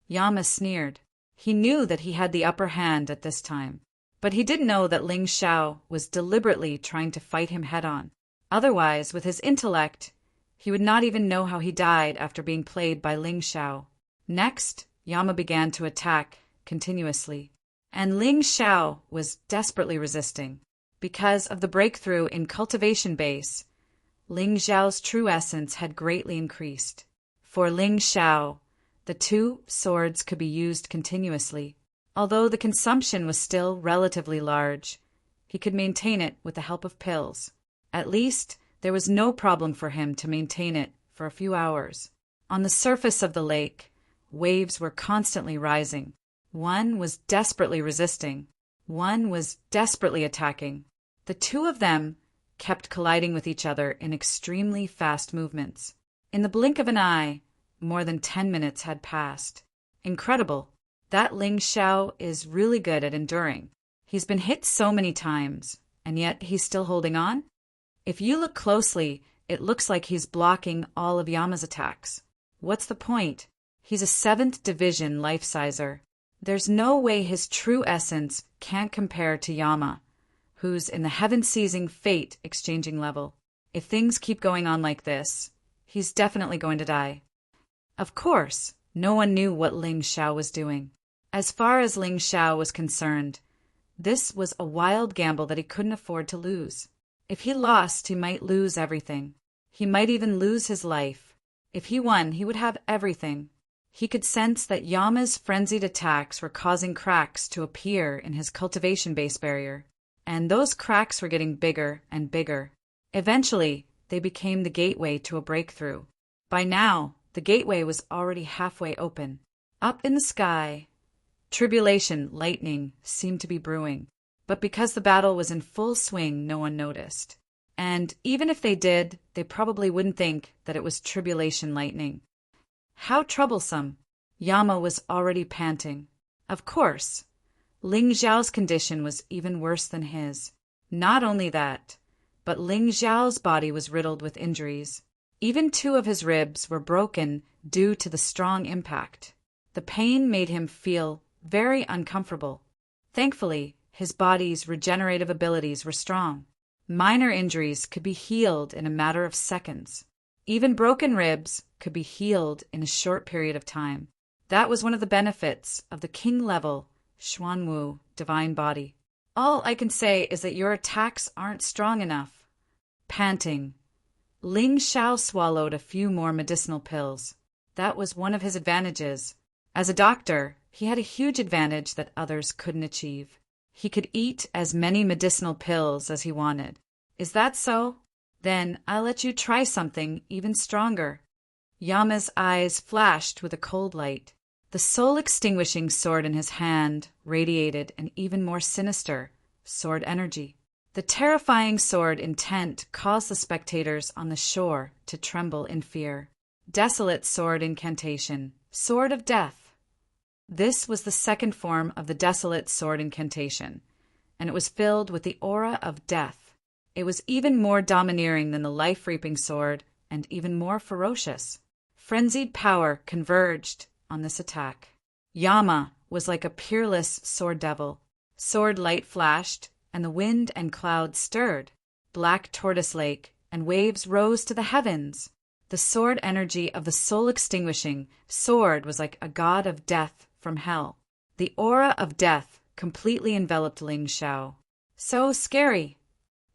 Yama sneered. He knew that he had the upper hand at this time, but he didn't know that Ling Xiao was deliberately trying to fight him head-on. Otherwise, with his intellect, he would not even know how he died after being played by Ling Xiao. Next, Yama began to attack continuously, and Ling Xiao was desperately resisting. Because of the breakthrough in cultivation base, Ling Xiao's true essence had greatly increased. For Ling Xiao, the two swords could be used continuously. Although the consumption was still relatively large, he could maintain it with the help of pills. At least, there was no problem for him to maintain it for a few hours. On the surface of the lake, waves were constantly rising. One was desperately resisting. One was desperately attacking. The two of them kept colliding with each other in extremely fast movements. In the blink of an eye, more than 10 minutes had passed. Incredible. That Ling Xiao is really good at enduring. He's been hit so many times, and yet he's still holding on? If you look closely, it looks like he's blocking all of Yama's attacks. What's the point? He's a 7th division life-sizer. There's no way his true essence can't compare to Yama, who's in the heaven-seizing fate exchanging level. If things keep going on like this, he's definitely going to die. Of course, no one knew what Ling Xiao was doing. As far as Ling Xiao was concerned, this was a wild gamble that he couldn't afford to lose. If he lost, he might lose everything. He might even lose his life. If he won, he would have everything. He could sense that Yama's frenzied attacks were causing cracks to appear in his cultivation base barrier, and those cracks were getting bigger and bigger. Eventually, they became the gateway to a breakthrough. By now, the gateway was already halfway open. Up in the sky, Tribulation, lightning, seemed to be brewing. But because the battle was in full swing, no one noticed. And even if they did, they probably wouldn't think that it was tribulation lightning. How troublesome! Yama was already panting. Of course. Ling Xiao's condition was even worse than his. Not only that, but Ling Xiao's body was riddled with injuries. Even 2 of his ribs were broken due to the strong impact. The pain made him feel very uncomfortable. Thankfully, his body's regenerative abilities were strong. Minor injuries could be healed in a matter of seconds. Even broken ribs could be healed in a short period of time. That was one of the benefits of the king-level Xuanwu divine body. All I can say is that your attacks aren't strong enough. Panting, Ling Xiao swallowed a few more medicinal pills. That was one of his advantages. As a doctor, he had a huge advantage that others couldn't achieve. He could eat as many medicinal pills as he wanted. Is that so? Then I'll let you try something even stronger. Yama's eyes flashed with a cold light. The soul-extinguishing sword in his hand radiated an even more sinister sword energy. The terrifying sword intent caused the spectators on the shore to tremble in fear. Desolate sword incantation, sword of death. This was the second form of the desolate sword incantation, and it was filled with the aura of death. It was even more domineering than the life-reaping sword and even more ferocious. Frenzied power converged on this attack. Yama was like a peerless sword devil. Sword light flashed, and the wind and clouds stirred. Black tortoise lake and waves rose to the heavens. The sword energy of the soul-extinguishing sword was like a god of death from hell. The aura of death completely enveloped Ling Xiao. So scary!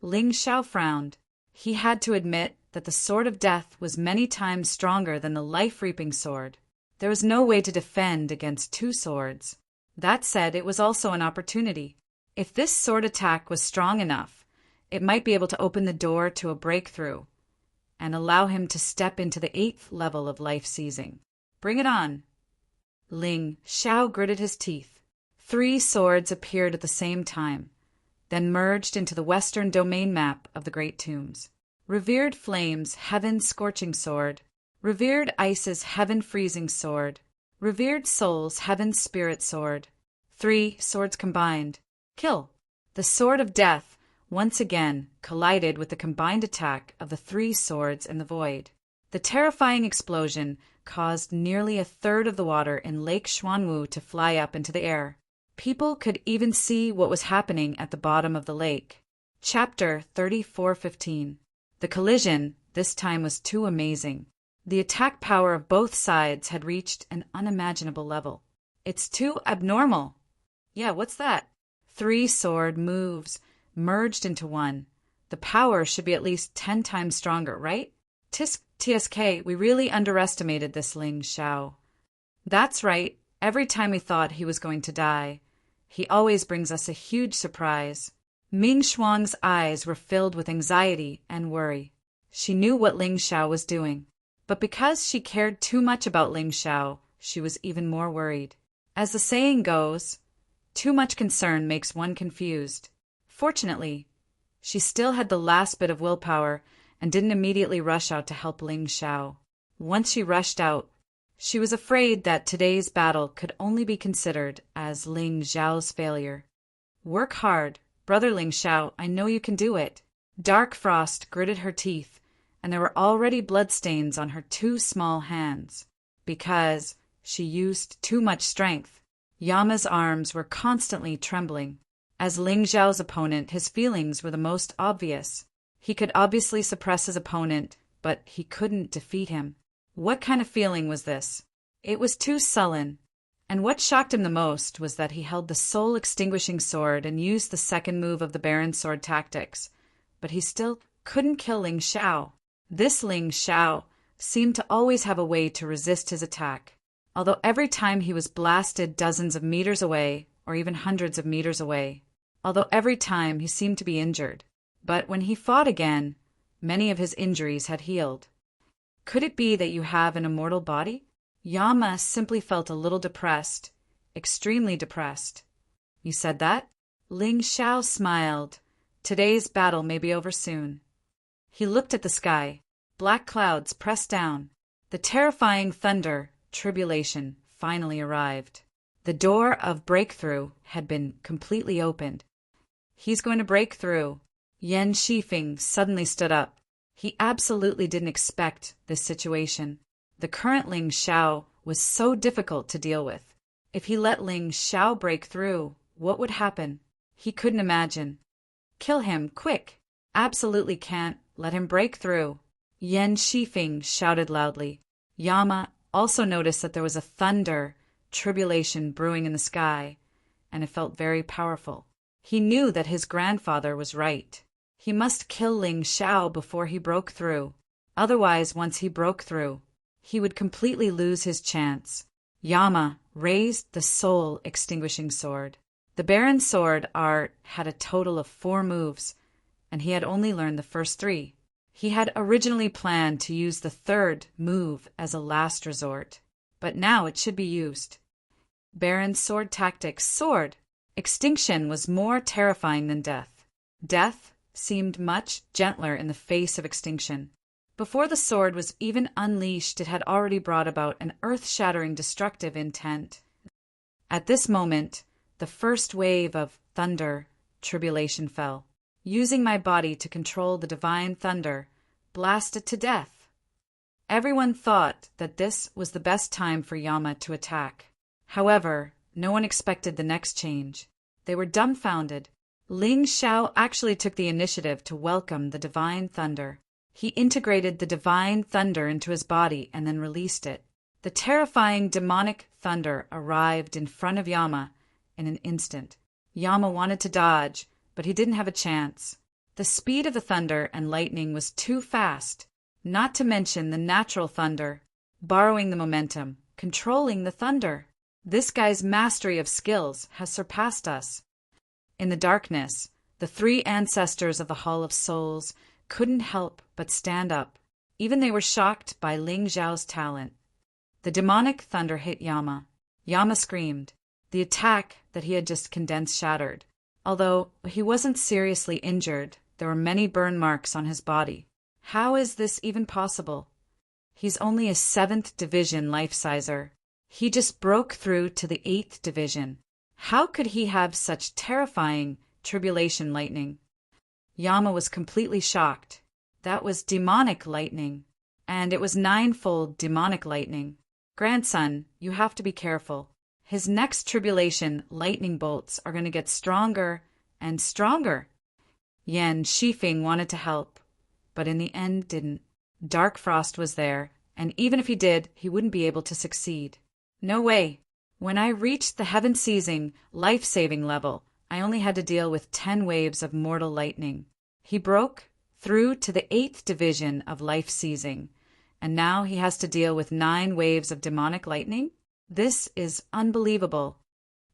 Ling Xiao frowned. He had to admit that the sword of death was many times stronger than the life-reaping sword. There was no way to defend against 2 swords. That said, it was also an opportunity. If this sword attack was strong enough, it might be able to open the door to a breakthrough and allow him to step into the 8th level of life seizing. Bring it on! Ling Xiao gritted his teeth. 3 swords appeared at the same time, then merged into the western domain map of the Great Tombs. Revered Flames, Heaven's Scorching Sword. Revered Ice's Heaven Freezing Sword. Revered Souls, Heaven's Spirit Sword. 3 swords combined. Kill! The Sword of Death once again collided with the combined attack of the 3 swords in the void. The terrifying explosion caused nearly a third of the water in Lake Xuanwu to fly up into the air. People could even see what was happening at the bottom of the lake. Chapter 34:15. The collision this time was too amazing. The attack power of both sides had reached an unimaginable level. It's too abnormal. Yeah, what's that? 3 sword moves merged into one. The power should be at least 10 times stronger, right? TSK, we really underestimated this Ling Xiao. That's right. Every time we thought he was going to die, he always brings us a huge surprise. Ming Shuang's eyes were filled with anxiety and worry. She knew what Ling Xiao was doing. But because she cared too much about Ling Xiao, she was even more worried. As the saying goes, too much concern makes one confused. Fortunately, she still had the last bit of willpower and didn't immediately rush out to help Ling Xiao. Once she rushed out, she was afraid that today's battle could only be considered as Ling Xiao's failure. Work hard, brother Ling Xiao, I know you can do it. Dark frost gritted her teeth, and there were already bloodstains on her 2 small hands. Because she used too much strength. Yama's arms were constantly trembling. As Ling Xiao's opponent, his feelings were the most obvious. He could obviously suppress his opponent, but he couldn't defeat him. What kind of feeling was this? It was too sullen. And what shocked him the most was that he held the soul-extinguishing sword and used the second move of the Baron sword tactics. But he still couldn't kill Ling Xiao. This Ling Xiao seemed to always have a way to resist his attack. Although every time he was blasted dozens of meters away, or even hundreds of meters away. Although every time he seemed to be injured. But when he fought again, many of his injuries had healed. Could it be that you have an immortal body? Yama simply felt a little depressed. extremely depressed. You said that? Ling Xiao smiled. Today's battle may be over soon. He looked at the sky. Black clouds pressed down. The terrifying thunder, tribulation, finally arrived. The door of breakthrough had been completely opened. He's going to break through. Yan Shifeng suddenly stood up. He absolutely didn't expect this situation. The current Ling Xiao was so difficult to deal with. If he let Ling Xiao break through, what would happen? He couldn't imagine. Kill him, quick! Absolutely can't let him break through. Yan Shifeng shouted loudly. Yama also noticed that there was a thunder, tribulation brewing in the sky, and it felt very powerful. He knew that his grandfather was right. He must kill Ling Xiao before he broke through. Otherwise, once he broke through, he would completely lose his chance. Yama raised the soul-extinguishing sword. The Baron's sword art had a total of 4 moves, and he had only learned the first 3. He had originally planned to use the 3rd move as a last resort, but now it should be used. Baron's sword tactics. Sword! Extinction was more terrifying than death. Death seemed much gentler in the face of extinction. Before the sword was even unleashed, it had already brought about an earth-shattering destructive intent. At this moment, the first wave of thunder, tribulation fell. Using my body to control the divine thunder, blast it to death. Everyone thought that this was the best time for Yama to attack. However, no one expected the next change. They were dumbfounded. Ling Xiao actually took the initiative to welcome the divine thunder. He integrated the divine thunder into his body and then released it. The terrifying demonic thunder arrived in front of Yama in an instant. Yama wanted to dodge, but he didn't have a chance. The speed of the thunder and lightning was too fast, not to mention the natural thunder, borrowing the momentum, controlling the thunder. This guy's mastery of skills has surpassed us. In the darkness, the 3 ancestors of the Hall of Souls couldn't help but stand up. Even they were shocked by Ling Xiao's talent. The demonic thunder hit Yama. Yama screamed. The attack that he had just condensed shattered. Although he wasn't seriously injured, there were many burn marks on his body. How is this even possible? He's only a 7th division life-sizer. He just broke through to the 8th division. How could he have such terrifying tribulation lightning? Yama was completely shocked. That was demonic lightning, and it was 9-fold demonic lightning. Grandson, you have to be careful. His next tribulation lightning bolts are going to get stronger and stronger. Yan Shifeng wanted to help, but in the end didn't. Dark Frost was there, and even if he did, he wouldn't be able to succeed. No way. When I reached the heaven-seizing, life-saving level, I only had to deal with 10 waves of mortal lightning. He broke through to the 8th division of life-seizing, and now he has to deal with 9 waves of demonic lightning? This is unbelievable.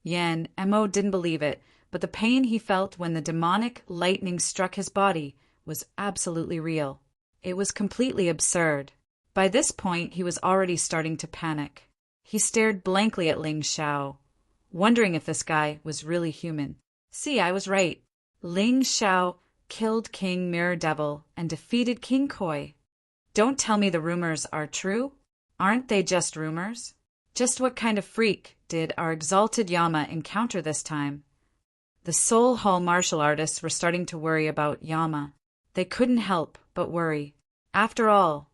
Yan Mo didn't believe it, but the pain he felt when the demonic lightning struck his body was absolutely real. It was completely absurd. By this point, he was already starting to panic. He stared blankly at Ling Xiao, wondering if this guy was really human. See, I was right. Ling Xiao killed King Mirror Devil and defeated King Koi. Don't tell me the rumors are true. Aren't they just rumors? Just what kind of freak did our exalted Yama encounter this time? The Soul Hall martial artists were starting to worry about Yama. They couldn't help but worry. After all,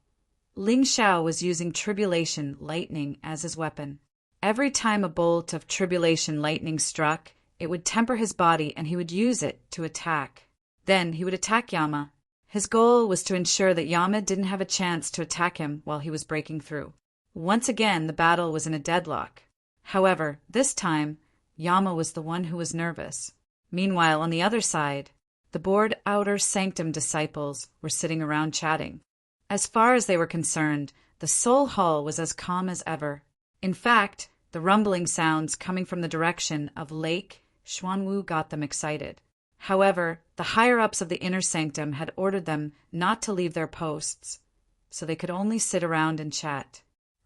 Ling Xiao was using tribulation lightning as his weapon. Every time a bolt of tribulation lightning struck, it would temper his body and he would use it to attack. Then he would attack Yama. His goal was to ensure that Yama didn't have a chance to attack him while he was breaking through. Once again, the battle was in a deadlock. However, this time, Yama was the one who was nervous. Meanwhile, on the other side, the bored outer sanctum disciples were sitting around chatting. As far as they were concerned, the Soul Hall was as calm as ever. In fact, the rumbling sounds coming from the direction of Lake Xuanwu got them excited. However, the higher-ups of the inner sanctum had ordered them not to leave their posts, so they could only sit around and chat.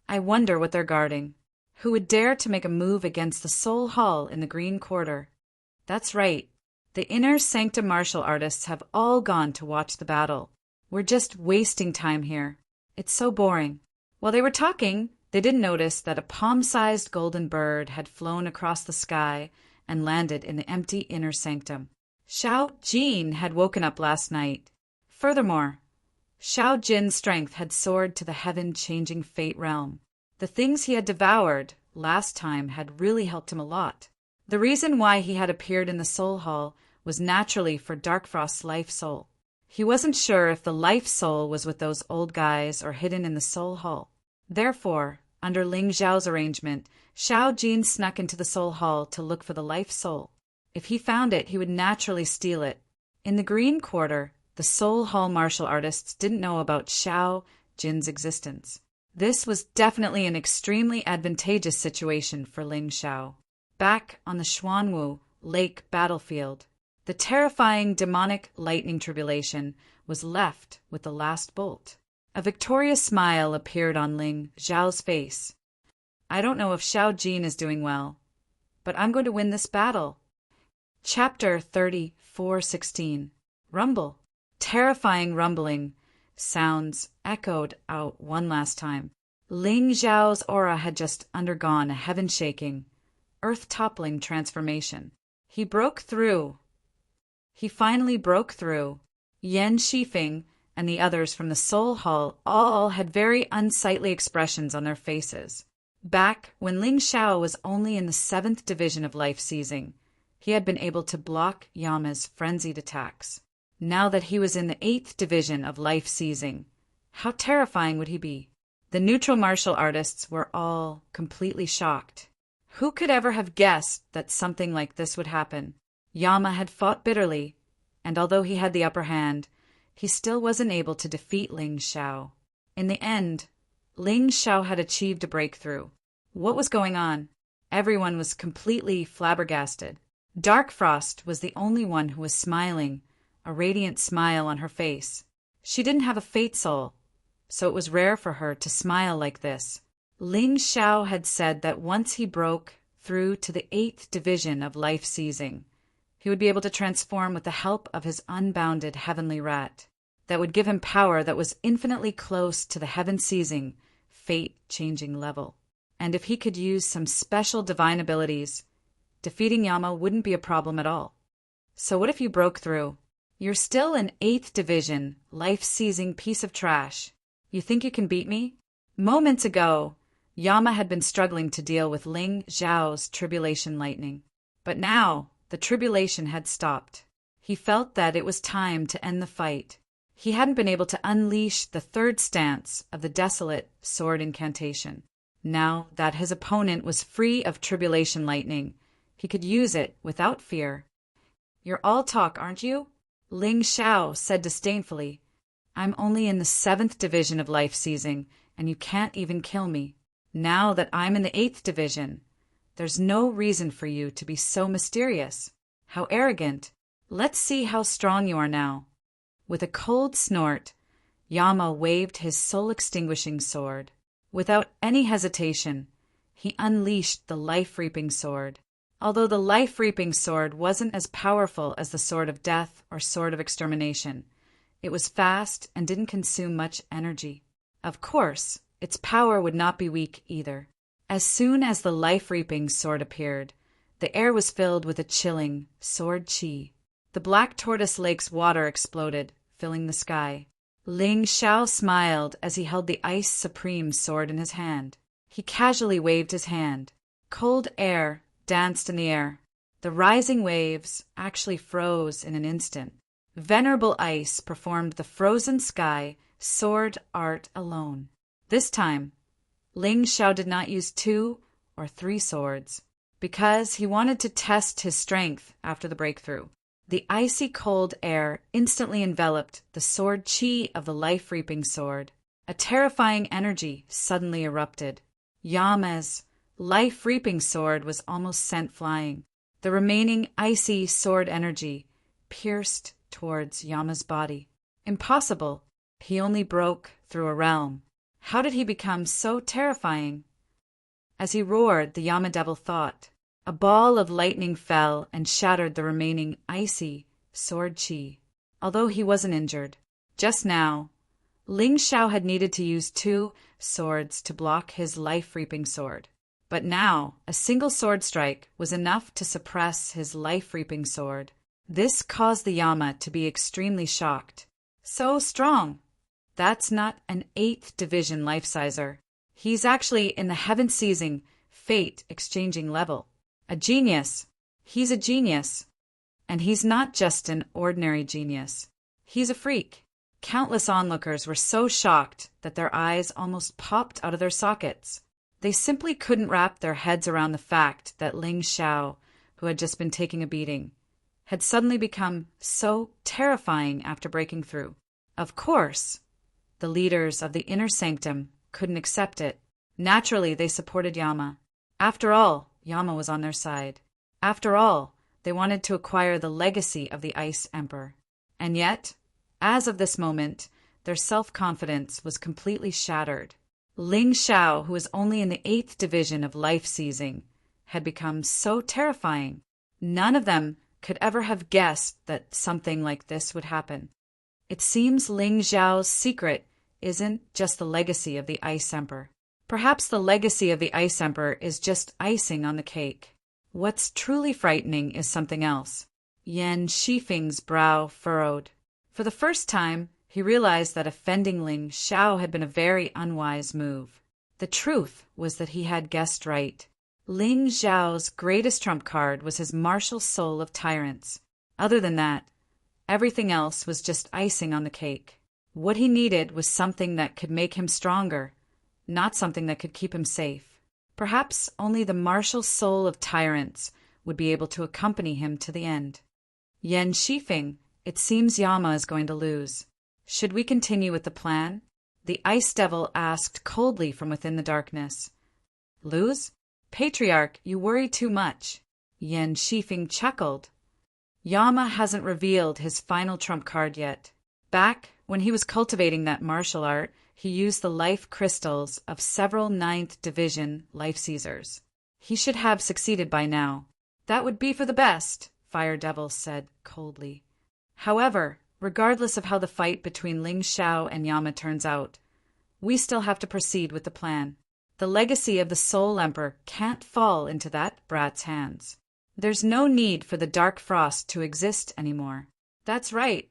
I wonder what they're guarding. Who would dare to make a move against the Soul Hall in the Green Quarter? That's right. The Inner Sanctum martial artists have all gone to watch the battle. We're just wasting time here. It's so boring. While they were talking, they didn't notice that a palm-sized golden bird had flown across the sky and landed in the empty inner sanctum. Xiao Jin had woken up last night. Furthermore, Xiao Jin's strength had soared to the heaven-changing fate realm. The things he had devoured last time had really helped him a lot. The reason why he had appeared in the Soul Hall was naturally for Darkfrost's life soul. He wasn't sure if the life soul was with those old guys or hidden in the Soul Hall. Therefore, under Ling Zhao's arrangement, Xiao Jin snuck into the Soul Hall to look for the life soul. If he found it, he would naturally steal it. In the Green Quarter, the Soul Hall martial artists didn't know about Xiao Jin's existence. This was definitely an extremely advantageous situation for Ling Xiao. Back on the Xuanwu Lake battlefield, the terrifying demonic lightning tribulation was left with the last bolt. A victorious smile appeared on Ling Zhao's face. I don't know if Xiao Jin is doing well, but I'm going to win this battle. Chapter 34:16. Rumble. Terrifying rumbling sounds echoed out one last time. Ling Zhao's aura had just undergone a heaven-shaking, earth-toppling transformation. He broke through. He finally broke through. Yan Shifeng and the others from the Soul Hall all had very unsightly expressions on their faces. Back when Ling Xiao was only in the 7th division of life seizing, he had been able to block Yama's frenzied attacks. Now that he was in the 8th division of life seizing, how terrifying would he be? The neutral martial artists were all completely shocked. Who could ever have guessed that something like this would happen? Yama had fought bitterly, and although he had the upper hand, he still wasn't able to defeat Ling Xiao. In the end, Ling Xiao had achieved a breakthrough. What was going on? Everyone was completely flabbergasted. Darkfrost was the only one who was smiling, a radiant smile on her face. She didn't have a fate soul, so it was rare for her to smile like this. Ling Xiao had said that once he broke through to the 8th division of life seizing, he would be able to transform with the help of his unbounded heavenly rat. That would give him power that was infinitely close to the heaven-seizing, fate-changing level. And if he could use some special divine abilities, defeating Yama wouldn't be a problem at all. So what if you broke through? You're still an 8th division, life-seizing piece of trash. You think you can beat me? Moments ago, Yama had been struggling to deal with Ling Zhao's tribulation lightning. But now, the tribulation had stopped. He felt that it was time to end the fight. He hadn't been able to unleash the 3rd stance of the desolate sword incantation. Now that his opponent was free of tribulation lightning, he could use it without fear. You're all talk, aren't you? Ling Xiao said disdainfully. I'm only in the 7th division of life seizing, and you can't even kill me. Now that I'm in the 8th division, there's no reason for you to be so mysterious. How arrogant. Let's see how strong you are now. With a cold snort, Yama waved his soul-extinguishing sword. Without any hesitation, he unleashed the life-reaping sword. Although the life-reaping sword wasn't as powerful as the sword of death or sword of extermination, it was fast and didn't consume much energy. Of course, its power would not be weak either. As soon as the life-reaping sword appeared, the air was filled with a chilling sword chi. The Black Tortoise Lake's water exploded, filling the sky. Ling Xiao smiled as he held the Ice Supreme sword in his hand. He casually waved his hand. Cold air danced in the air. The rising waves actually froze in an instant. Venerable ice performed the frozen sky sword art alone. This time, Ling Xiao did not use 2 or 3 swords, because he wanted to test his strength after the breakthrough. The icy cold air instantly enveloped the sword chi of the life-reaping sword. A terrifying energy suddenly erupted. Yama's life-reaping sword was almost sent flying. The remaining icy sword energy pierced towards Yama's body. Impossible. He only broke through a realm. How did he become so terrifying? As he roared, the Yama devil thought. A ball of lightning fell and shattered the remaining icy sword chi. Although he wasn't injured. Just now, Ling Xiao had needed to use 2 swords to block his life-reaping sword. But now, a single sword strike was enough to suppress his life-reaping sword. This caused the Yama to be extremely shocked. So strong! That's not an 8th division life-sizer. He's actually in the heaven-seizing, fate-exchanging level. A genius. He's a genius. And he's not just an ordinary genius. He's a freak. Countless onlookers were so shocked that their eyes almost popped out of their sockets. They simply couldn't wrap their heads around the fact that Ling Xiao, who had just been taking a beating, had suddenly become so terrifying after breaking through. Of course, the leaders of the inner sanctum couldn't accept it. Naturally, they supported Yama. After all, Yama was on their side. After all, they wanted to acquire the legacy of the Ice Emperor. And yet, as of this moment, their self-confidence was completely shattered. Ling Xiao, who was only in the 8th division of life-seizing, had become so terrifying. None of them could ever have guessed that something like this would happen. It seems Ling Xiao's secret isn't just the legacy of the Ice Emperor. Perhaps the legacy of the Ice Emperor is just icing on the cake. What's truly frightening is something else. Yan Shifeng's brow furrowed. For the first time, he realized that offending Ling Xiao had been a very unwise move. The truth was that he had guessed right. Ling Xiao's greatest trump card was his martial soul of tyrants. Other than that, everything else was just icing on the cake. What he needed was something that could make him stronger, not something that could keep him safe. Perhaps only the martial soul of tyrants would be able to accompany him to the end. Yan Shifeng, it seems Yama is going to lose. Should we continue with the plan? The Ice Devil asked coldly from within the darkness. Lose? Patriarch, you worry too much. Yan Shifeng chuckled. Yama hasn't revealed his final trump card yet. Back when he was cultivating that martial art, he used the life crystals of several 9th division life seizers. He should have succeeded by now. That would be for the best, Fire Devil said coldly. However, regardless of how the fight between Ling Xiao and Yama turns out, we still have to proceed with the plan. The legacy of the Soul Emperor can't fall into that brat's hands. There's no need for the Dark Frost to exist anymore. That's right,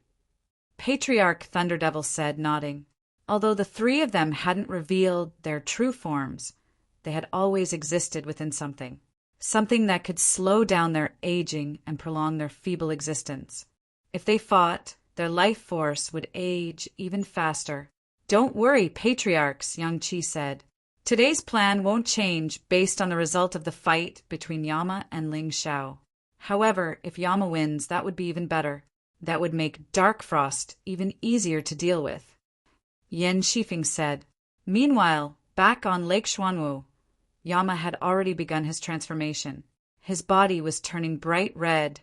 Patriarch Thunder Devil said, nodding. Although the 3 of them hadn't revealed their true forms, they had always existed within something. Something that could slow down their aging and prolong their feeble existence. If they fought, their life force would age even faster. Don't worry, Patriarchs, Yang Qi said. Today's plan won't change based on the result of the fight between Yama and Ling Xiao. However, if Yama wins, that would be even better. That would make Dark Frost even easier to deal with. Yan Shifeng said. Meanwhile, back on Lake Xuanwu, Yama had already begun his transformation. His body was turning bright red,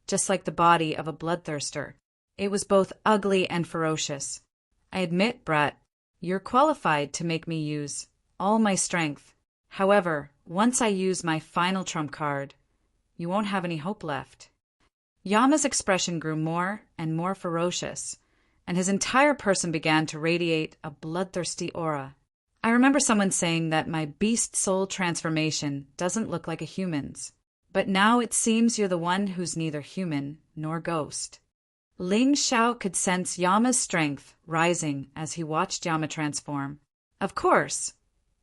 just like the body of a bloodthirster. It was both ugly and ferocious. I admit, brat, you're qualified to make me use all my strength. However, once I use my final trump card, you won't have any hope left. Yama's expression grew more and more ferocious, and his entire person began to radiate a bloodthirsty aura. I remember someone saying that my beast soul transformation doesn't look like a human's, but now it seems you're the one who's neither human nor ghost. Ling Xiao could sense Yama's strength rising as he watched Yama transform. Of course,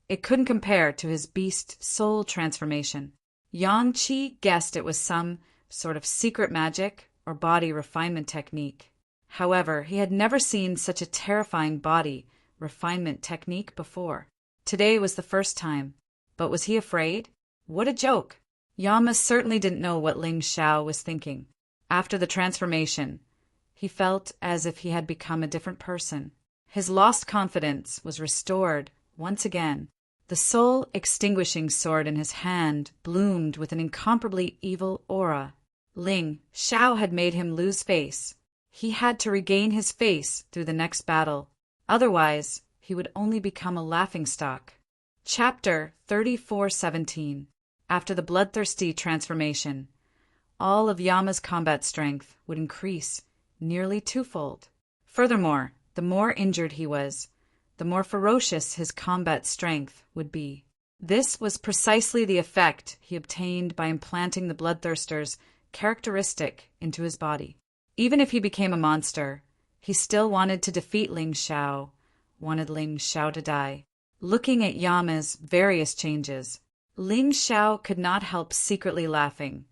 it couldn't compare to his beast soul transformation. Yang Qi guessed it was some sort of secret magic or body refinement technique. However, he had never seen such a terrifying body refinement technique before. Today was the first time. But was he afraid? What a joke! Yama certainly didn't know what Ling Xiao was thinking. After the transformation, he felt as if he had become a different person. His lost confidence was restored once again. The soul-extinguishing sword in his hand bloomed with an incomparably evil aura. Ling Xiao had made him lose face. He had to regain his face through the next battle. Otherwise, he would only become a laughingstock. Chapter 34:17. After the bloodthirsty transformation, all of Yama's combat strength would increase nearly twofold. Furthermore, the more injured he was, the more ferocious his combat strength would be. This was precisely the effect he obtained by implanting the bloodthirster's characteristic into his body. Even if he became a monster, he still wanted to defeat Ling Xiao, wanted Ling Xiao to die. Looking at Yama's various changes, Ling Xiao could not help secretly laughing.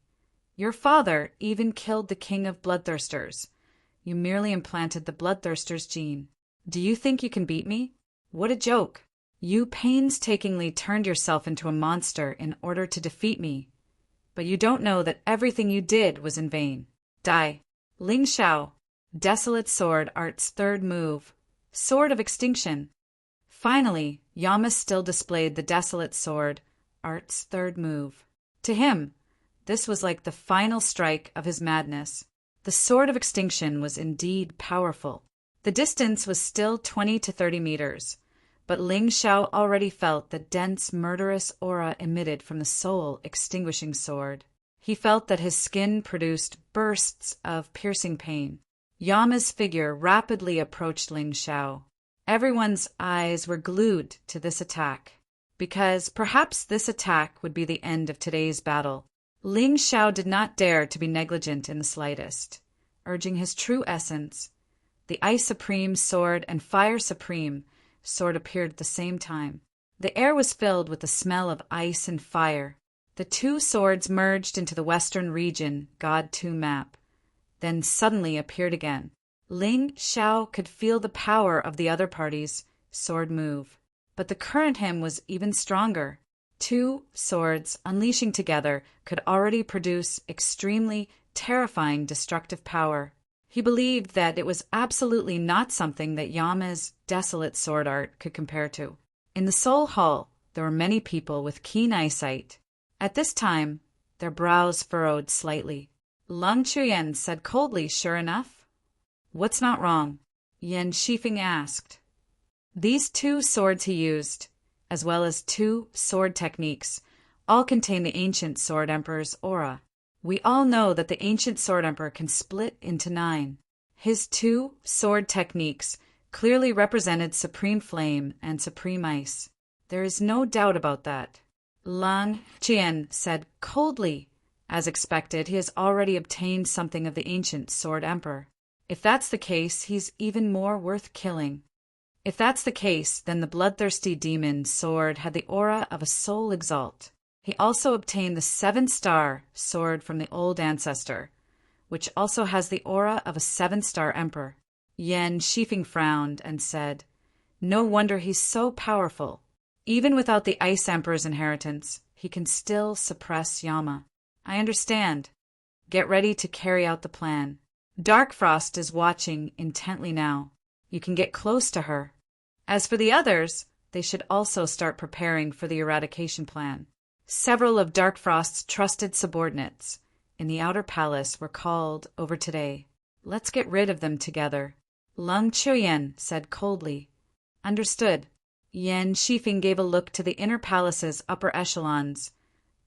Your father even killed the king of bloodthirsters. You merely implanted the bloodthirster's gene. Do you think you can beat me? What a joke! You painstakingly turned yourself into a monster in order to defeat me. But you don't know that everything you did was in vain. Die. Ling Xiao, Desolate Sword Art's third move, Sword of Extinction. Finally, Yama still displayed the Desolate Sword Art's third move. To him, this was like the final strike of his madness. The Sword of Extinction was indeed powerful. The distance was still 20 to 30 meters, but Ling Xiao already felt the dense, murderous aura emitted from the soul-extinguishing sword. He felt that his skin produced bursts of piercing pain. Yama's figure rapidly approached Ling Xiao. Everyone's eyes were glued to this attack, because perhaps this attack would be the end of today's battle. Ling Xiao did not dare to be negligent in the slightest. Urging his true essence, the Ice Supreme sword and Fire Supreme sword appeared at the same time. The air was filled with the smell of ice and fire. The two swords merged into the Western Region God 2 map, then suddenly appeared again. Ling Xiao could feel the power of the other party's sword move, but the current him was even stronger. Two swords, unleashing together, could already produce extremely terrifying destructive power. He believed that it was absolutely not something that Yama's desolate sword art could compare to. In the Soul Hall, there were many people with keen eyesight. At this time, their brows furrowed slightly. Lung Chuyen said coldly, "Sure enough." "What's not wrong?" Yan Shifeng asked. These two swords he used, as well as two sword techniques, all contain the ancient Sword Emperor's aura. We all know that the ancient Sword Emperor can split into 9. His two sword techniques clearly represented Supreme Flame and Supreme Ice. There is no doubt about that. Lang Qian said coldly. As expected, he has already obtained something of the ancient Sword Emperor. If that's the case, he's even more worth killing. If that's the case, then the bloodthirsty demon sword had the aura of a soul exalt. He also obtained the 7-star sword from the old ancestor, which also has the aura of a 7-star emperor. Yan Shifeng frowned and said, "No wonder he's so powerful. Even without the Ice Emperor's inheritance, he can still suppress Yama." "I understand. Get ready to carry out the plan. Dark Frost is watching intently now. You can get close to her. As for the others, they should also start preparing for the eradication plan." Several of Dark Frost's trusted subordinates in the outer palace were called over today. "Let's get rid of them together." Lung Chuyen said coldly. "Understood." Yan Shifeng gave a look to the inner palace's upper echelons,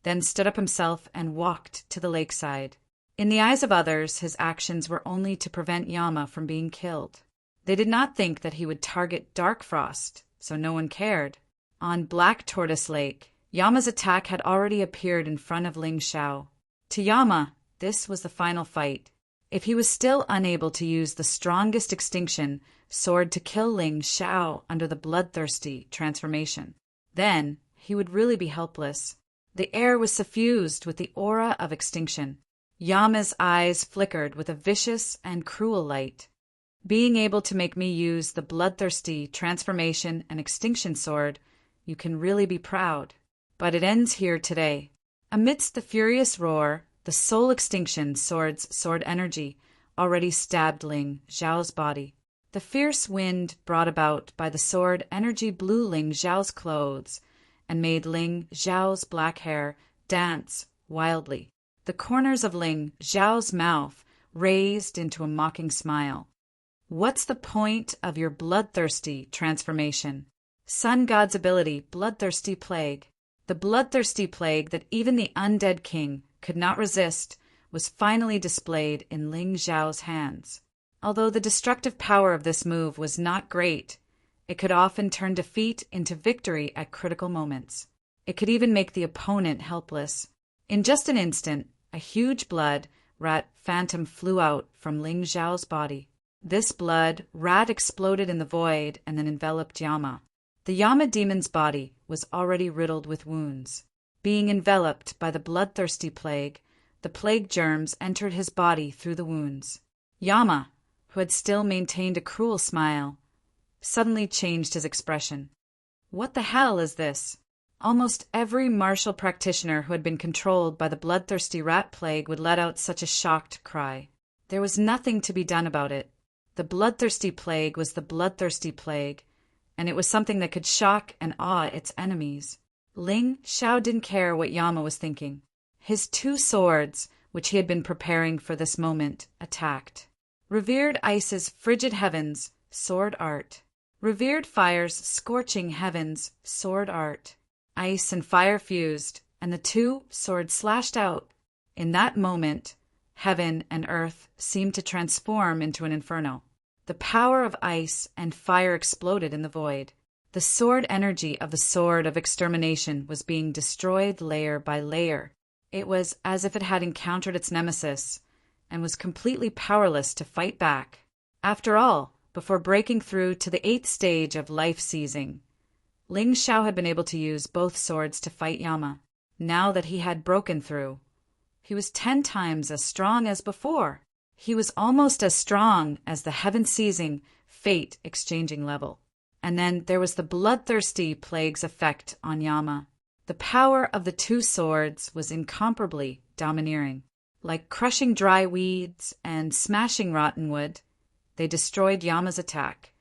then stood up himself and walked to the lakeside. In the eyes of others, his actions were only to prevent Yama from being killed. They did not think that he would target Dark Frost, so no one cared. On Black Tortoise Lake, Yama's attack had already appeared in front of Ling Xiao. To Yama, this was the final fight. If he was still unable to use the strongest extinction sword to kill Ling Xiao under the bloodthirsty transformation, then he would really be helpless. The air was suffused with the aura of extinction. Yama's eyes flickered with a vicious and cruel light. "Being able to make me use the bloodthirsty transformation and extinction sword, you can really be proud. But it ends here today." Amidst the furious roar, the soul extinction sword's sword energy already stabbed Ling Xiao's body. The fierce wind brought about by the sword energy blew Ling Xiao's clothes and made Ling Xiao's black hair dance wildly. The corners of Ling Xiao's mouth raised into a mocking smile. "What's the point of your bloodthirsty transformation?" Sun God's ability, bloodthirsty plague. The bloodthirsty plague that even the undead king could not resist was finally displayed in Ling Xiao's hands. Although the destructive power of this move was not great, it could often turn defeat into victory at critical moments. It could even make the opponent helpless. In just an instant, a huge blood rat phantom flew out from Ling Xiao's body. This blood rat exploded in the void and then enveloped Yama. The Yama demon's body was already riddled with wounds. Being enveloped by the bloodthirsty plague, the plague germs entered his body through the wounds. Yama, who had still maintained a cruel smile, suddenly changed his expression. What the hell is this? Almost every martial practitioner who had been controlled by the bloodthirsty rat plague would let out such a shocked cry. There was nothing to be done about it. The bloodthirsty plague was the bloodthirsty plague, and it was something that could shock and awe its enemies. Ling Xiao didn't care what Yama was thinking. His two swords, which he had been preparing for this moment, attacked. Revered ice's frigid heavens, sword art. Revered fire's scorching heavens, sword art. Ice and fire fused, and the two swords slashed out. In that moment, heaven and earth seemed to transform into an inferno. The power of ice and fire exploded in the void. The sword energy of the sword of extermination was being destroyed layer by layer. It was as if it had encountered its nemesis and was completely powerless to fight back. After all, before breaking through to the 8th stage of life-seizing, Ling Xiao had been able to use both swords to fight Yama. Now that he had broken through, he was 10 times as strong as before. He was almost as strong as the heaven-seizing, fate-exchanging level. And then there was the bloodthirsty plague's effect on Yama. The power of the two swords was incomparably domineering. Like crushing dry weeds and smashing rotten wood, they destroyed Yama's attack,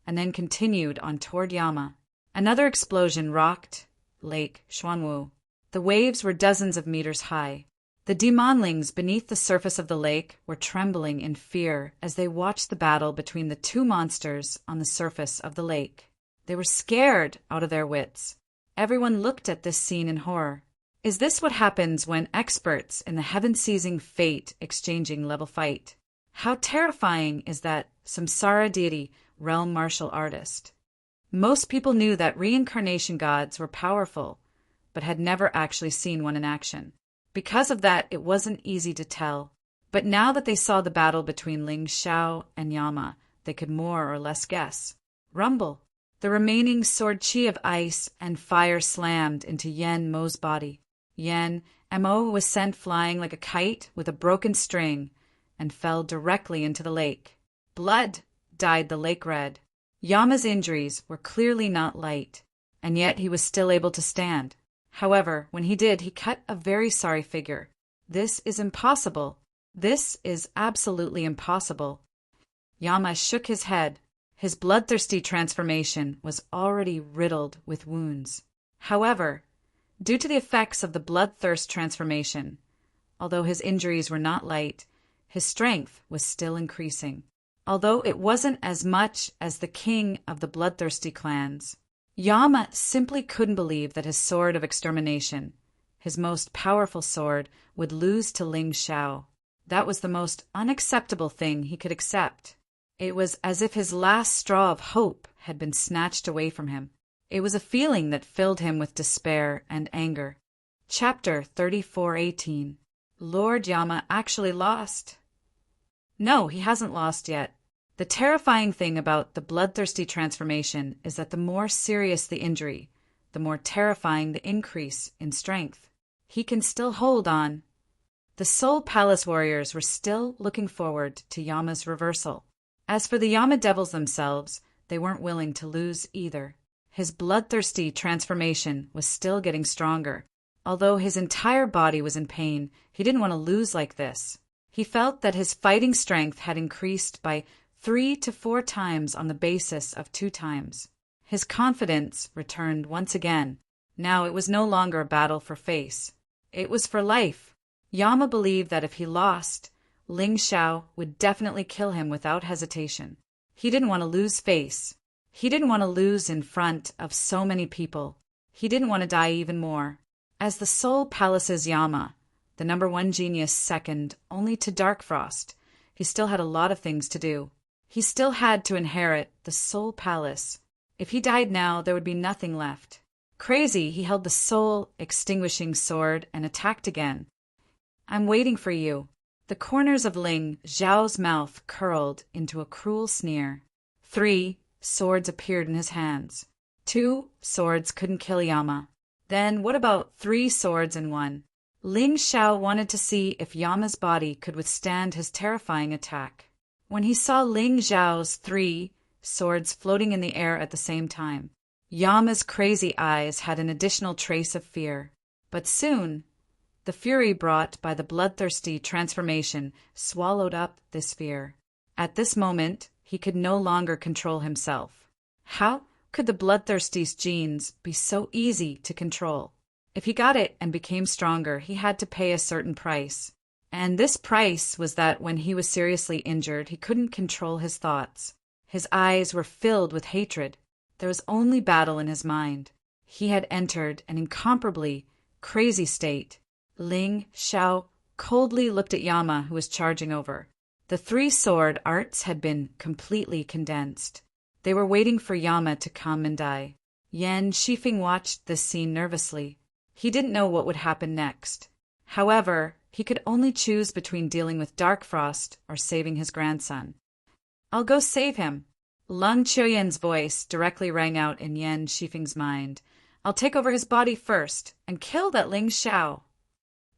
and then continued on toward Yama. Another explosion rocked Lake Xuanwu. The waves were dozens of meters high. The demonlings beneath the surface of the lake were trembling in fear as they watched the battle between the two monsters on the surface of the lake. They were scared out of their wits. Everyone looked at this scene in horror. Is this what happens when experts in the heaven-seizing fate-exchanging level fight? How terrifying is that samsara deity realm martial artist? Most people knew that reincarnation gods were powerful, but had never actually seen one in action. Because of that, it wasn't easy to tell. But now that they saw the battle between Ling Xiao and Yama, they could more or less guess. Rumble. The remaining sword chi of ice and fire slammed into Yen Mo's body. Yen Mo was sent flying like a kite with a broken string and fell directly into the lake. Blood dyed the lake red. Yama's injuries were clearly not light, and yet he was still able to stand. However, when he did, he cut a very sorry figure. This is impossible. This is absolutely impossible. Yama shook his head. His bloodthirsty transformation was already riddled with wounds. However, due to the effects of the bloodthirst transformation, although his injuries were not light, his strength was still increasing. Although it wasn't as much as the king of the bloodthirsty clans, Yama simply couldn't believe that his sword of extermination, his most powerful sword, would lose to Ling Xiao. That was the most unacceptable thing he could accept. It was as if his last straw of hope had been snatched away from him. It was a feeling that filled him with despair and anger. Chapter 34:18. Lord Yama actually lost. No, he hasn't lost yet. The terrifying thing about the bloodthirsty transformation is that the more serious the injury, the more terrifying the increase in strength. He can still hold on. The Soul Palace warriors were still looking forward to Yama's reversal. As for the Yama devils themselves, they weren't willing to lose either. His bloodthirsty transformation was still getting stronger. Although his entire body was in pain, he didn't want to lose like this. He felt that his fighting strength had increased by 3 to 4 times on the basis of 2 times. His confidence returned once again. Now it was no longer a battle for face. It was for life. Yama believed that if he lost, Ling Xiao would definitely kill him without hesitation. He didn't want to lose face. He didn't want to lose in front of so many people. He didn't want to die even more. As the Soul Palace's Yama, the #1 genius second only to Darkfrost, he still had a lot of things to do. He still had to inherit the Soul Palace. If he died now, there would be nothing left. Crazy, he held the soul-extinguishing sword and attacked again. "I'm waiting for you." The corners of Ling Zhao's mouth curled into a cruel sneer. 3 swords appeared in his hands. 2 swords couldn't kill Yama. Then what about 3 swords in one? Ling Zhao wanted to see if Yama's body could withstand his terrifying attack. When he saw Ling Zhao's 3 swords floating in the air at the same time, Yama's crazy eyes had an additional trace of fear. But soon, the fury brought by the bloodthirsty transformation swallowed up this fear. At this moment, he could no longer control himself. How could the bloodthirsty's genes be so easy to control? If he got it and became stronger, he had to pay a certain price. And this price was that when he was seriously injured, he couldn't control his thoughts. His eyes were filled with hatred. There was only battle in his mind. He had entered an incomparably crazy state. Ling Zhao coldly looked at Yama, who was charging over. The 3 sword arts had been completely condensed. They were waiting for Yama to come and die. Yan Shifeng watched this scene nervously. He didn't know what would happen next. However, he could only choose between dealing with Darkfrost or saving his grandson. "I'll go save him." Lung Qiuyan's voice directly rang out in Yan Shifeng's mind. "I'll take over his body first and kill that Ling Zhao."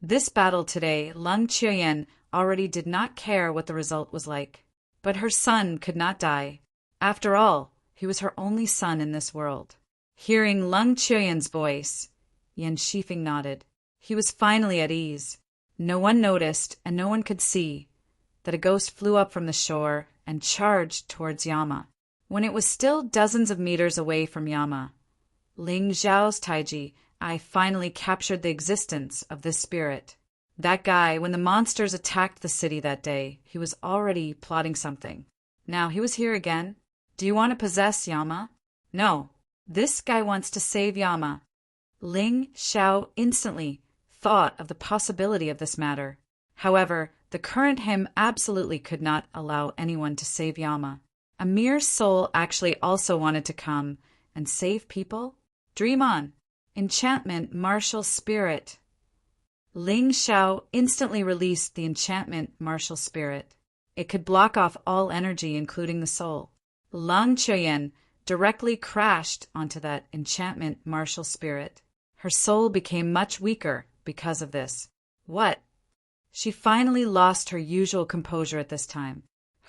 This battle today, Lung Qiuyan already did not care what the result was like. But her son could not die. After all, he was her only son in this world. Hearing Lung Qiuyan's voice, Yan Shifeng nodded. He was finally at ease. No one noticed, and no one could see, that a ghost flew up from the shore and charged towards Yama. When it was still dozens of meters away from Yama, Ling Zhao's Taiji eye finally captured the existence of this spirit. That guy, when the monsters attacked the city that day, he was already plotting something. Now he was here again. "Do you want to possess Yama?" "No. This guy wants to save Yama." Ling Zhao instantly thought of the possibility of this matter. However, the current him absolutely could not allow anyone to save Yama. A mere soul actually also wanted to come and save people? Dream on. Enchantment Martial Spirit. Ling Zhao instantly released the enchantment Martial Spirit. It could block off all energy, including the soul. Lung Qiuyan directly crashed onto that enchantment Martial Spirit. Her soul became much weaker because of this. What? She finally lost her usual composure at this time.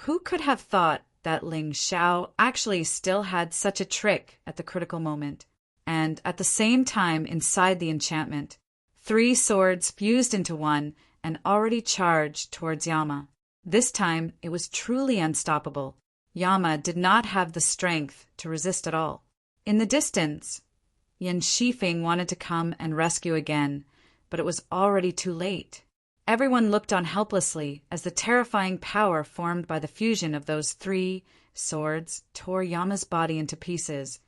Who could have thought that Ling Zhao actually still had such a trick at the critical moment? And at the same time, inside the enchantment, 3 swords fused into one and already charged towards Yama. This time, it was truly unstoppable. Yama did not have the strength to resist at all. In the distance, Yan Shifeng wanted to come and rescue again, but it was already too late. Everyone looked on helplessly as the terrifying power formed by the fusion of those 3 swords tore Yama's body into pieces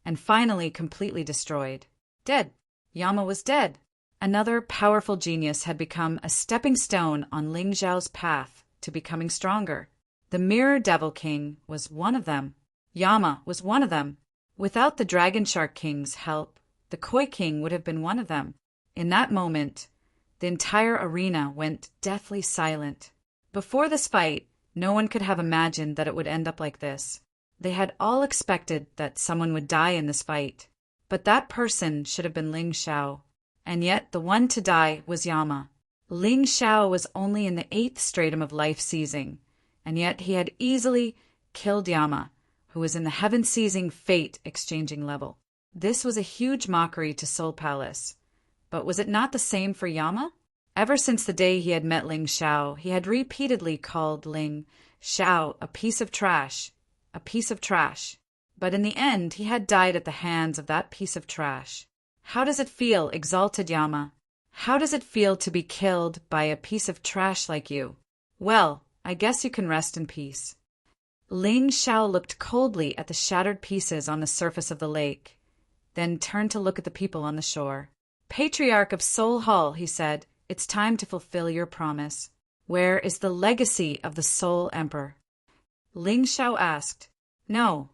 and finally completely destroyed. Dead. Yama was dead. Another powerful genius had become a stepping stone on Ling Zhao's path to becoming stronger. The Mirror Devil King was one of them. Yama was one of them. Without the Dragon Shark King's help, the Koi King would have been one of them. In that moment, the entire arena went deathly silent. Before this fight, no one could have imagined that it would end up like this. They had all expected that someone would die in this fight, but that person should have been Ling Zhao. And yet the one to die was Yama. Ling Zhao was only in the 8th stratum of life seizing, and yet he had easily killed Yama, who was in the heaven-seizing fate-exchanging level. This was a huge mockery to Soul Palace. But was it not the same for Yama? Ever since the day he had met Ling Zhao, he had repeatedly called Ling Zhao a piece of trash, a piece of trash. But in the end, he had died at the hands of that piece of trash. How does it feel, exalted Yama? How does it feel to be killed by a piece of trash like you? Well, I guess you can rest in peace. Ling Xiao looked coldly at the shattered pieces on the surface of the lake, then turned to look at the people on the shore. "Patriarch of Seoul Hall," he said, "it's time to fulfill your promise. Where is the legacy of the Seoul Emperor?" Ling Xiao asked. "No."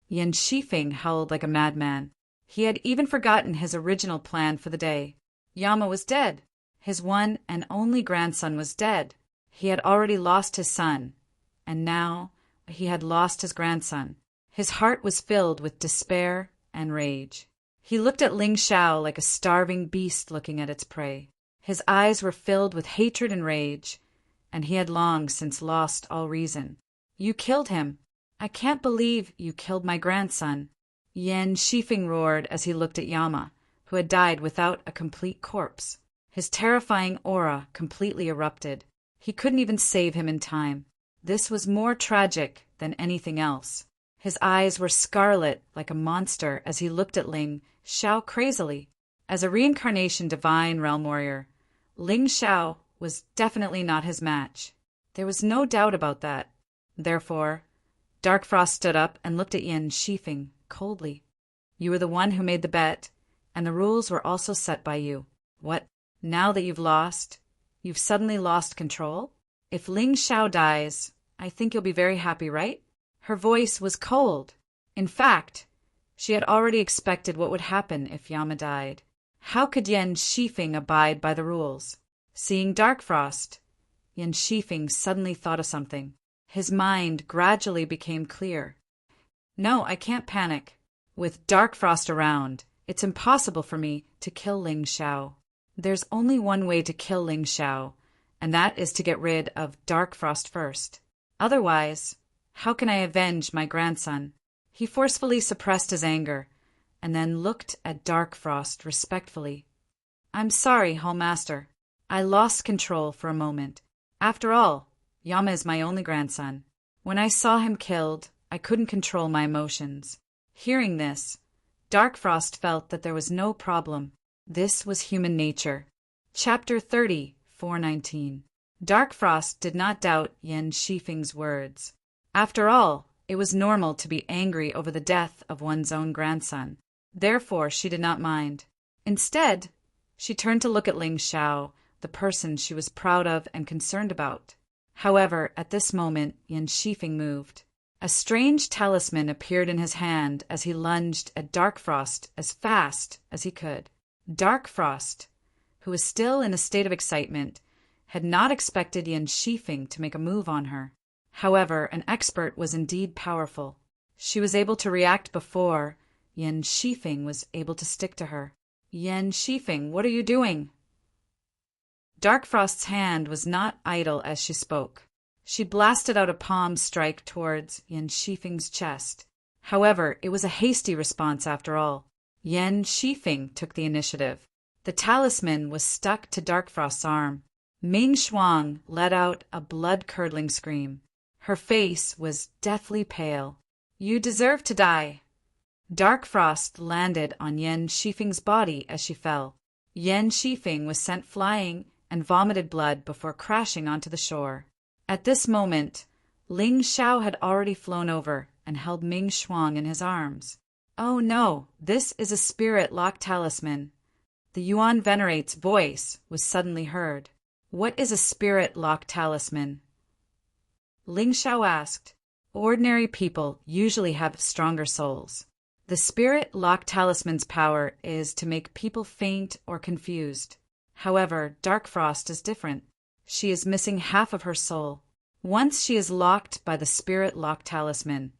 Yan Shifeng howled like a madman. He had even forgotten his original plan for the day. Yama was dead. His one and only grandson was dead. He had already lost his son, and now he had lost his grandson. His heart was filled with despair and rage. He looked at Ling Xiao like a starving beast looking at its prey. His eyes were filled with hatred and rage, and he had long since lost all reason. "You killed him. I can't believe you killed my grandson," Yan Shifeng roared as he looked at Yama, who had died without a complete corpse. His terrifying aura completely erupted. He couldn't even save him in time. This was more tragic than anything else. His eyes were scarlet like a monster as he looked at Ling Xiao crazily. As a reincarnation divine realm warrior, Ling Xiao was definitely not his match. There was no doubt about that. Therefore, Dark Frost stood up and looked at Yan Shifeng coldly. "You were the one who made the bet, and the rules were also set by you. What? Now that you've suddenly lost control? If Ling Xiao dies, I think you'll be very happy, right?" Her voice was cold. In fact, she had already expected what would happen if Yama died. How could Yan Shifeng abide by the rules? Seeing Dark Frost, Yan Shifeng suddenly thought of something. His mind gradually became clear. "No, I can't panic. With Dark Frost around, it's impossible for me to kill Ling Xiao. There's only one way to kill Ling Xiao, and that is to get rid of Dark Frost first. Otherwise, how can I avenge my grandson?" He forcefully suppressed his anger, and then looked at Dark Frost respectfully. "I'm sorry, Hall Master. I lost control for a moment. After all, Yama is my only grandson. When I saw him killed, I couldn't control my emotions." Hearing this, Dark Frost felt that there was no problem. This was human nature. Chapter 30, 419. Dark Frost did not doubt Yan Shifeng's words. After all, it was normal to be angry over the death of one's own grandson. Therefore, she did not mind. Instead, she turned to look at Ling Xiao, the person she was proud of and concerned about. However, at this moment, Yan Shifeng moved. A strange talisman appeared in his hand as he lunged at Dark Frost as fast as he could. Dark Frost, who was still in a state of excitement, had not expected Yan Shifeng to make a move on her. However, an expert was indeed powerful. She was able to react before Yan Shifeng was able to stick to her. "Yan Shifeng, what are you doing?" Dark Frost's hand was not idle as she spoke. She blasted out a palm strike towards Yan Shifeng's chest. However, it was a hasty response after all. Yan Shifeng took the initiative. The talisman was stuck to Dark Frost's arm. Ming Shuang let out a blood-curdling scream. Her face was deathly pale. "You deserve to die." Dark Frost landed on Yan Shifeng's body as she fell. Yan Shifeng was sent flying and vomited blood before crashing onto the shore. At this moment, Ling Xiao had already flown over and held Ming Shuang in his arms. "Oh no, this is a spirit lock talisman." The Yuan Venerate's voice was suddenly heard. "What is a spirit lock talisman?" Ling Xiao asked. "Ordinary people usually have stronger souls. The spirit lock talisman's power is to make people faint or confused. However, Dark Frost is different. She is missing half of her soul. Once she is locked by the spirit lock talisman,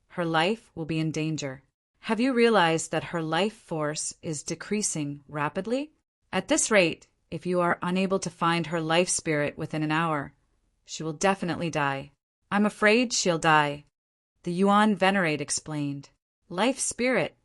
her life will be in danger. Have you realized that her life force is decreasing rapidly? At this rate, if you are unable to find her life spirit within an hour, she will definitely die." "I'm afraid she'll die," the Yuan Venerate explained. "Life spirit."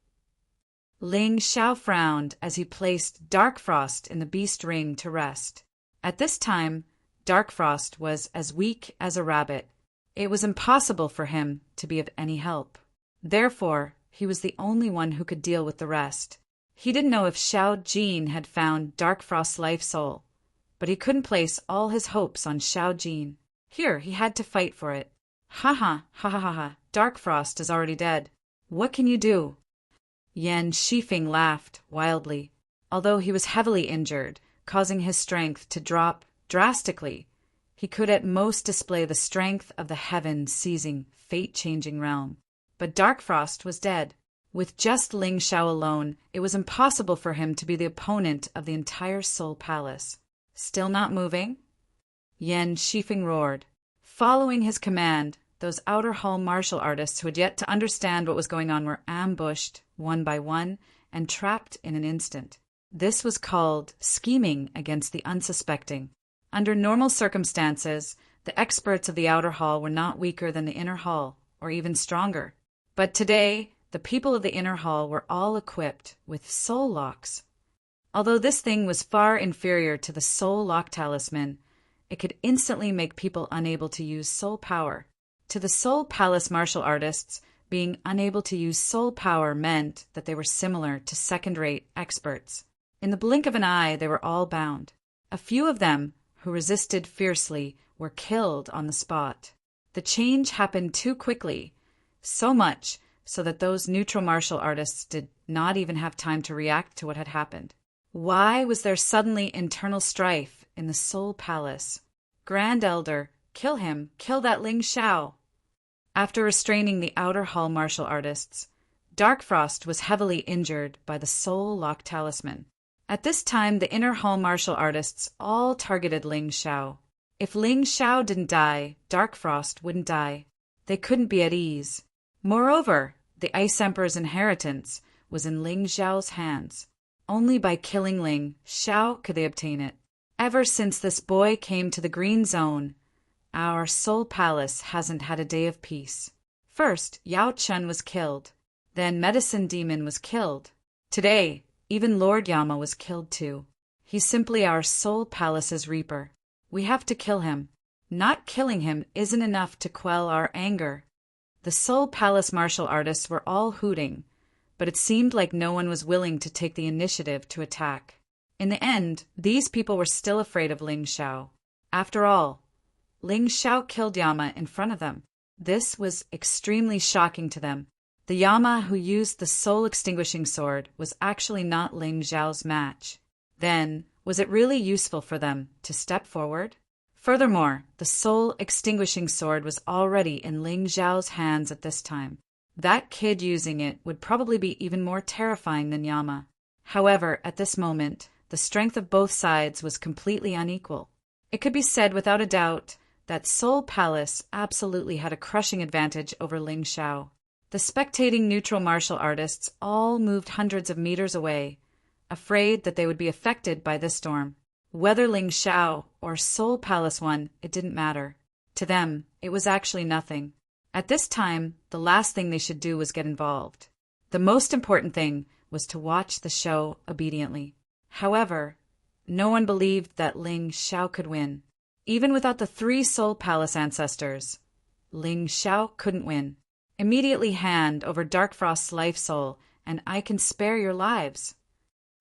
Ling Xiao frowned as he placed Dark Frost in the beast ring to rest. At this time, Dark Frost was as weak as a rabbit. It was impossible for him to be of any help. Therefore, he was the only one who could deal with the rest. He didn't know if Xiao Jin had found Dark Frost's life soul, but he couldn't place all his hopes on Xiao Jin. Here, he had to fight for it. Ha ha, ha ha ha ha, Dark Frost is already dead. What can you do? Yan Shifeng laughed wildly. Although he was heavily injured, causing his strength to drop drastically, he could at most display the strength of the heaven-seizing, fate-changing realm. But Dark Frost was dead. With just Ling Xiao alone, it was impossible for him to be the opponent of the entire Soul Palace. Still not moving? Yan Shifeng roared. Following his command, those outer hall martial artists who had yet to understand what was going on were ambushed, one by one, and trapped in an instant. This was called scheming against the unsuspecting. Under normal circumstances, the experts of the outer hall were not weaker than the inner hall, or even stronger. But today, the people of the inner hall were all equipped with soul locks. Although this thing was far inferior to the soul lock talisman, it could instantly make people unable to use soul power. To the Soul Palace martial artists, being unable to use soul power meant that they were similar to second-rate experts. In the blink of an eye, they were all bound. A few of them, who resisted fiercely, were killed on the spot. The change happened too quickly, so much so that those neutral martial artists did not even have time to react to what had happened. Why was there suddenly internal strife in the Soul Palace? Grand Elder, kill him, kill that Ling Xiao. After restraining the outer hall martial artists, Dark Frost was heavily injured by the Soul Lock Talisman. At this time, the inner hall martial artists all targeted Ling Xiao. If Ling Xiao didn't die, Dark Frost wouldn't die. They couldn't be at ease. Moreover, the Ice Emperor's inheritance was in Ling Xiao's hands. Only by killing Ling Xiao could they obtain it. Ever since this boy came to the Green Zone, our Soul Palace hasn't had a day of peace. First, Yao Chun was killed. Then Medicine Demon was killed. Today, even Lord Yama was killed too. He's simply our Soul Palace's reaper. We have to kill him. Not killing him isn't enough to quell our anger. The Soul Palace martial artists were all hooting, but it seemed like no one was willing to take the initiative to attack. In the end, these people were still afraid of Ling Xiao. After all, Ling Xiao killed Yama in front of them. This was extremely shocking to them. The Yama who used the soul-extinguishing sword was actually not Ling Xiao's match. Then, was it really useful for them to step forward? Furthermore, the soul-extinguishing sword was already in Ling Xiao's hands at this time. That kid using it would probably be even more terrifying than Yama. However, at this moment, the strength of both sides was completely unequal. It could be said without a doubt that Soul Palace absolutely had a crushing advantage over Ling Xiao. The spectating neutral martial artists all moved hundreds of meters away, afraid that they would be affected by this storm. Whether Ling Xiao or Soul Palace won, it didn't matter. To them, it was actually nothing. At this time, the last thing they should do was get involved. The most important thing was to watch the show obediently. However, no one believed that Ling Xiao could win. Even without the 3 Soul Palace ancestors, Ling Xiao couldn't win. Immediately hand over Dark Frost's life soul, and I can spare your lives.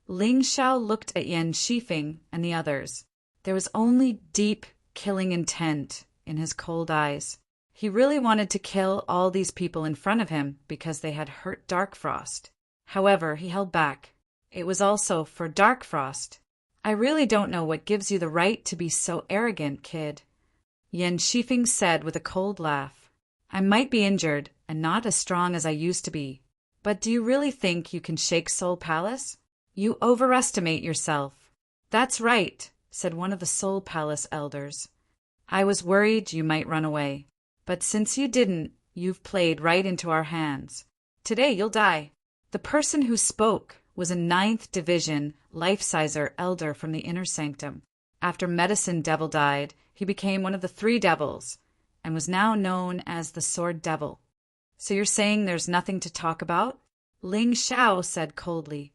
Ling Xiao looked at Yan Shifeng and the others. There was only deep, killing intent in his cold eyes. He really wanted to kill all these people in front of him because they had hurt Dark Frost. However, he held back. It was also for Dark Frost. I really don't know what gives you the right to be so arrogant, kid, Yan Shifeng said with a cold laugh. I might be injured and not as strong as I used to be, but do you really think you can shake Soul Palace? You overestimate yourself. That's right, said one of the Soul Palace elders. I was worried you might run away, but since you didn't, you've played right into our hands. Today you'll die. The person who spoke was a 9th Division life-sizer elder from the Inner Sanctum. After Medicine Devil died, he became one of the 3 devils, and was now known as the Sword Devil. So you're saying there's nothing to talk about? Ling Xiao said coldly.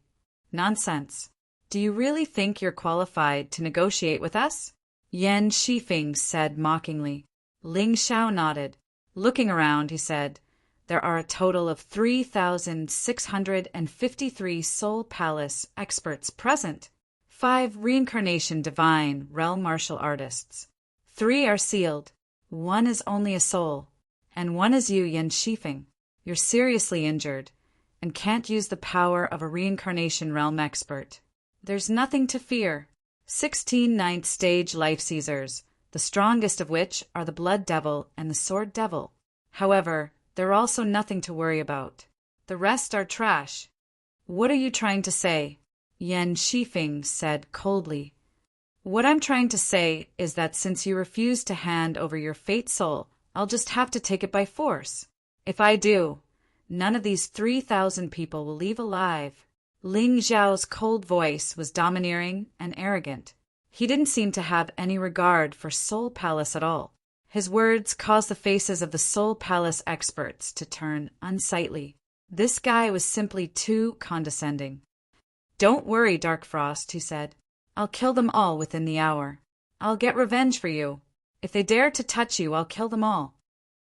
Nonsense. Do you really think you're qualified to negotiate with us? Yan Shifeng said mockingly. Ling Xiao nodded. Looking around, he said, there are a total of 3,653 Soul Palace experts present. 5 reincarnation divine realm martial artists. 3 are sealed. 1 is only a soul. And one is you, Yin Shifeng. You're seriously injured, and can't use the power of a reincarnation realm expert. There's nothing to fear. 16 ninth stage life seizers, the strongest of which are the Blood Devil and the Sword Devil. However, they're also nothing to worry about. The rest are trash. What are you trying to say? Yin Shifeng said coldly. What I'm trying to say is that since you refuse to hand over your fate soul, I'll just have to take it by force. If I do, none of these 3,000 people will leave alive. Ling Xiao's cold voice was domineering and arrogant. He didn't seem to have any regard for Soul Palace at all. His words caused the faces of the Soul Palace experts to turn unsightly. This guy was simply too condescending. Don't worry, Dark Frost, he said. I'll kill them all within the hour. I'll get revenge for you. If they dare to touch you, I'll kill them all.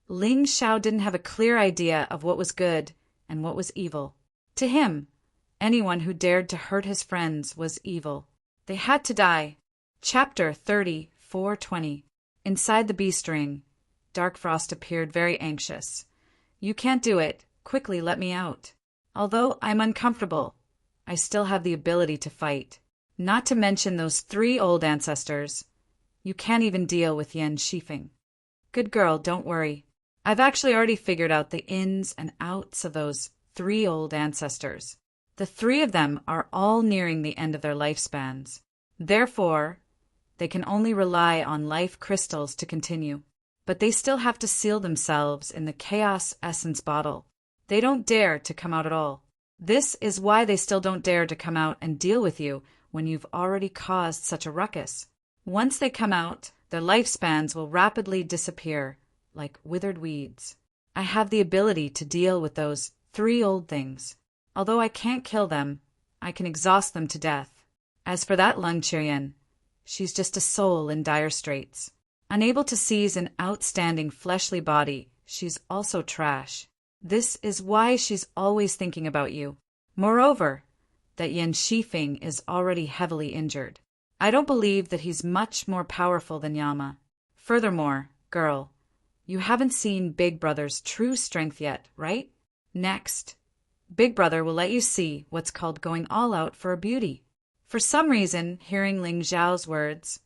Ling Xiao didn't have a clear idea of what was good and what was evil. To him, anyone who dared to hurt his friends was evil. They had to die. Chapter 30:420. Inside the beast ring, Dark Frost appeared very anxious. You can't do it. Quickly let me out. Although I'm uncomfortable, I still have the ability to fight. Not to mention those 3 old ancestors. You can't even deal with Yin Shifeng. Good girl, don't worry. I've actually already figured out the ins and outs of those 3 old ancestors. The 3 of them are all nearing the end of their lifespans. Therefore, they can only rely on life crystals to continue. But they still have to seal themselves in the Chaos Essence bottle. They don't dare to come out at all. This is why they still don't dare to come out and deal with you when you've already caused such a ruckus. Once they come out, their lifespans will rapidly disappear, like withered weeds. I have the ability to deal with those 3 old things. Although I can't kill them, I can exhaust them to death. As for that Lung Chirien, she's just a soul in dire straits. Unable to seize an outstanding fleshly body, she's also trash. This is why she's always thinking about you. Moreover, that Yin Shifeng is already heavily injured. I don't believe that he's much more powerful than Yama. Furthermore, girl, you haven't seen Big Brother's true strength yet, right? Next, Big Brother will let you see what's called going all out for a beauty. For some reason, hearing Ling Xiao's words,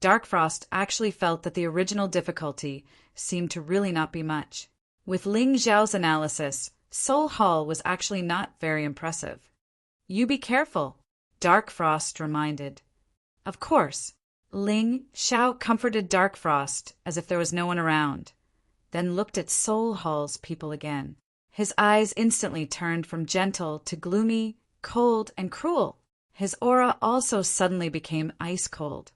Dark Frost actually felt that the original difficulty seemed to really not be much. With Ling Xiao's analysis, Soul Hall was actually not very impressive. You be careful, Dark Frost reminded. Of course, Ling Xiao comforted Dark Frost as if there was no one around, then looked at Soul Hall's people again. His eyes instantly turned from gentle to gloomy, cold, and cruel. His aura also suddenly became ice-cold,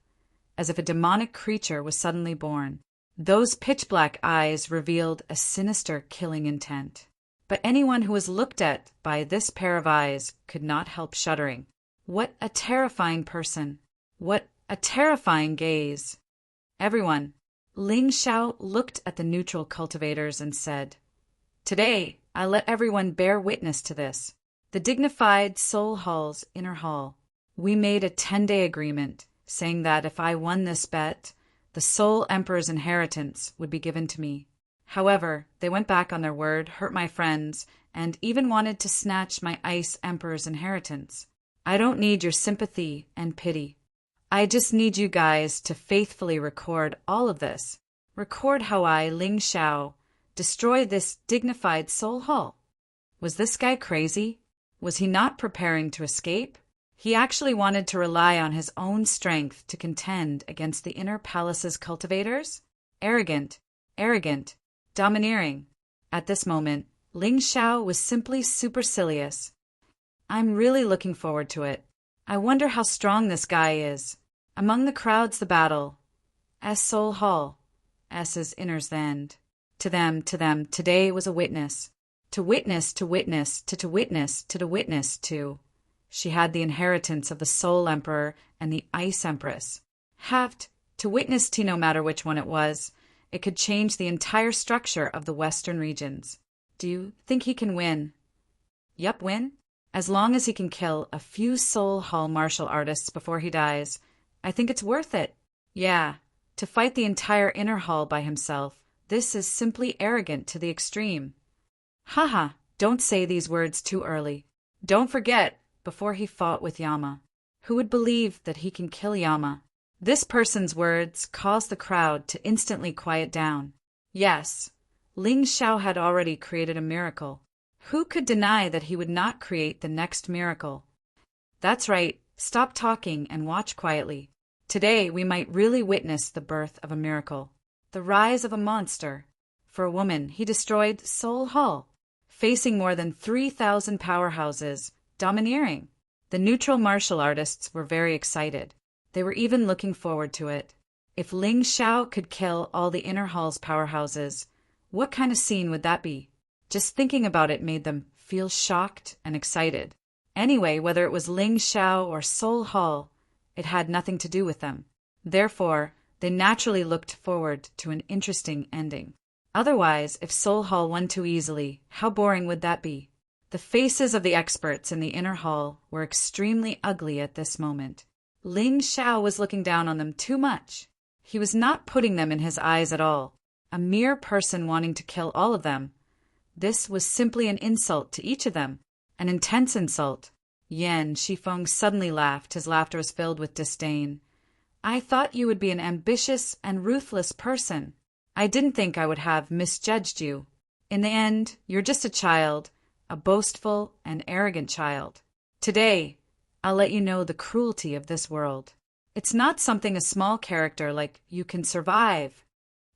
as if a demonic creature was suddenly born. Those pitch-black eyes revealed a sinister killing intent. But anyone who was looked at by this pair of eyes could not help shuddering. What a terrifying person! What a terrifying gaze! Everyone, Ling Xiao looked at the neutral cultivators and said, Today, I let everyone bear witness to this. The dignified Soul Hall's inner hall. We made a 10-day agreement, saying that if I won this bet, the Soul Emperor's inheritance would be given to me. However, they went back on their word, hurt my friends, and even wanted to snatch my Ice Emperor's inheritance. I don't need your sympathy and pity. I just need you guys to faithfully record all of this. Record how I, Ling Xiao, destroyed this dignified Soul Hall. Was this guy crazy? Was he not preparing to escape? He actually wanted to rely on his own strength to contend against the inner palace's cultivators? Arrogant, domineering. At this moment, Ling Xiao was simply supercilious. I'm really looking forward to it. I wonder how strong this guy is. Among the crowds the battle. S Soul Hall. S's inner's end. To them, today was a witness. To witness, to witness, to witness, to witness, to. She had the inheritance of the Soul Emperor and the Ice Empress. Have to witness to no matter which one it was. It could change the entire structure of the Western regions. Do you think he can win? Yup, win. As long as he can kill a few Soul Hall martial artists before he dies, I think it's worth it. Yeah, to fight the entire inner hall by himself, This is simply arrogant to the extreme. Haha, don't say these words too early. Don't forget, before he fought with Yama. Who would believe that he can kill Yama? This person's words caused the crowd to instantly quiet down. Yes, Ling Xiao had already created a miracle. Who could deny that he would not create the next miracle? That's right, stop talking and watch quietly. Today we might really witness the birth of a miracle. The rise of a monster. For a woman, he destroyed Seoul Hall, facing more than 3,000 powerhouses, domineering. The neutral martial artists were very excited. They were even looking forward to it. If Ling Xiao could kill all the inner hall's powerhouses, what kind of scene would that be? Just thinking about it made them feel shocked and excited. Anyway, whether it was Ling Xiao or Seoul Hall, it had nothing to do with them. Therefore, they naturally looked forward to an interesting ending. Otherwise, if Seoul Hall won too easily, how boring would that be? The faces of the experts in the inner hall were extremely ugly at this moment. Ling Xiao was looking down on them too much. He was not putting them in his eyes at all. A mere person wanting to kill all of them. This was simply an insult to each of them. An intense insult. Yan Shifeng suddenly laughed. His laughter was filled with disdain. I thought you would be an ambitious and ruthless person. I didn't think I would have misjudged you. In the end, you're just a child, a boastful and arrogant child. Today, I'll let you know the cruelty of this world. It's not something a small character like you can survive.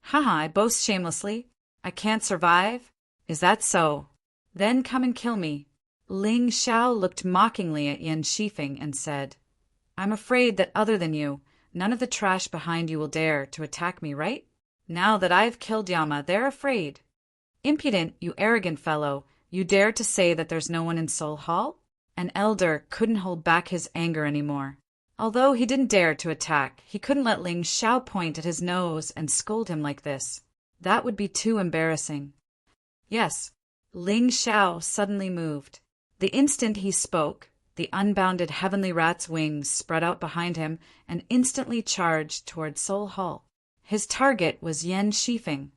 Haha, I boast shamelessly. I can't survive? Is that so? Then come and kill me. Ling Xiao looked mockingly at Yan Shifeng and said, I'm afraid that other than you, none of the trash behind you will dare to attack me, right? Now that I've killed Yama, they're afraid. Impudent, you arrogant fellow, you dare to say that there's no one in Seoul Hall? An elder couldn't hold back his anger anymore. Although he didn't dare to attack, he couldn't let Ling Xiao point at his nose and scold him like this. That would be too embarrassing. Yes, Ling Xiao suddenly moved. The instant he spoke, the unbounded heavenly rat's wings spread out behind him and instantly charged toward Seoul Hall. His target was Yan Shifeng.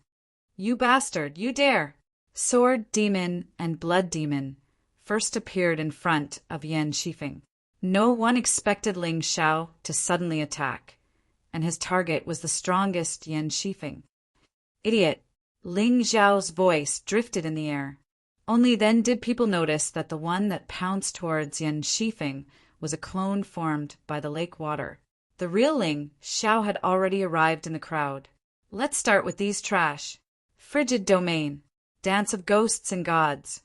You bastard, you dare! Sword Demon and Blood Demon first appeared in front of Yan Shifeng. No one expected Ling Xiao to suddenly attack, and his target was the strongest Yan Shifeng. Idiot! Ling Xiao's voice drifted in the air. Only then did people notice that the one that pounced towards Yan Shifeng was a clone formed by the lake water. The real Ling Xiao had already arrived in the crowd. Let's start with these trash. Frigid Domain. Dance of Ghosts and Gods.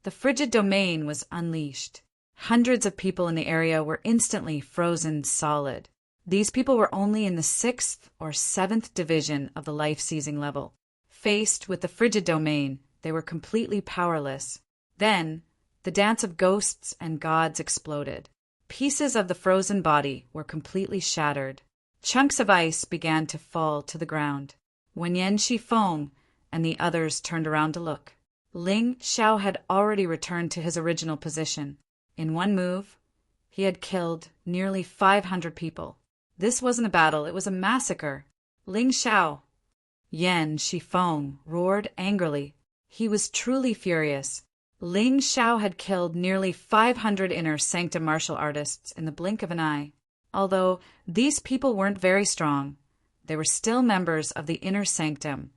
The frigid domain was unleashed. Hundreds of people in the area were instantly frozen solid. These people were only in the 6th or 7th division of the life-seizing level. Faced with the frigid domain, they were completely powerless. Then, the dance of ghosts and gods exploded. Pieces of the frozen body were completely shattered. Chunks of ice began to fall to the ground. When Yan Shifeng and the others turned around to look, Ling Xiao had already returned to his original position. In one move, he had killed nearly 500 people. This wasn't a battle, it was a massacre. Ling Xiao! Yan Shifeng roared angrily. He was truly furious. Ling Xiao had killed nearly 500 inner sanctum martial artists in the blink of an eye. Although these people weren't very strong, they were still members of the inner sanctum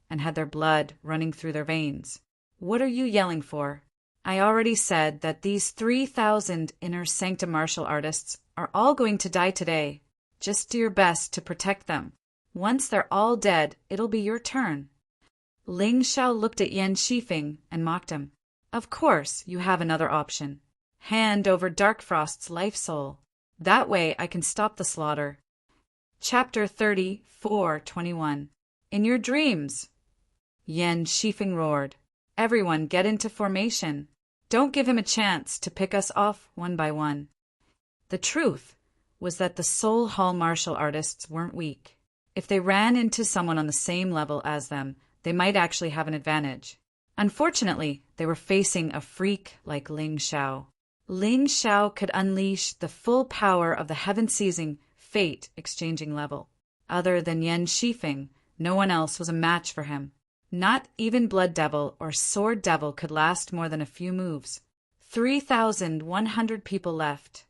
and had their blood running through their veins. What are you yelling for? I already said that these 3,000 inner sanctum martial artists are all going to die today. Just do your best to protect them. Once they're all dead, it'll be your turn. Ling Xiao looked at Yan Shifeng and mocked him. Of course, you have another option. Hand over Darkfrost's life soul. That way I can stop the slaughter. Chapter 34:21. In your dreams. Yan Shifeng roared. Everyone get into formation. Don't give him a chance to pick us off one by one. The truth was that the Seoul Hall martial artists weren't weak. If they ran into someone on the same level as them, they might actually have an advantage. Unfortunately, they were facing a freak like Ling Xiao. Ling Xiao could unleash the full power of the heaven-seizing, fate-exchanging level. Other than Yan Shifeng, No one else was a match for him. Not even Blood Devil or Sword Devil could last more than a few moves. 3,100 people left.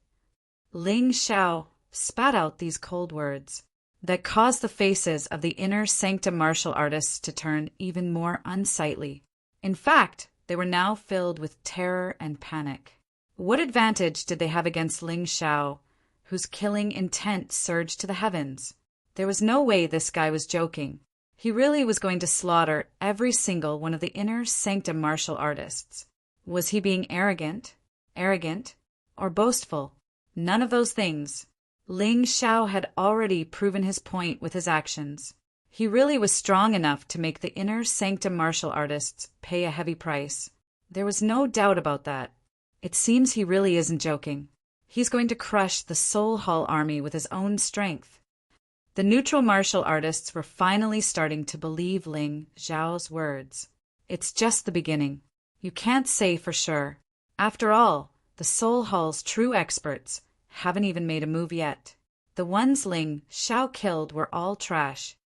Ling Xiao spat out these cold words that caused the faces of the inner sanctum martial artists to turn even more unsightly. In fact, they were now filled with terror and panic. What advantage did they have against Ling Xiao, whose killing intent surged to the heavens? There was no way this guy was joking. He really was going to slaughter every single one of the inner sanctum martial artists. Was he being arrogant, or boastful? None of those things. Ling Xiao had already proven his point with his actions. He really was strong enough to make the inner sanctum martial artists pay a heavy price. There was no doubt about that. It seems he really isn't joking. He's going to crush the Soul Hall army with his own strength. The neutral martial artists were finally starting to believe Ling Xiao's words. It's just the beginning. You can't say for sure. After all, the Soul Hall's true experts haven't even made a move yet. The ones Ling Xiao killed were all trash.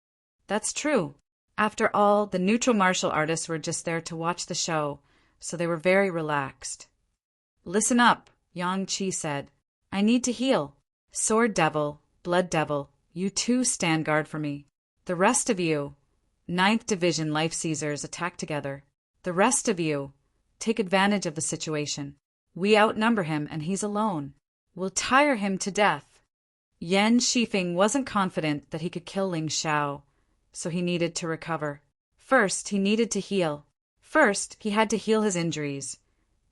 That's true. After all, the neutral martial artists were just there to watch the show, so they were very relaxed. Listen up, Yang Qi said. I need to heal. Sword Devil, Blood Devil, you two stand guard for me. The rest of you, 9th Division Life Seizers, attack together. The rest of you, take advantage of the situation. We outnumber him and he's alone. We'll tire him to death. Yan Shifeng wasn't confident that he could kill Ling Xiao, so he needed to recover. First, he needed to heal. First, he had to heal his injuries.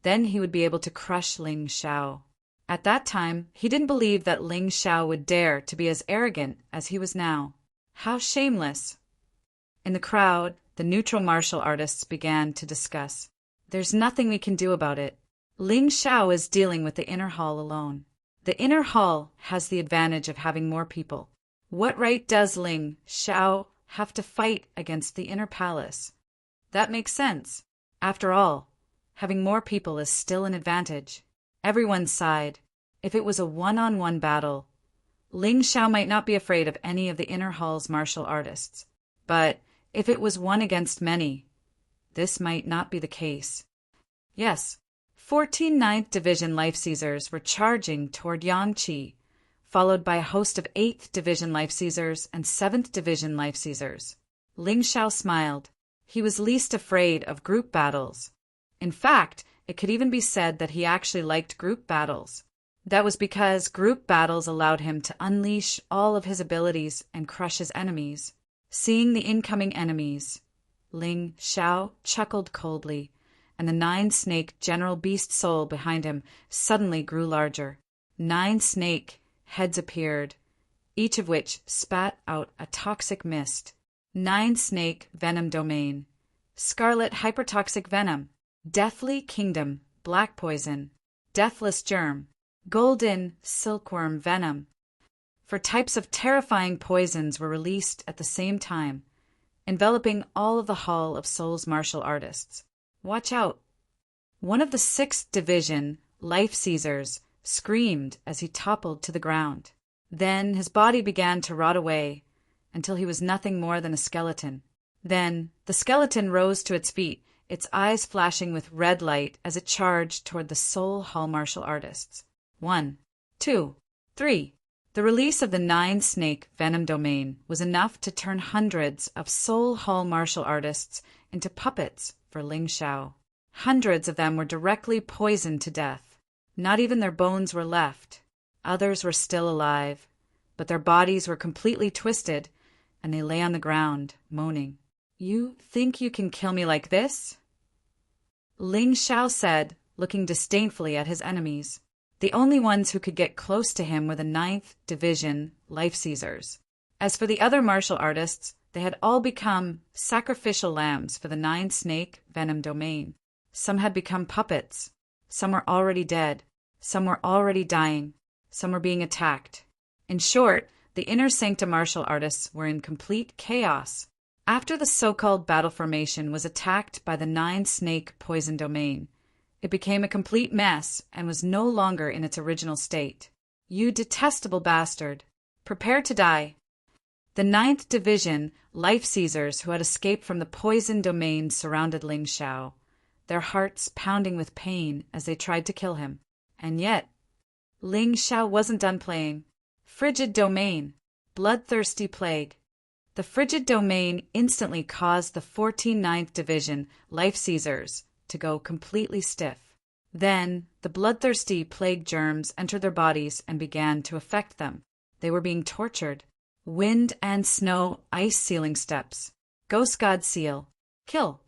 Then he would be able to crush Ling Xiao. At that time, he didn't believe that Ling Xiao would dare to be as arrogant as he was now. How shameless! In the crowd, the neutral martial artists began to discuss. There's nothing we can do about it. Ling Xiao is dealing with the inner hall alone. The inner hall has the advantage of having more people. What right does Ling Xiao have to fight against the inner palace? That makes sense. After all, having more people is still an advantage. Everyone sighed. If it was a one-on-one battle, Ling Xiao might not be afraid of any of the inner hall's martial artists. But if it was one against many, this might not be the case. Yes, 14 9th Division Life Seizers were charging toward Yang Qi, followed by a host of 8th Division Life Seizers and 7th Division Life Seizers. Ling Xiao smiled. He was least afraid of group battles. In fact, it could even be said that he actually liked group battles. That was because group battles allowed him to unleash all of his abilities and crush his enemies. Seeing the incoming enemies, Ling Xiao chuckled coldly, and the 9-snake general beast soul behind him suddenly grew larger. 9 snake heads appeared, each of which spat out a toxic mist. 9-snake venom domain, scarlet hypertoxic venom, deathly kingdom, black poison, deathless germ, golden silkworm venom. 4 types of terrifying poisons were released at the same time, enveloping all of the Hall of Souls martial artists. Watch out! One of the 6th Division Life Seizers screamed as he toppled to the ground. Then his body began to rot away until he was nothing more than a skeleton. Then the skeleton rose to its feet, its eyes flashing with red light as it charged toward the Soul Hall martial artists. 1, 2, 3. The release of the 9-snake venom domain was enough to turn hundreds of Soul Hall martial artists into puppets for Ling Xiao. Hundreds of them were directly poisoned to death. Not even their bones were left. Others were still alive, but their bodies were completely twisted, and they lay on the ground, moaning. You think you can kill me like this? Ling Xiao said, looking disdainfully at his enemies. The only ones who could get close to him were the 9th Division Life Seizers. As for the other martial artists, they had all become sacrificial lambs for the 9-snake venom domain. Some had become puppets. Some were already dead. Some were already dying. Some were being attacked. In short, the inner sanctum martial artists were in complete chaos. After the so-called battle formation was attacked by the 9-snake poison domain, it became a complete mess and was no longer in its original state. You detestable bastard! Prepare to die! The Ninth Division life seizers who had escaped from the poison domain surrounded Ling Xiao, their hearts pounding with pain as they tried to kill him. And yet, Ling Xiao wasn't done playing. Frigid domain, bloodthirsty plague. The frigid domain instantly caused the 14 Ninth Division life seizers to go completely stiff. Then, the bloodthirsty plague germs entered their bodies and began to affect them. They were being tortured. Wind and snow ice sealing steps. Ghost God seal. Kill.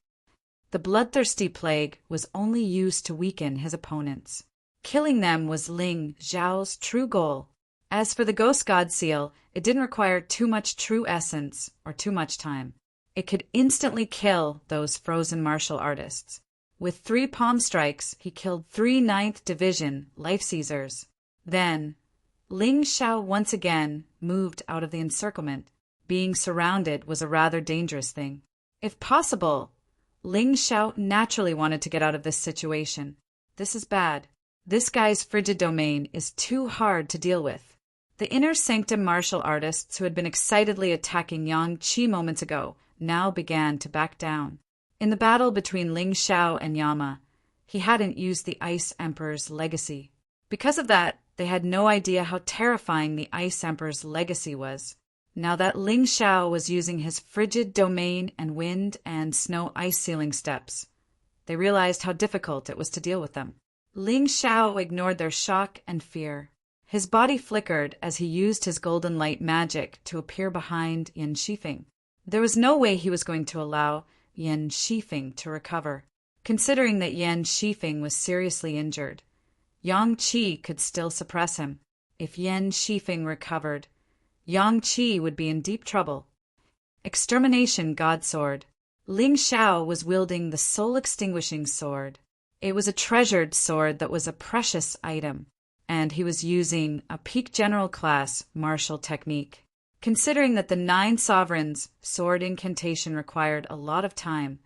The bloodthirsty plague was only used to weaken his opponents. Killing them was Ling Xiao's true goal. As for the Ghost God seal, it didn't require too much true essence or too much time. It could instantly kill those frozen martial artists. With 3 palm strikes, he killed 3 Ninth Division life seizers. Then, Ling Xiao once again moved out of the encirclement. Being surrounded was a rather dangerous thing. If possible, Ling Xiao naturally wanted to get out of this situation. This is bad. This guy's frigid domain is too hard to deal with. The inner sanctum martial artists who had been excitedly attacking Yang Qi moments ago now began to back down. In the battle between Ling Xiao and Yama, he hadn't used the Ice Emperor's legacy. Because of that, they had no idea how terrifying the Ice Emperor's legacy was. Now that Ling Xiao was using his frigid domain and wind and snow ice sealing steps, they realized how difficult it was to deal with them. Ling Xiao ignored their shock and fear. His body flickered as he used his golden light magic to appear behind Yan Shifeng. There was no way he was going to allow Yan Shifeng to recover. Considering that Yan Shifeng was seriously injured, Yang Qi could still suppress him. If Yan Shifeng recovered, Yang Qi would be in deep trouble. Extermination God Sword. Ling Xiao was wielding the soul-extinguishing sword. It was a treasured sword that was a precious item, and he was using a peak general class martial technique. Considering that the 9 sovereigns' sword incantation required a lot of time,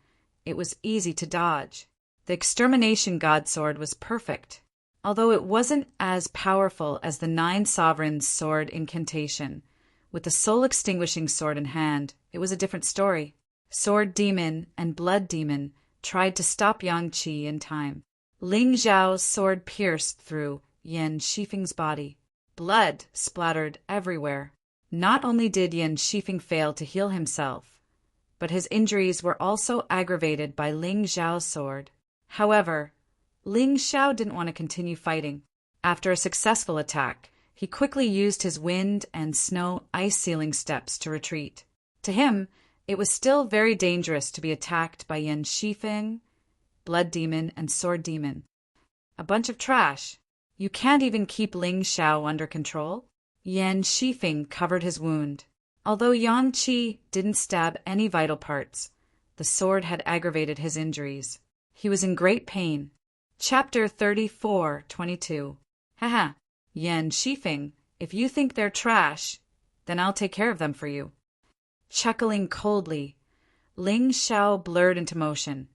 it was easy to dodge. The extermination God Sword was perfect. Although it wasn't as powerful as the 9 sovereigns' sword incantation, with the soul-extinguishing sword in hand, it was a different story. Sword Demon and Blood Demon tried to stop Yang Qi in time. Ling Xiao's sword pierced through Yan Shifeng's body. Blood splattered everywhere. Not only did Yan Shifeng fail to heal himself, but his injuries were also aggravated by Ling Xiao's sword. However, Ling Xiao didn't want to continue fighting. After a successful attack, he quickly used his wind and snow ice sealing steps to retreat. To him, it was still very dangerous to be attacked by Yan Shifeng, Blood Demon, and Sword Demon. A bunch of trash. You can't even keep Ling Xiao under control. Yan Shifeng covered his wound. Although Yang Qi didn't stab any vital parts, the sword had aggravated his injuries. He was in great pain. Chapter 34:22. Haha, Yan Shifeng, if you think they're trash, then I'll take care of them for you. Chuckling coldly, Ling Xiao blurred into motion,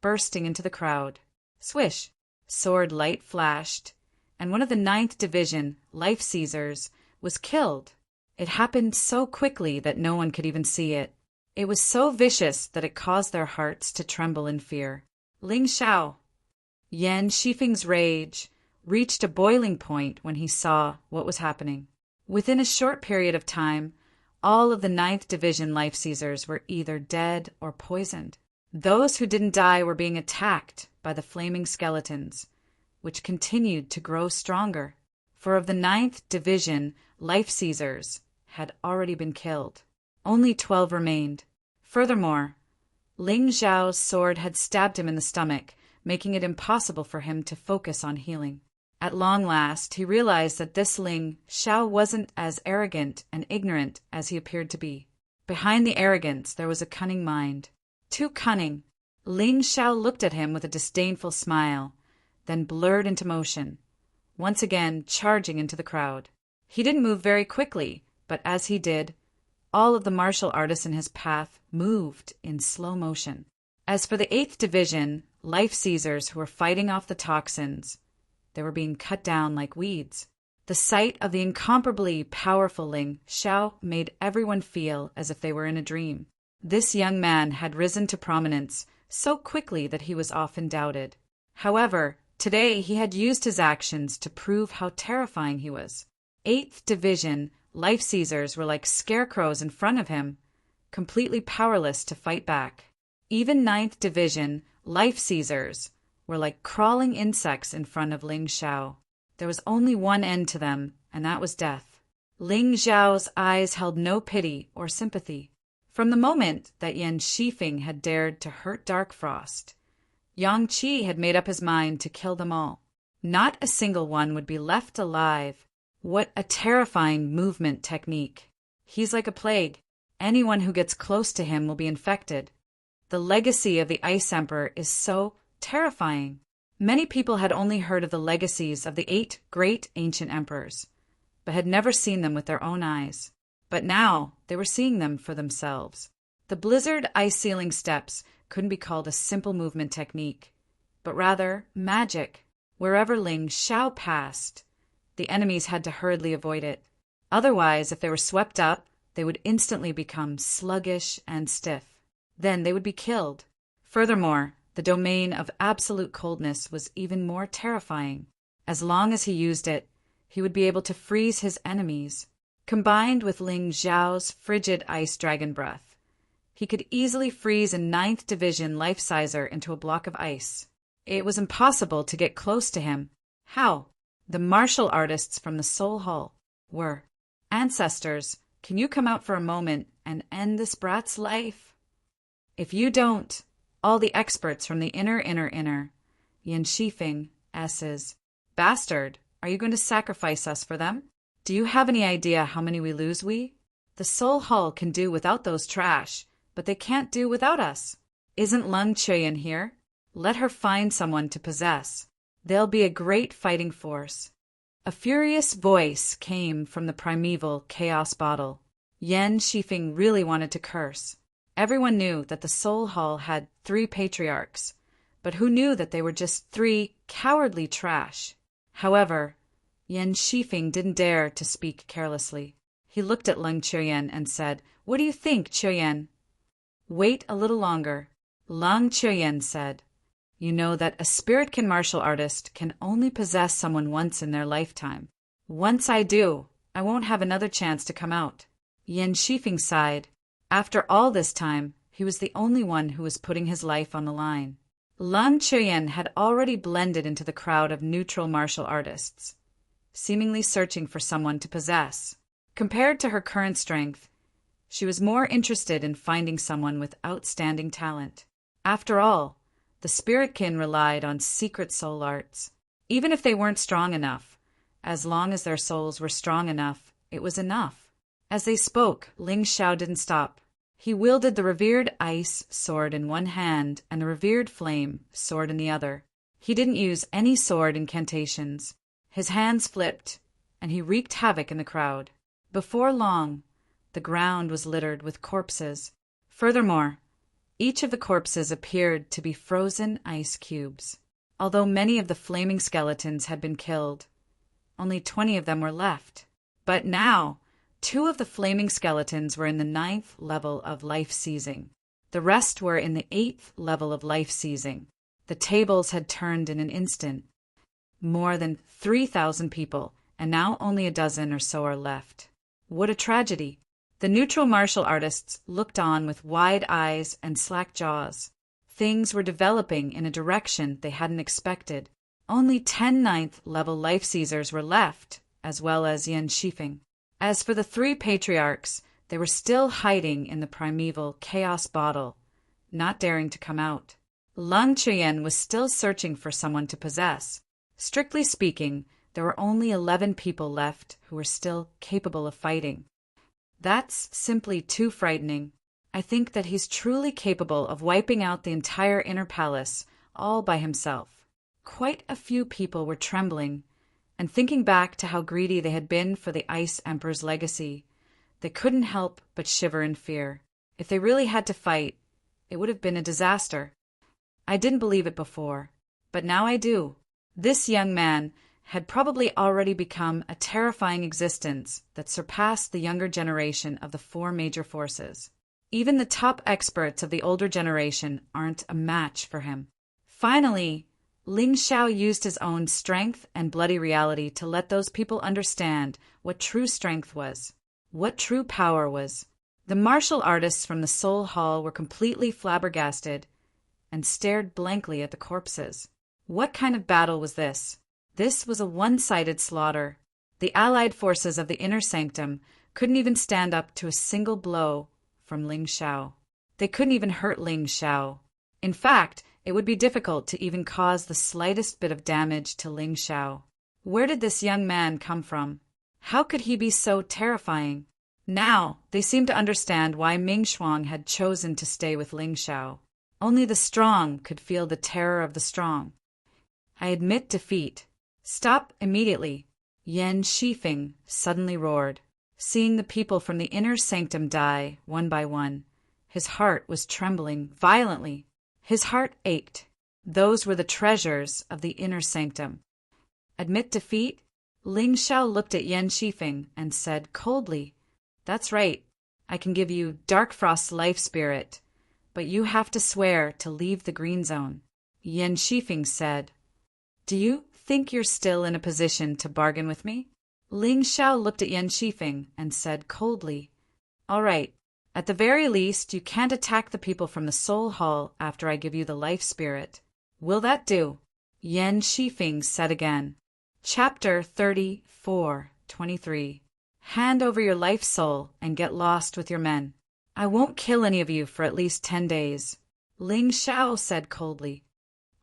bursting into the crowd. Swish! Sword light flashed, and one of the 9th Division life seizers was killed. It happened so quickly that no one could even see it. It was so vicious that it caused their hearts to tremble in fear. Ling Xiao. Yan Shifeng's rage reached a boiling point when he saw what was happening. Within a short period of time, all of the 9th Division life seizers were either dead or poisoned. Those who didn't die were being attacked by the flaming skeletons, which continued to grow stronger. For of the 9th Division life seizers had already been killed. Only 12 remained. Furthermore, Ling Xiao's sword had stabbed him in the stomach, making it impossible for him to focus on healing. At long last, he realized that this Ling Xiao wasn't as arrogant and ignorant as he appeared to be. Behind the arrogance, there was a cunning mind. Too cunning. Ling Xiao looked at him with a disdainful smile, then blurred into motion, once again charging into the crowd. He didn't move very quickly, but as he did, all of the martial artists in his path moved in slow motion. As for the 8th Division life seizers who were fighting off the toxins, they were being cut down like weeds. The sight of the incomparably powerful Ling Xiao made everyone feel as if they were in a dream. This young man had risen to prominence so quickly that he was often doubted. However, today he had used his actions to prove how terrifying he was. 8th Division life seizers were like scarecrows in front of him, completely powerless to fight back. Even 9th Division life seizers were like crawling insects in front of Ling Xiao. There was only one end to them, and that was death. Ling Xiao's eyes held no pity or sympathy. From the moment that Yan Shifeng had dared to hurt Dark Frost, Yang Qi had made up his mind to kill them all. Not a single one would be left alive. What a terrifying movement technique. He's like a plague. Anyone who gets close to him will be infected. The legacy of the Ice Emperor is so terrifying. Many people had only heard of the legacies of the 8 great ancient emperors, but had never seen them with their own eyes. But now they were seeing them for themselves. The blizzard ice ceiling steps couldn't be called a simple movement technique, but rather magic. Wherever Ling Xiao passed, the enemies had to hurriedly avoid it. Otherwise, if they were swept up, they would instantly become sluggish and stiff. Then they would be killed. Furthermore, the domain of absolute coldness was even more terrifying. As long as he used it, he would be able to freeze his enemies. Combined with Ling Xiao's frigid ice dragon breath, he could easily freeze a 9th Division life sizer into a block of ice. It was impossible to get close to him. How? The martial artists from the Soul Hall were. Ancestors, can you come out for a moment and end this brat's life? If you don't, all the experts from the inner, Yan Shifeng, S's. Bastard, are you going to sacrifice us for them? Do you have any idea how many we lose, we? The Soul Hall can do without those trash, but they can't do without us. Isn't Lung Chuyan here? Let her find someone to possess. They'll be a great fighting force. A furious voice came from the primeval chaos bottle. Yan Shifeng really wanted to curse. Everyone knew that the Soul Hall had 3 patriarchs, but who knew that they were just 3 cowardly trash? However, Yan Shifeng didn't dare to speak carelessly. He looked at Lung Chuyan and said, "What do you think, Chuyan?" "Wait a little longer." Lung Chuyan said, "You know that a spirit-kin martial artist can only possess someone once in their lifetime. Once I do, I won't have another chance to come out." Yan Shifeng sighed. After all this time, he was the only one who was putting his life on the line. Lung Chuyan had already blended into the crowd of neutral martial artists, seemingly searching for someone to possess. Compared to her current strength, she was more interested in finding someone with outstanding talent. After all, the spirit-kin relied on secret soul arts. Even if they weren't strong enough, as long as their souls were strong enough, it was enough. As they spoke, Ling Xiao didn't stop. He wielded the revered ice sword in one hand and the revered flame sword in the other. He didn't use any sword incantations. His hands flipped, and he wreaked havoc in the crowd. Before long, the ground was littered with corpses. Furthermore, each of the corpses appeared to be frozen ice cubes. Although many of the flaming skeletons had been killed, only 20 of them were left. But now, 2 of the flaming skeletons were in the 9th level of life seizing. The rest were in the 8th level of life seizing. The tables had turned in an instant. More than 3,000 people, and now only a dozen or so are left. What a tragedy! The neutral martial artists looked on with wide eyes and slack jaws. Things were developing in a direction they hadn't expected. Only 10 9th level life seizers were left, as well as Yan Shifeng. As for the 3 patriarchs, they were still hiding in the primeval chaos bottle, not daring to come out. Lung Chuyan was still searching for someone to possess. Strictly speaking, there were only 11 people left who were still capable of fighting. That's simply too frightening. I think that he's truly capable of wiping out the entire inner palace all by himself. Quite a few people were trembling, and thinking back to how greedy they had been for the Ice Emperor's legacy, they couldn't help but shiver in fear. If they really had to fight, it would have been a disaster. I didn't believe it before, but now I do. This young man had probably already become a terrifying existence that surpassed the younger generation of the four major forces. Even the top experts of the older generation aren't a match for him. Finally, Ling Xiao used his own strength and bloody reality to let those people understand what true strength was, what true power was. The martial artists from the Soul Hall were completely flabbergasted and stared blankly at the corpses. What kind of battle was this? This was a one-sided slaughter. The allied forces of the inner sanctum couldn't even stand up to a single blow from Ling Xiao. They couldn't even hurt Ling Xiao. In fact, it would be difficult to even cause the slightest bit of damage to Ling Xiao. Where did this young man come from? How could he be so terrifying? Now, they seemed to understand why Ming Shuang had chosen to stay with Ling Xiao. Only the strong could feel the terror of the strong. I admit defeat. Stop immediately, Yan Shifeng suddenly roared. Seeing the people from the inner sanctum die, one by one, his heart was trembling violently. His heart ached. Those were the treasures of the inner sanctum. Admit defeat? Ling Xiao looked at Yan Shifeng and said coldly, "That's right. I can give you Dark Frost's life spirit, but you have to swear to leave the green zone." Yan Shifeng said, "Do you think you're still in a position to bargain with me?" Ling Xiao looked at Yan Shifeng and said coldly, "All right. At the very least, you can't attack the people from the Soul Hall after I give you the life spirit. Will that do?" Yan Shifeng said again. Chapter 34:23. Hand over your life soul and get lost with your men. I won't kill any of you for at least 10 days. Ling Xiao said coldly.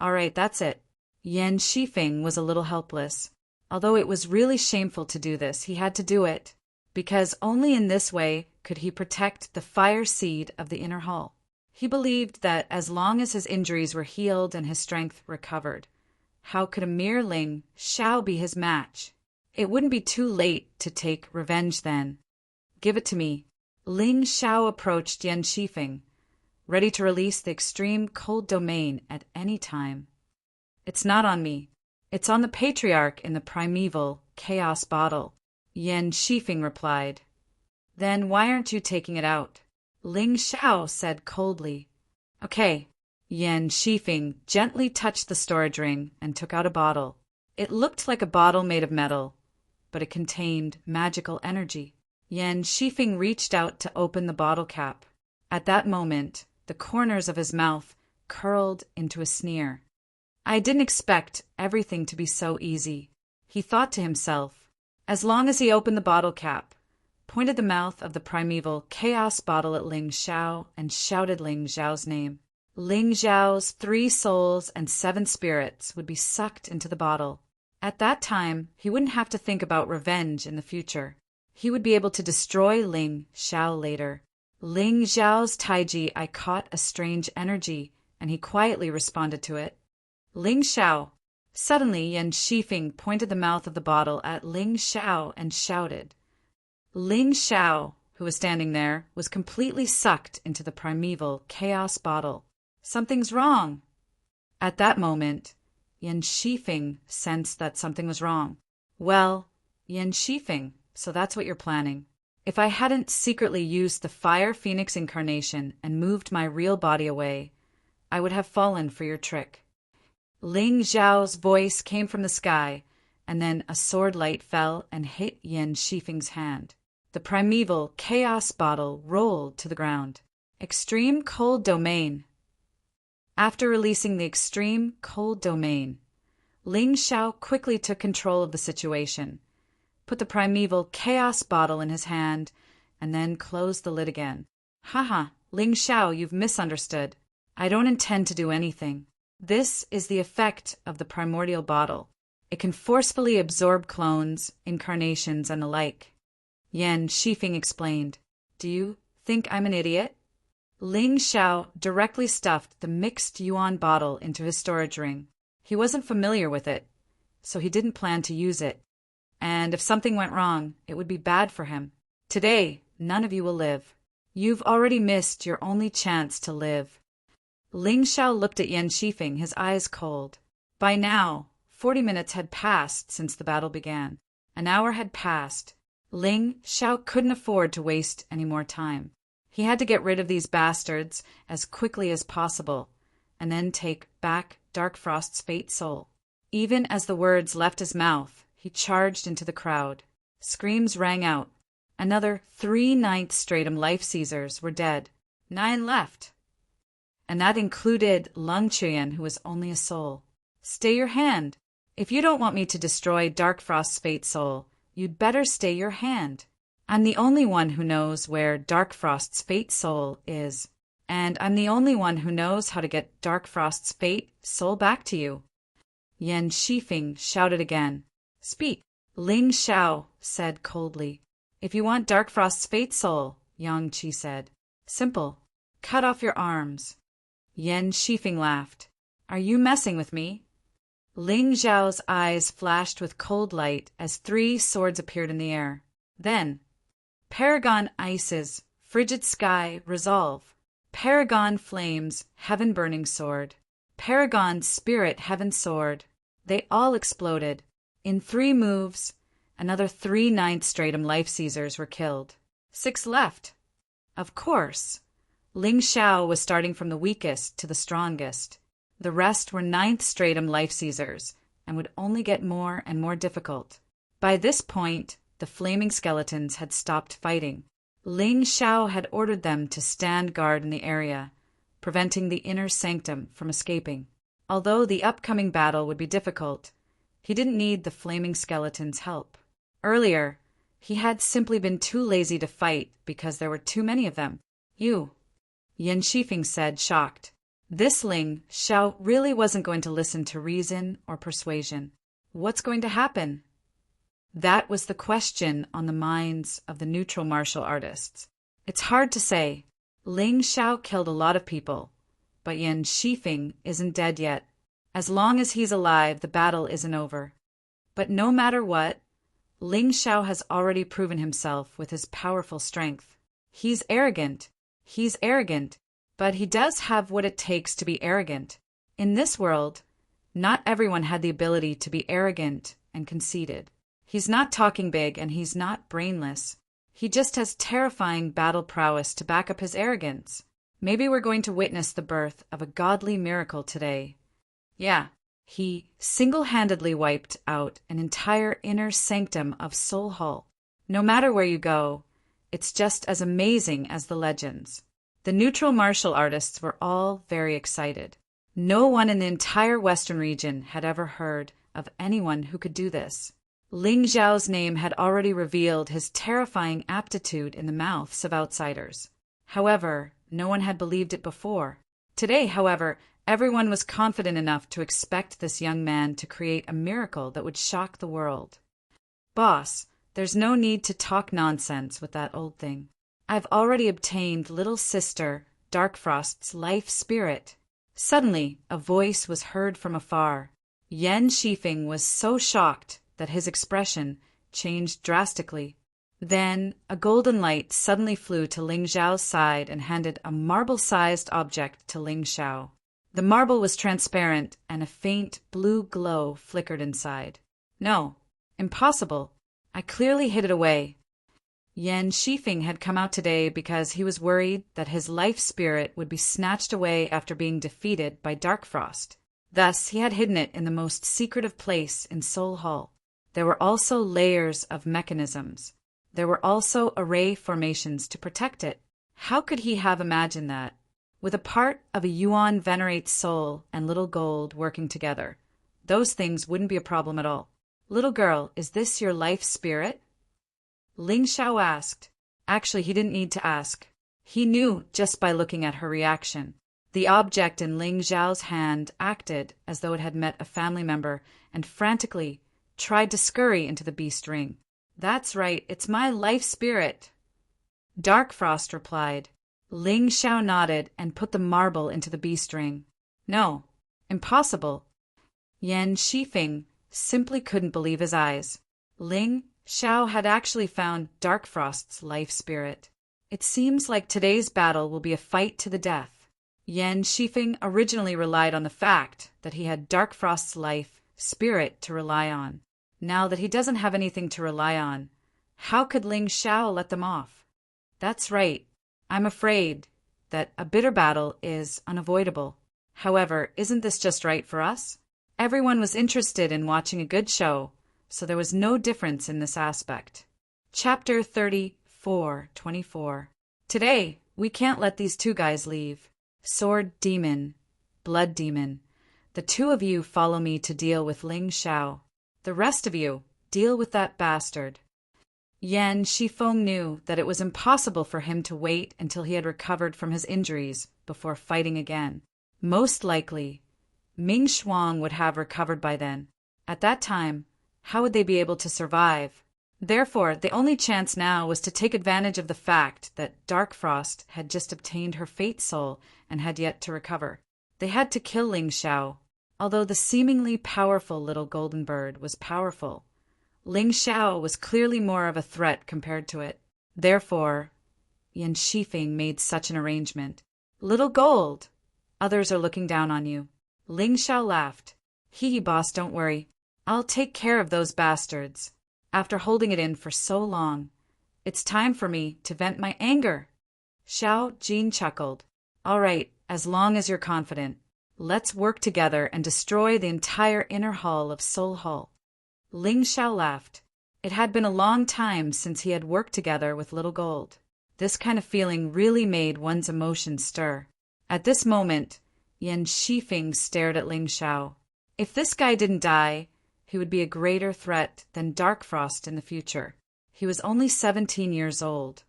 All right, that's it. Yan Shifeng was a little helpless. Although it was really shameful to do this, he had to do it, because only in this way could he protect the fire seed of the inner hall. He believed that as long as his injuries were healed and his strength recovered, how could a mere Ling Xiao be his match? It wouldn't be too late to take revenge then. Give it to me. Ling Xiao approached Yan Shifeng, ready to release the extreme cold domain at any time. It's not on me. It's on the patriarch in the primeval chaos bottle, Yan Shifeng replied. Then why aren't you taking it out? Ling Xiao said coldly. Okay. Yan Shifeng gently touched the storage ring and took out a bottle. It looked like a bottle made of metal, but it contained magical energy. Yan Shifeng reached out to open the bottle cap. At that moment, the corners of his mouth curled into a sneer. I didn't expect everything to be so easy, he thought to himself. As long as he opened the bottle cap, pointed the mouth of the primeval chaos bottle at Ling Xiao, and shouted Ling Xiao's name. Ling Xiao's 3 souls and 7 spirits would be sucked into the bottle. At that time, he wouldn't have to think about revenge in the future. He would be able to destroy Ling Xiao later. Ling Xiao's taiji I caught a strange energy, and he quietly responded to it. Ling Xiao. Suddenly, Yan Shifeng pointed the mouth of the bottle at Ling Xiao and shouted. Ling Xiao, who was standing there, was completely sucked into the primeval chaos bottle. Something's wrong. At that moment, Yan Shifeng sensed that something was wrong. Well, Yan Shifeng, so that's what you're planning. If I hadn't secretly used the Fire Phoenix incarnation and moved my real body away, I would have fallen for your trick. Ling Xiao's voice came from the sky, and then a sword light fell and hit Yan Shifeng's hand. The primeval chaos bottle rolled to the ground. Extreme cold domain. After releasing the extreme cold domain, Ling Xiao quickly took control of the situation, put the primeval chaos bottle in his hand, and then closed the lid again. Haha, Ling Xiao, you've misunderstood. I don't intend to do anything. This is the effect of the primordial bottle. It can forcefully absorb clones, incarnations, and the like. Yan Shifeng explained. Do you think I'm an idiot? Ling Xiao directly stuffed the mixed yuan bottle into his storage ring. He wasn't familiar with it, so he didn't plan to use it. And if something went wrong, it would be bad for him. Today, none of you will live. You've already missed your only chance to live. Ling Xiao looked at Yan Shifeng, his eyes cold. By now, 40 minutes had passed since the battle began. An hour had passed. Ling Xiao couldn't afford to waste any more time. He had to get rid of these bastards as quickly as possible, and then take back Dark Frost's fate soul. Even as the words left his mouth, he charged into the crowd. Screams rang out. Another 3 Ninth Stratum Life Seizers were dead. 9 left. And that included Lung Chuyan, who was only a soul. Stay your hand. If you don't want me to destroy Dark Frost's fate soul, you'd better stay your hand. I'm the only one who knows where Dark Frost's fate soul is. And I'm the only one who knows how to get Dark Frost's fate soul back to you. Yan Shifeng shouted again. Speak. Ling Xiao said coldly. If you want Dark Frost's fate soul, Yang Qi said. Simple. Cut off your arms. Yan Shifeng laughed. Are you messing with me? Ling Xiao's eyes flashed with cold light as 3 swords appeared in the air. Then, Paragon Ices, Frigid Sky, Resolve. Paragon Flames, Heaven Burning Sword. Paragon Spirit, Heaven Sword. They all exploded. In 3 moves, another 3 Ninth Stratum Life Seizers were killed. 6 left. Of course. Ling Xiao was starting from the weakest to the strongest. The rest were 9th Stratum Life Seizers, and would only get more and more difficult. By this point, the flaming skeletons had stopped fighting. Ling Xiao had ordered them to stand guard in the area, preventing the inner sanctum from escaping. Although the upcoming battle would be difficult, he didn't need the flaming skeletons' help. Earlier, he had simply been too lazy to fight because there were too many of them. You, Yan Shifeng said, shocked. This Ling Xiao really wasn't going to listen to reason or persuasion. What's going to happen? That was the question on the minds of the neutral martial artists. It's hard to say. Ling Xiao killed a lot of people, but Yan Shifeng isn't dead yet. As long as he's alive, the battle isn't over. But no matter what, Ling Xiao has already proven himself with his powerful strength. He's arrogant. But he does have what it takes to be arrogant. In this world, not everyone had the ability to be arrogant and conceited. He's not talking big and he's not brainless. He just has terrifying battle prowess to back up his arrogance. Maybe we're going to witness the birth of a godly miracle today. Yeah, he single-handedly wiped out an entire inner sanctum of Soul Hall. No matter where you go, it's just as amazing as the legends. The neutral martial artists were all very excited. No one in the entire Western region had ever heard of anyone who could do this. Ling Xiao's name had already revealed his terrifying aptitude in the mouths of outsiders. However, no one had believed it before. Today, however, everyone was confident enough to expect this young man to create a miracle that would shock the world. Boss, there's no need to talk nonsense with that old thing. I've already obtained little sister Dark Frost's life spirit. Suddenly, a voice was heard from afar. Yan Shifeng was so shocked that his expression changed drastically. Then, a golden light suddenly flew to Ling Xiao's side and handed a marble-sized object to Ling Xiao. The marble was transparent, and a faint blue glow flickered inside. No, impossible. I clearly hid it away. Yan Shifeng had come out today because he was worried that his life spirit would be snatched away after being defeated by Dark Frost. Thus, he had hidden it in the most secretive place in Soul Hall. There were also layers of mechanisms. There were also array formations to protect it. How could he have imagined that? With a part of a Yuan venerate soul and little gold working together, those things wouldn't be a problem at all. Little girl, is this your life spirit? Ling Xiao asked. Actually, he didn't need to ask. He knew just by looking at her reaction. The object in Ling Xiao's hand acted as though it had met a family member and frantically tried to scurry into the beast ring. That's right, it's my life spirit. Dark Frost replied. Ling Xiao nodded and put the marble into the beast ring. No, impossible. Yan Shifeng simply couldn't believe his eyes. Ling Xiao had actually found Dark Frost's life spirit. It seems like today's battle will be a fight to the death. Yan Shifeng originally relied on the fact that he had Dark Frost's life spirit to rely on. Now that he doesn't have anything to rely on, how could Ling Xiao let them off? That's right. I'm afraid that a bitter battle is unavoidable. However, isn't this just right for us? Everyone was interested in watching a good show, so there was no difference in this aspect. Chapter 34:24. Today, we can't let these two guys leave. Sword Demon, Blood Demon. The two of you follow me to deal with Ling Xiao. The rest of you, deal with that bastard. Yan Shifeng knew that it was impossible for him to wait until he had recovered from his injuries before fighting again. Most likely, Ming Shuang would have recovered by then. At that time, how would they be able to survive? Therefore, the only chance now was to take advantage of the fact that Dark Frost had just obtained her Fate Soul and had yet to recover. They had to kill Ling Xiao. Although the seemingly powerful little golden bird was powerful, Ling Xiao was clearly more of a threat compared to it. Therefore, Yan Shifeng made such an arrangement. Little Gold! Others are looking down on you. Ling Xiao laughed. Hee boss, don't worry. I'll take care of those bastards. After holding it in for so long, it's time for me to vent my anger. Xiao Jin chuckled. All right, as long as you're confident. Let's work together and destroy the entire inner hall of Soul Hall. Ling Xiao laughed. It had been a long time since he had worked together with Little Gold. This kind of feeling really made one's emotions stir. At this moment, Yan Shifeng stared at Ling Xiao. If this guy didn't die, he would be a greater threat than Dark Frost in the future. He was only 17 years old,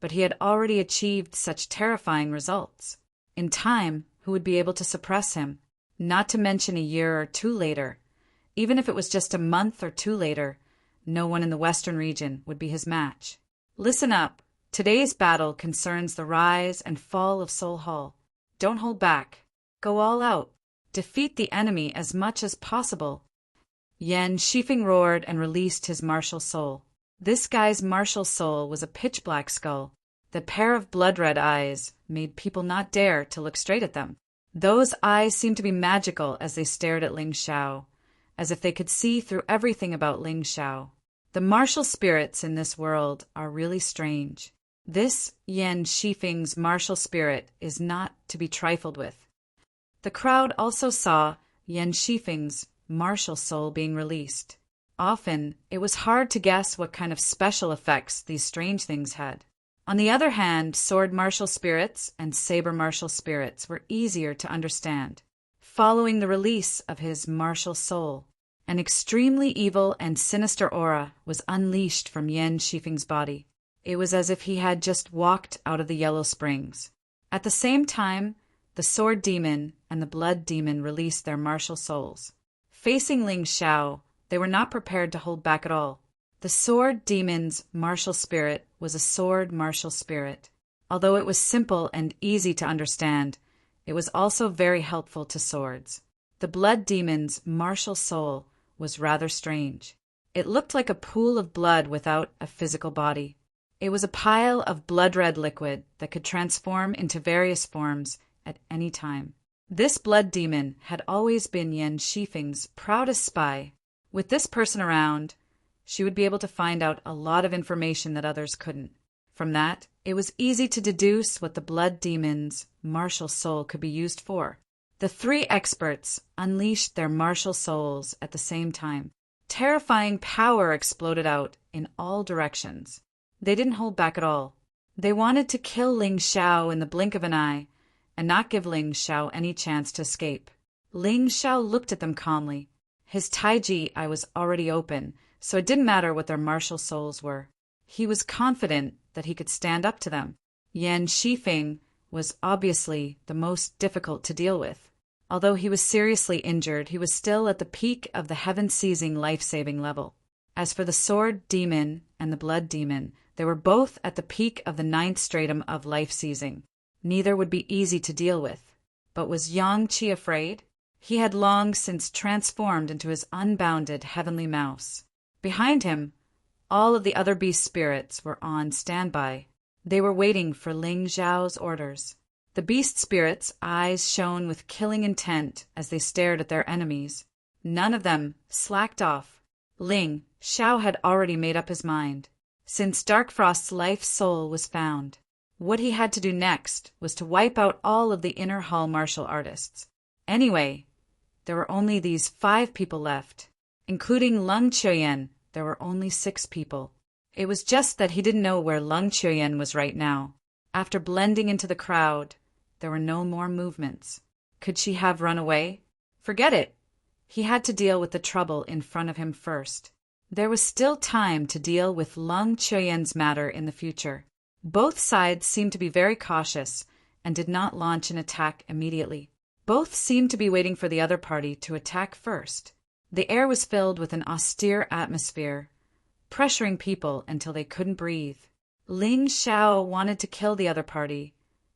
but he had already achieved such terrifying results. In time, who would be able to suppress him? Not to mention a year or two later. Even if it was just a month or two later, no one in the Western region would be his match. Listen up. Today's battle concerns the rise and fall of Soul Hall. Don't hold back. Go all out. Defeat the enemy as much as possible. Yan Shifeng roared and released his martial soul. This guy's martial soul was a pitch-black skull. The pair of blood-red eyes made people not dare to look straight at them. Those eyes seemed to be magical as they stared at Ling Xiao, as if they could see through everything about Ling Xiao. The martial spirits in this world are really strange. This Yan Shifeng's martial spirit is not to be trifled with. The crowd also saw Yan Shifeng's martial soul being released. Often, it was hard to guess what kind of special effects these strange things had. On the other hand, sword martial spirits and saber martial spirits were easier to understand. Following the release of his martial soul, an extremely evil and sinister aura was unleashed from Yan Shifeng's body. It was as if he had just walked out of the Yellow Springs. At the same time, the Sword Demon and the Blood Demon released their martial souls. Facing Ling Xiao, they were not prepared to hold back at all. The Sword Demon's martial spirit was a sword martial spirit. Although it was simple and easy to understand, it was also very helpful to swords. The Blood Demon's martial soul was rather strange. It looked like a pool of blood without a physical body. It was a pile of blood-red liquid that could transform into various forms at any time. This Blood Demon had always been Yan Shifeng's proudest spy. With this person around, she would be able to find out a lot of information that others couldn't. From that, it was easy to deduce what the Blood Demon's martial soul could be used for. The three experts unleashed their martial souls at the same time. Terrifying power exploded out in all directions. They didn't hold back at all. They wanted to kill Ling Xiao in the blink of an eye, and not give Ling Xiao any chance to escape. Ling Xiao looked at them calmly. His Taiji eye was already open, so it didn't matter what their martial souls were. He was confident that he could stand up to them. Yan Shifeng was obviously the most difficult to deal with. Although he was seriously injured, he was still at the peak of the heaven-seizing life-saving level. As for the Sword Demon and the Blood Demon, they were both at the peak of the 9th stratum of life-seizing. Neither would be easy to deal with. But was Yang Qi afraid? He had long since transformed into his unbounded heavenly mouse. Behind him, all of the other beast spirits were on standby. They were waiting for Ling Xiao's orders. The beast spirits' eyes shone with killing intent as they stared at their enemies. None of them slacked off. Ling Xiao had already made up his mind. Since Dark Frost's life soul was found, what he had to do next was to wipe out all of the inner hall martial artists. Anyway, there were only these 5 people left. Including Lung Chuyen, there were only 6 people. It was just that he didn't know where Lung Chuyen was right now. After blending into the crowd, there were no more movements. Could she have run away? Forget it. He had to deal with the trouble in front of him first. There was still time to deal with Lung Chuyen's matter in the future. Both sides seemed to be very cautious and did not launch an attack immediately. Both seemed to be waiting for the other party to attack first. The air was filled with an austere atmosphere, pressuring people until they couldn't breathe. Ling Xiao wanted to kill the other party,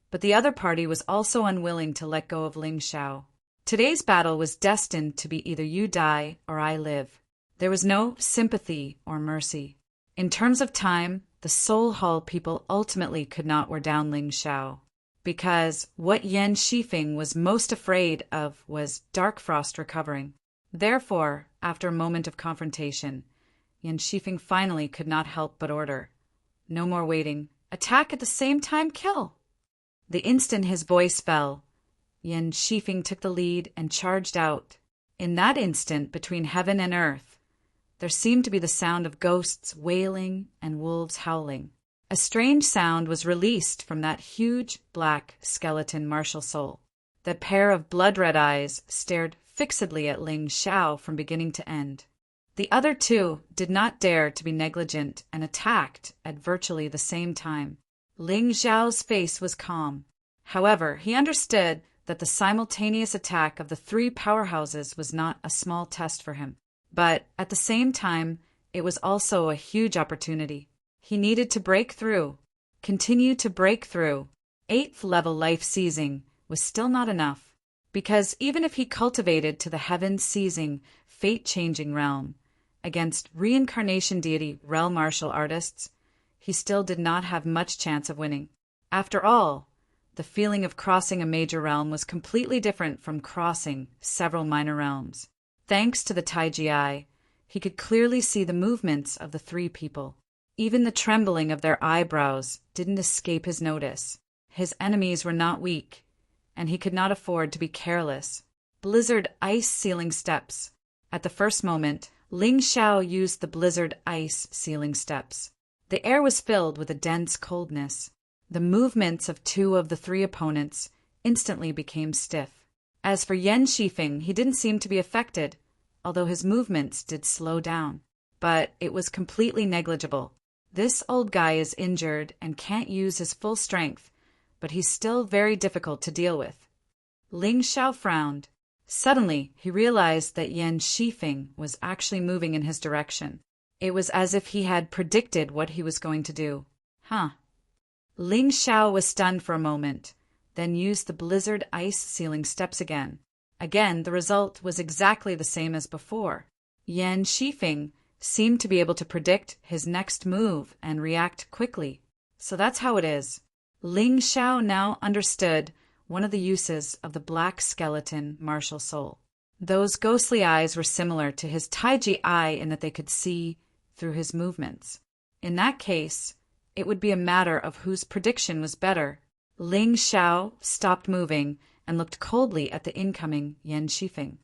but the other party was also unwilling to let go of Ling Xiao. Today's battle was destined to be either you die or I live. There was no sympathy or mercy. In terms of time, the Soul Hall people ultimately could not wear down Ling Xiao, because what Yan Shifeng was most afraid of was Dark Frost recovering. Therefore, after a moment of confrontation, Yan Shifeng finally could not help but order, "No more waiting. Attack at the same time, kill!" The instant his voice fell, Yan Shifeng took the lead and charged out. In that instant, between heaven and earth, there seemed to be the sound of ghosts wailing and wolves howling. A strange sound was released from that huge black skeleton martial soul. That pair of blood-red eyes stared fixedly at Ling Xiao from beginning to end. The other 2 did not dare to be negligent and attacked at virtually the same time. Ling Xiao's face was calm. However, he understood that the simultaneous attack of the 3 powerhouses was not a small test for him. But at the same time, it was also a huge opportunity. He needed to break through, continue to break through. 8th level life seizing was still not enough, because even if he cultivated to the heaven-seizing, fate-changing realm against reincarnation deity realm martial artists, he still did not have much chance of winning. After all, the feeling of crossing a major realm was completely different from crossing several minor realms. Thanks to the Taiji Eye, he could clearly see the movements of the 3 people. Even the trembling of their eyebrows didn't escape his notice. His enemies were not weak, and he could not afford to be careless. Blizzard ice sealing steps. At the first moment, Ling Xiao used the blizzard ice sealing steps. The air was filled with a dense coldness. The movements of 2 of the 3 opponents instantly became stiff. As for Yan Shifeng, he didn't seem to be affected, although his movements did slow down. But it was completely negligible. This old guy is injured and can't use his full strength, but he's still very difficult to deal with. Ling Xiao frowned. Suddenly, he realized that Yan Shifeng was actually moving in his direction. It was as if he had predicted what he was going to do. Ling Xiao was stunned for a moment, then used the blizzard ice sealing steps again. Again, the result was exactly the same as before. Yan Shifeng seemed to be able to predict his next move and react quickly. So that's how it is. Ling Xiao now understood one of the uses of the black skeleton martial soul. Those ghostly eyes were similar to his Taiji Eye in that they could see through his movements. In that case, it would be a matter of whose prediction was better. Ling Xiao stopped moving and looked coldly at the incoming Yan Shifeng.